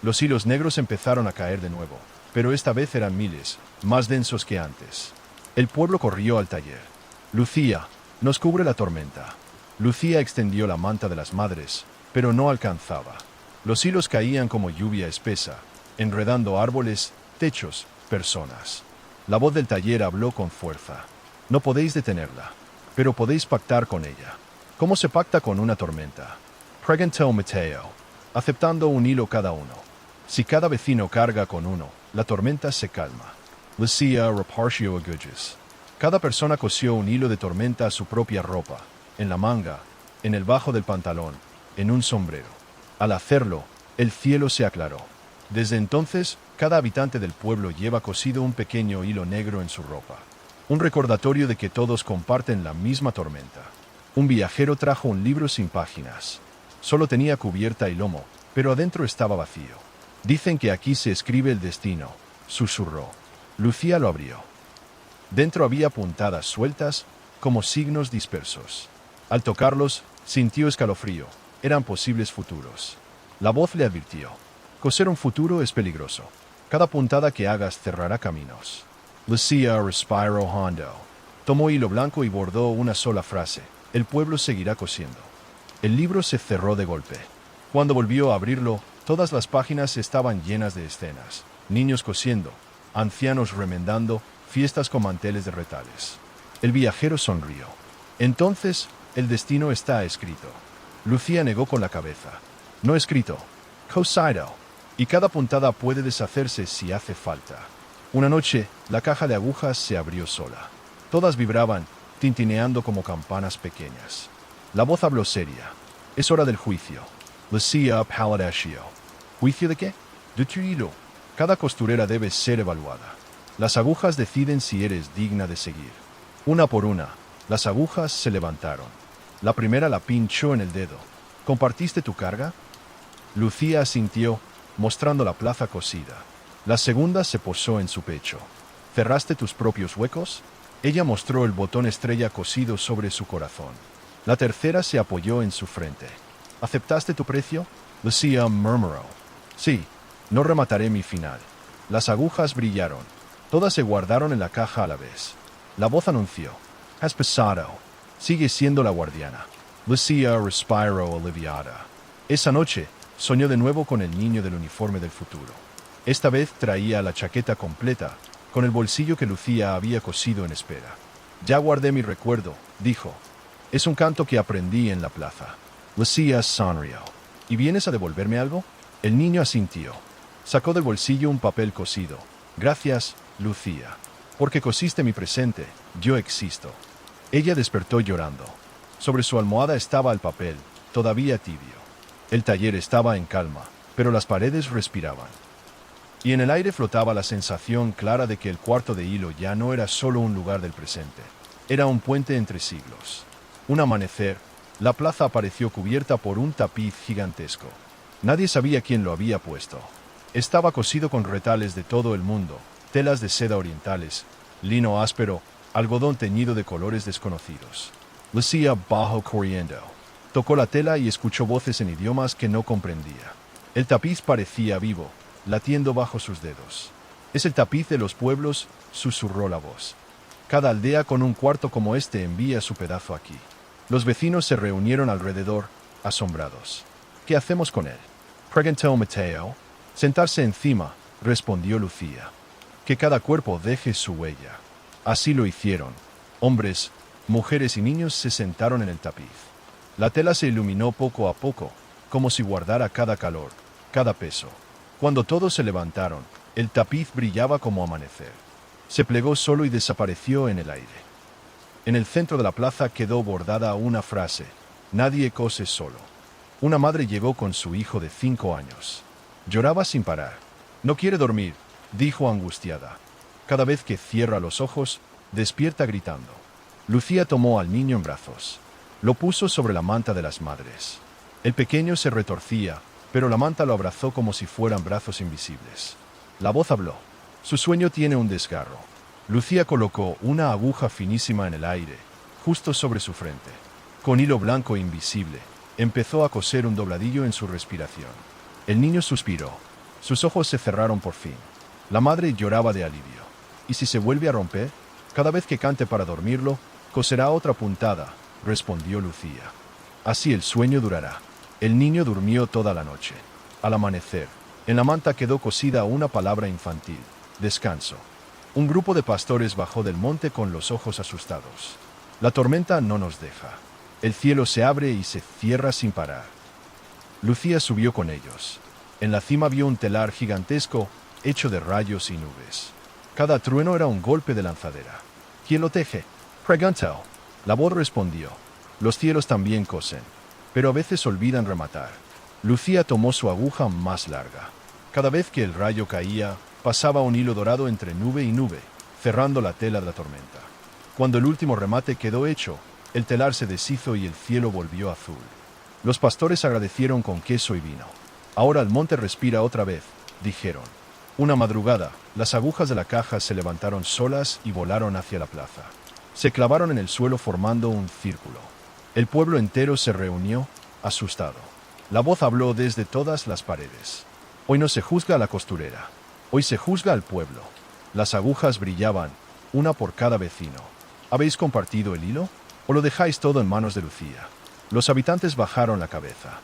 Los hilos negros empezaron a caer de nuevo, pero esta vez eran miles, más densos que antes. El pueblo corrió al taller. Lucía, nos cubre la tormenta. Lucía extendió la manta de las madres, pero no alcanzaba. Los hilos caían como lluvia espesa, enredando árboles, techos, personas. La voz del taller habló con fuerza. No podéis detenerla, pero podéis pactar con ella. ¿Cómo se pacta con una tormenta?, preguntó Mateo, aceptando un hilo cada uno. Si cada vecino carga con uno, la tormenta se calma. Lucía repartió agujas. Cada persona cosió un hilo de tormenta a su propia ropa, en la manga, en el bajo del pantalón, en un sombrero. Al hacerlo, el cielo se aclaró. Desde entonces, cada habitante del pueblo lleva cosido un pequeño hilo negro en su ropa. Un recordatorio de que todos comparten la misma tormenta. Un viajero trajo un libro sin páginas. Solo tenía cubierta y lomo, pero adentro estaba vacío. Dicen que aquí se escribe el destino, susurró. Lucía lo abrió. Dentro había puntadas sueltas, como signos dispersos. Al tocarlos, sintió escalofrío. Eran posibles futuros. La voz le advirtió. Coser un futuro es peligroso. Cada puntada que hagas cerrará caminos. Lucía respiró hondo. Tomó hilo blanco y bordó una sola frase. El pueblo seguirá cosiendo. El libro se cerró de golpe. Cuando volvió a abrirlo, todas las páginas estaban llenas de escenas. Niños cosiendo, ancianos remendando, fiestas con manteles de retales. El viajero sonrió. Entonces, el destino está escrito. Lucía negó con la cabeza. No escrito. Cosido. Y cada puntada puede deshacerse si hace falta. Una noche, la caja de agujas se abrió sola. Todas vibraban, tintineando como campanas pequeñas. La voz habló seria. Es hora del juicio. Lucía palideció. ¿Juicio de qué? De tu hilo. Cada costurera debe ser evaluada. Las agujas deciden si eres digna de seguir. Una por una, las agujas se levantaron. La primera la pinchó en el dedo. ¿Compartiste tu carga? Lucía asintió, mostrando la plaza cosida. La segunda se posó en su pecho. ¿Cerraste tus propios huecos? Ella mostró el botón estrella cosido sobre su corazón. La tercera se apoyó en su frente. ¿Aceptaste tu precio? Lucía murmuró. Sí, no remataré mi final. Las agujas brillaron. Todas se guardaron en la caja a la vez. La voz anunció. Has pasado. Sigue siendo la guardiana. Lucía respiró aliviada. Esa noche, soñó de nuevo con el niño del uniforme del futuro. Esta vez traía la chaqueta completa, con el bolsillo que Lucía había cosido en espera. Ya guardé mi recuerdo, dijo. Es un canto que aprendí en la plaza. Lucía sonrió. ¿Y vienes a devolverme algo? El niño asintió. Sacó del bolsillo un papel cosido. Gracias, Lucía. Porque cosiste mi presente, yo existo. Ella despertó llorando. Sobre su almohada estaba el papel, todavía tibio. El taller estaba en calma, pero las paredes respiraban. Y en el aire flotaba la sensación clara de que el cuarto de hilo ya no era solo un lugar del presente. Era un puente entre siglos. Un amanecer, la plaza apareció cubierta por un tapiz gigantesco. Nadie sabía quién lo había puesto. Estaba cosido con retales de todo el mundo, telas de seda orientales, lino áspero, algodón teñido de colores desconocidos. Lucía bajó corriendo. Tocó la tela y escuchó voces en idiomas que no comprendía. El tapiz parecía vivo, latiendo bajo sus dedos. Es el tapiz de los pueblos, susurró la voz. Cada aldea con un cuarto como este envía su pedazo aquí. Los vecinos se reunieron alrededor, asombrados. ¿Qué hacemos con él?, preguntó Mateo. Sentarse encima, respondió Lucía. Que cada cuerpo deje su huella. Así lo hicieron. Hombres, mujeres y niños se sentaron en el tapiz. La tela se iluminó poco a poco, como si guardara cada calor, cada peso. Cuando todos se levantaron, el tapiz brillaba como amanecer. Se plegó solo y desapareció en el aire. En el centro de la plaza quedó bordada una frase: nadie cose solo. Una madre llegó con su hijo de 5 años. Lloraba sin parar. No quiere dormir, dijo angustiada. Cada vez que cierra los ojos, despierta gritando. Lucía tomó al niño en brazos. Lo puso sobre la manta de las madres. El pequeño se retorcía, pero la manta lo abrazó como si fueran brazos invisibles. La voz habló. Su sueño tiene un desgarro. Lucía colocó una aguja finísima en el aire, justo sobre su frente. Con hilo blanco e invisible, empezó a coser un dobladillo en su respiración. El niño suspiró. Sus ojos se cerraron por fin. La madre lloraba de alivio. ¿Y si se vuelve a romper? Cada vez que cante para dormirlo, coserá otra puntada, respondió Lucía. Así el sueño durará. El niño durmió toda la noche. Al amanecer, en la manta quedó cosida una palabra infantil: descanso. Un grupo de pastores bajó del monte con los ojos asustados. La tormenta no nos deja. El cielo se abre y se cierra sin parar. Lucía subió con ellos. En la cima vio un telar gigantesco, hecho de rayos y nubes. Cada trueno era un golpe de lanzadera. ¿Quién lo teje? Preguntó. La voz respondió. Los cielos también cosen, pero a veces olvidan rematar. Lucía tomó su aguja más larga. Cada vez que el rayo caía, pasaba un hilo dorado entre nube y nube, cerrando la tela de la tormenta. Cuando el último remate quedó hecho, el telar se deshizo y el cielo volvió azul. Los pastores agradecieron con queso y vino. Ahora el monte respira otra vez, dijeron. Una madrugada, las agujas de la caja se levantaron solas y volaron hacia la plaza. Se clavaron en el suelo formando un círculo. El pueblo entero se reunió, asustado. La voz habló desde todas las paredes. Hoy no se juzga a la costurera. Hoy se juzga al pueblo. Las agujas brillaban, una por cada vecino. ¿Habéis compartido el hilo? ¿O lo dejáis todo en manos de Lucía? Los habitantes bajaron la cabeza.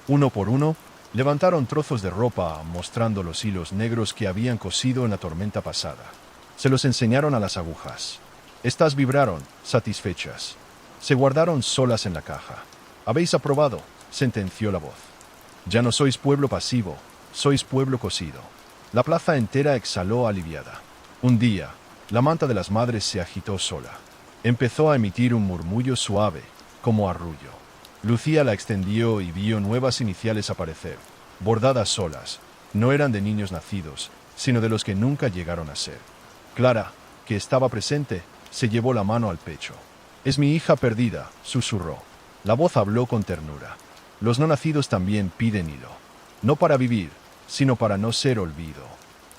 Uno por uno, levantaron trozos de ropa mostrando los hilos negros que habían cosido en la tormenta pasada. Se los enseñaron a las agujas. Estas vibraron, satisfechas. Se guardaron solas en la caja. «Habéis aprobado», sentenció la voz. «Ya no sois pueblo pasivo, sois pueblo cosido». La plaza entera exhaló aliviada. Un día, la manta de las madres se agitó sola. Empezó a emitir un murmullo suave, como arrullo. Lucía la extendió y vio nuevas iniciales aparecer, bordadas solas. No eran de niños nacidos, sino de los que nunca llegaron a ser. Clara, que estaba presente, se llevó la mano al pecho. «Es mi hija perdida», susurró. La voz habló con ternura. «Los no nacidos también piden hilo. No para vivir, sino para no ser olvido».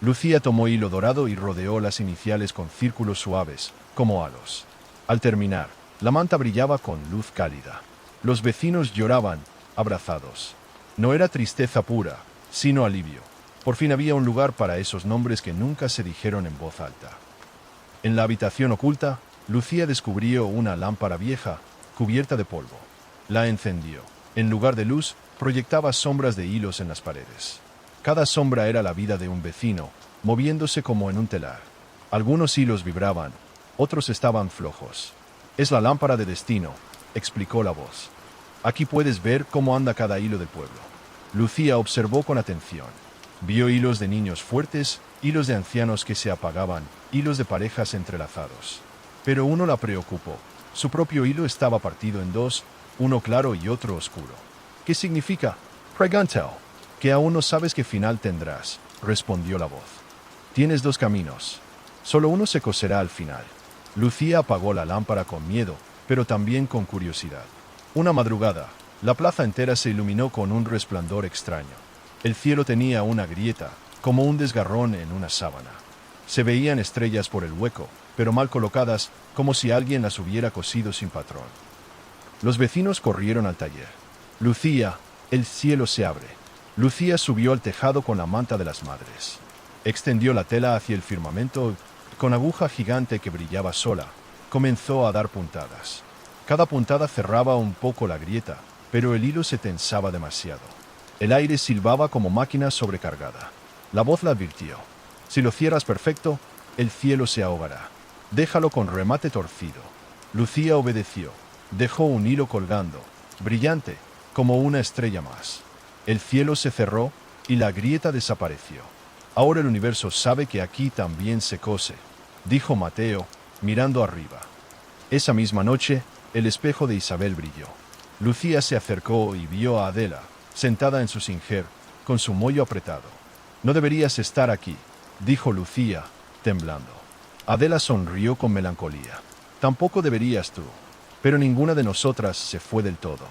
Lucía tomó hilo dorado y rodeó las iniciales con círculos suaves, como halos. Al terminar, la manta brillaba con luz cálida. Los vecinos lloraban, abrazados. No era tristeza pura, sino alivio. Por fin había un lugar para esos nombres que nunca se dijeron en voz alta. En la habitación oculta, Lucía descubrió una lámpara vieja, cubierta de polvo. La encendió. En lugar de luz, proyectaba sombras de hilos en las paredes. Cada sombra era la vida de un vecino, moviéndose como en un telar. Algunos hilos vibraban, otros estaban flojos. «Es la lámpara de destino», explicó la voz. «Aquí puedes ver cómo anda cada hilo del pueblo». Lucía observó con atención. Vio hilos de niños fuertes, hilos de ancianos que se apagaban, hilos de parejas entrelazados. Pero uno la preocupó. Su propio hilo estaba partido en dos, uno claro y otro oscuro. «¿Qué significa?» preguntó. «Que aún no sabes qué final tendrás», respondió la voz. «Tienes dos caminos. Solo uno se coserá al final». Lucía apagó la lámpara con miedo, pero también con curiosidad. Una madrugada, la plaza entera se iluminó con un resplandor extraño. El cielo tenía una grieta, como un desgarrón en una sábana. Se veían estrellas por el hueco, pero mal colocadas, como si alguien las hubiera cosido sin patrón. Los vecinos corrieron al taller. «Lucía, el cielo se abre». Lucía subió al tejado con la manta de las madres. Extendió la tela hacia el firmamento y, con aguja gigante que brillaba sola, comenzó a dar puntadas. Cada puntada cerraba un poco la grieta, pero el hilo se tensaba demasiado. El aire silbaba como máquina sobrecargada. La voz la advirtió. «Si lo cierras perfecto, el cielo se ahogará. Déjalo con remate torcido». Lucía obedeció. Dejó un hilo colgando, brillante, como una estrella más. El cielo se cerró y la grieta desapareció. «Ahora el universo sabe que aquí también se cose», dijo Mateo, mirando arriba. Esa misma noche, el espejo de Isabel brilló. Lucía se acercó y vio a Adela, sentada en su singer, con su moño apretado. «No deberías estar aquí», dijo Lucía, temblando. Adela sonrió con melancolía. «Tampoco deberías tú. Pero ninguna de nosotras se fue del todo.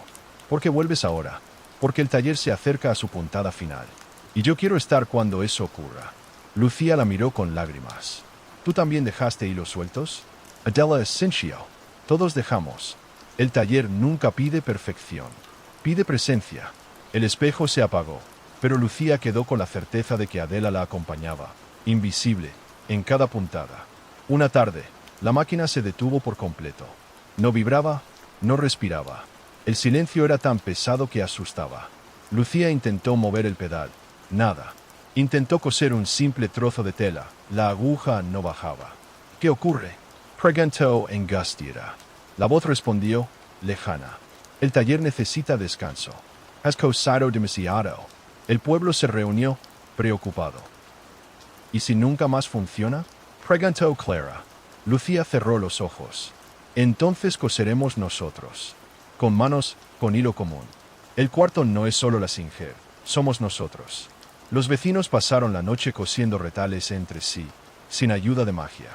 ¿Por qué vuelves ahora? Porque el taller se acerca a su puntada final. Y yo quiero estar cuando eso ocurra». Lucía la miró con lágrimas. «¿Tú también dejaste hilos sueltos?» Adela asintió. «Todos dejamos. El taller nunca pide perfección. Pide presencia». El espejo se apagó, pero Lucía quedó con la certeza de que Adela la acompañaba, invisible, en cada puntada. Una tarde, la máquina se detuvo por completo. No vibraba, no respiraba. El silencio era tan pesado que asustaba. Lucía intentó mover el pedal. Nada. Intentó coser un simple trozo de tela. La aguja no bajaba. «¿Qué ocurre?», preguntó angustia. La voz respondió, lejana. «El taller necesita descanso. Has cosado demasiado». El pueblo se reunió, preocupado. «¿Y si nunca más funciona?», preguntó Clara. Lucía cerró los ojos. Entonces coseremos nosotros. Con manos, con hilo común. El cuarto no es solo la Singer, somos nosotros. Los vecinos pasaron la noche cosiendo retales entre sí, sin ayuda de magia.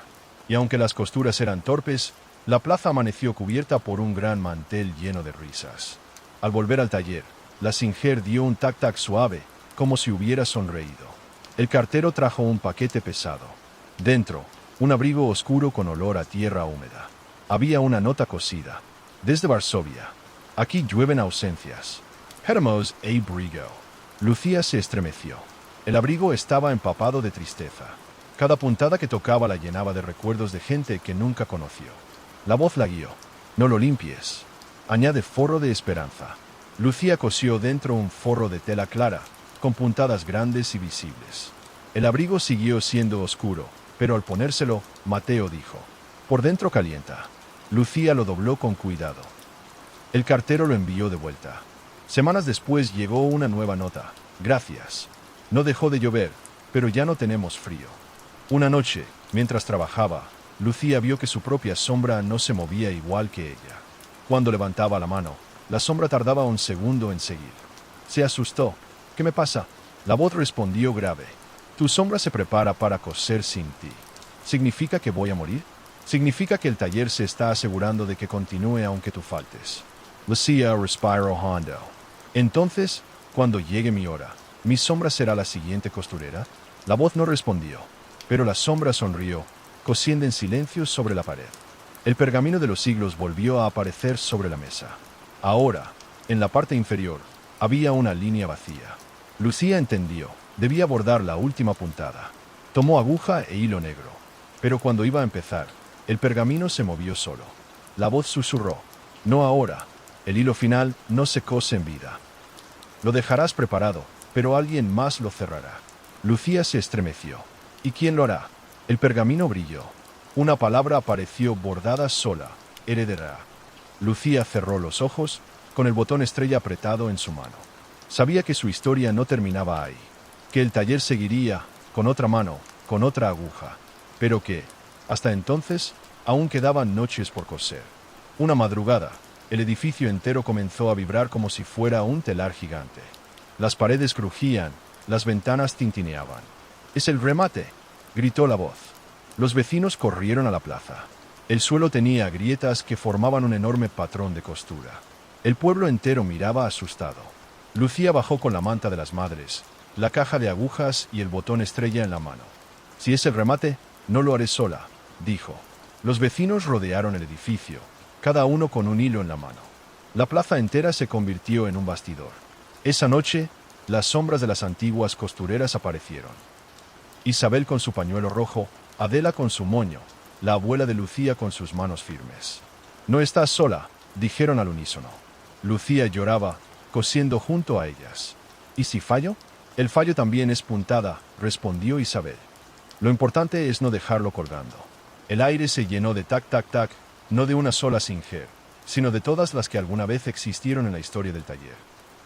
Y aunque las costuras eran torpes, la plaza amaneció cubierta por un gran mantel lleno de risas. Al volver al taller, la Singer dio un tac-tac suave, como si hubiera sonreído. El cartero trajo un paquete pesado. Dentro, un abrigo oscuro con olor a tierra húmeda. Había una nota cosida. Desde Varsovia. Aquí llueven ausencias. Hermos abrigo. Lucía se estremeció. El abrigo estaba empapado de tristeza. Cada puntada que tocaba la llenaba de recuerdos de gente que nunca conoció. La voz la guió. No lo limpies. Añade forro de esperanza. Lucía cosió dentro un forro de tela clara, con puntadas grandes y visibles. El abrigo siguió siendo oscuro, pero al ponérselo, Mateo dijo: por dentro calienta. Lucía lo dobló con cuidado. El cartero lo envió de vuelta. Semanas después llegó una nueva nota. Gracias. No dejó de llover, pero ya no tenemos frío. Una noche, mientras trabajaba, Lucía vio que su propia sombra no se movía igual que ella. Cuando levantaba la mano, la sombra tardaba un segundo en seguir. Se asustó. ¿Qué me pasa? La voz respondió grave. Tu sombra se prepara para coser sin ti. ¿Significa que voy a morir? Significa que el taller se está asegurando de que continúe aunque tú faltes. Lucía respiró hondo. Entonces, cuando llegue mi hora, ¿mi sombra será la siguiente costurera? La voz no respondió, pero la sombra sonrió, cosiendo en silencio sobre la pared. El pergamino de los siglos volvió a aparecer sobre la mesa. Ahora, en la parte inferior, había una línea vacía. Lucía entendió, debía bordar la última puntada. Tomó aguja e hilo negro, pero cuando iba a empezar, el pergamino se movió solo. La voz susurró: no ahora, el hilo final no se cose en vida. Lo dejarás preparado, pero alguien más lo cerrará. Lucía se estremeció. ¿Y quién lo hará? El pergamino brilló. Una palabra apareció bordada sola: heredera. Lucía cerró los ojos, con el botón estrella apretado en su mano. Sabía que su historia no terminaba ahí, que el taller seguiría, con otra mano, con otra aguja, pero que, hasta entonces, aún quedaban noches por coser. Una madrugada, el edificio entero comenzó a vibrar como si fuera un telar gigante. Las paredes crujían, las ventanas tintineaban. «¡Es el remate!», gritó la voz. Los vecinos corrieron a la plaza. El suelo tenía grietas que formaban un enorme patrón de costura. El pueblo entero miraba asustado. Lucía bajó con la manta de las madres, la caja de agujas y el botón estrella en la mano. «Si es el remate, no lo haré sola», dijo. Los vecinos rodearon el edificio, cada uno con un hilo en la mano. La plaza entera se convirtió en un bastidor. Esa noche, las sombras de las antiguas costureras aparecieron. Isabel con su pañuelo rojo, Adela con su moño, la abuela de Lucía con sus manos firmes. «No estás sola», dijeron al unísono. Lucía lloraba, cosiendo junto a ellas. «¿Y si fallo?». «El fallo también es puntada», respondió Isabel. «Lo importante es no dejarlo colgando». El aire se llenó de tac-tac-tac, no de una sola Singer, sino de todas las que alguna vez existieron en la historia del taller.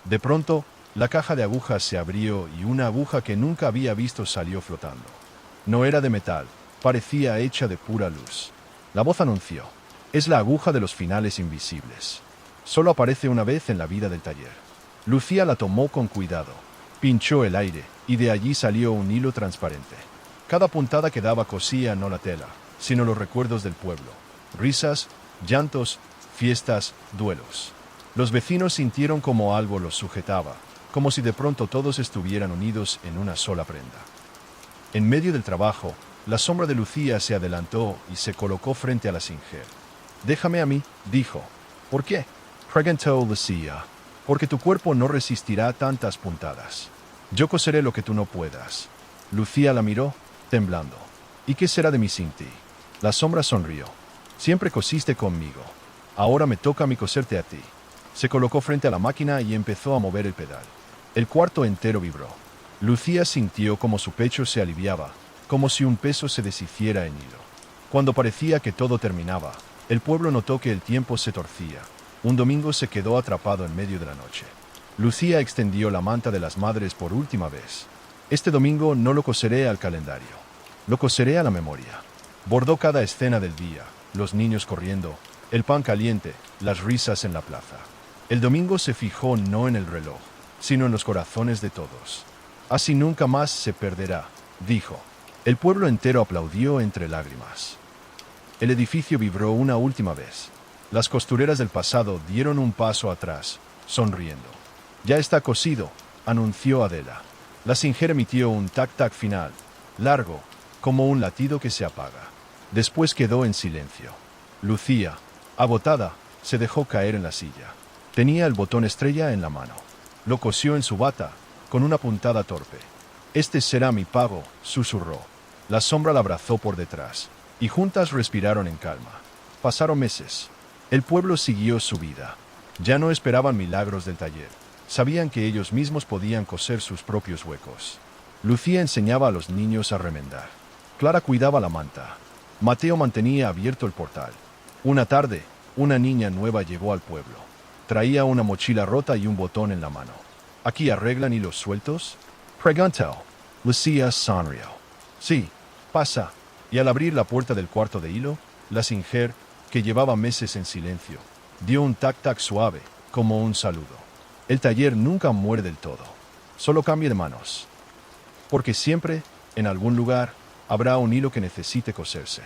De pronto, la caja de agujas se abrió y una aguja que nunca había visto salió flotando. No era de metal, parecía hecha de pura luz. La voz anunció: «Es la aguja de los finales invisibles. Solo aparece una vez en la vida del taller». Lucía la tomó con cuidado, pinchó el aire, y de allí salió un hilo transparente. Cada puntada que daba cosía no la tela, sino los recuerdos del pueblo. Risas, llantos, fiestas, duelos. Los vecinos sintieron como algo los sujetaba, como si de pronto todos estuvieran unidos en una sola prenda. En medio del trabajo, la sombra de Lucía se adelantó y se colocó frente a la Singer. «Déjame a mí», dijo. «¿Por qué?», preguntó Lucía. «Porque tu cuerpo no resistirá tantas puntadas. Yo coseré lo que tú no puedas». Lucía la miró, temblando. «¿Y qué será de mí sin ti?». La sombra sonrió. «Siempre cosiste conmigo. Ahora me toca a mí coserte a ti». Se colocó frente a la máquina y empezó a mover el pedal. El cuarto entero vibró. Lucía sintió como su pecho se aliviaba, como si un peso se deshiciera en hilo. Cuando parecía que todo terminaba, el pueblo notó que el tiempo se torcía. Un domingo se quedó atrapado en medio de la noche. Lucía extendió la manta de las madres por última vez. «Este domingo no lo coseré al calendario. Lo coseré a la memoria». Bordó cada escena del día, los niños corriendo, el pan caliente, las risas en la plaza. El domingo se fijó no en el reloj, sino en los corazones de todos. Así nunca más se perderá, dijo. El pueblo entero aplaudió entre lágrimas. El edificio vibró una última vez. Las costureras del pasado dieron un paso atrás, sonriendo. Ya está cosido, anunció Adela. La Singer emitió un tac-tac final, largo, como un latido que se apaga. Después quedó en silencio. Lucía, agotada, se dejó caer en la silla. Tenía el botón estrella en la mano. Lo cosió en su bata, con una puntada torpe. Este será mi pago, susurró. La sombra la abrazó por detrás, y juntas respiraron en calma. Pasaron meses. El pueblo siguió su vida. Ya no esperaban milagros del taller. Sabían que ellos mismos podían coser sus propios huecos. Lucía enseñaba a los niños a remendar. Clara cuidaba la manta. Mateo mantenía abierto el portal. Una tarde, una niña nueva llegó al pueblo. Traía una mochila rota y un botón en la mano. ¿Aquí arreglan hilos sueltos?, preguntó. Lucía sonrió. Sí, pasa. Y al abrir la puerta del cuarto de hilo, la Singer, que llevaba meses en silencio, dio un tac-tac suave, como un saludo. El taller nunca muere del todo. Solo cambia de manos. Porque siempre, en algún lugar, habrá un hilo que necesite coserse.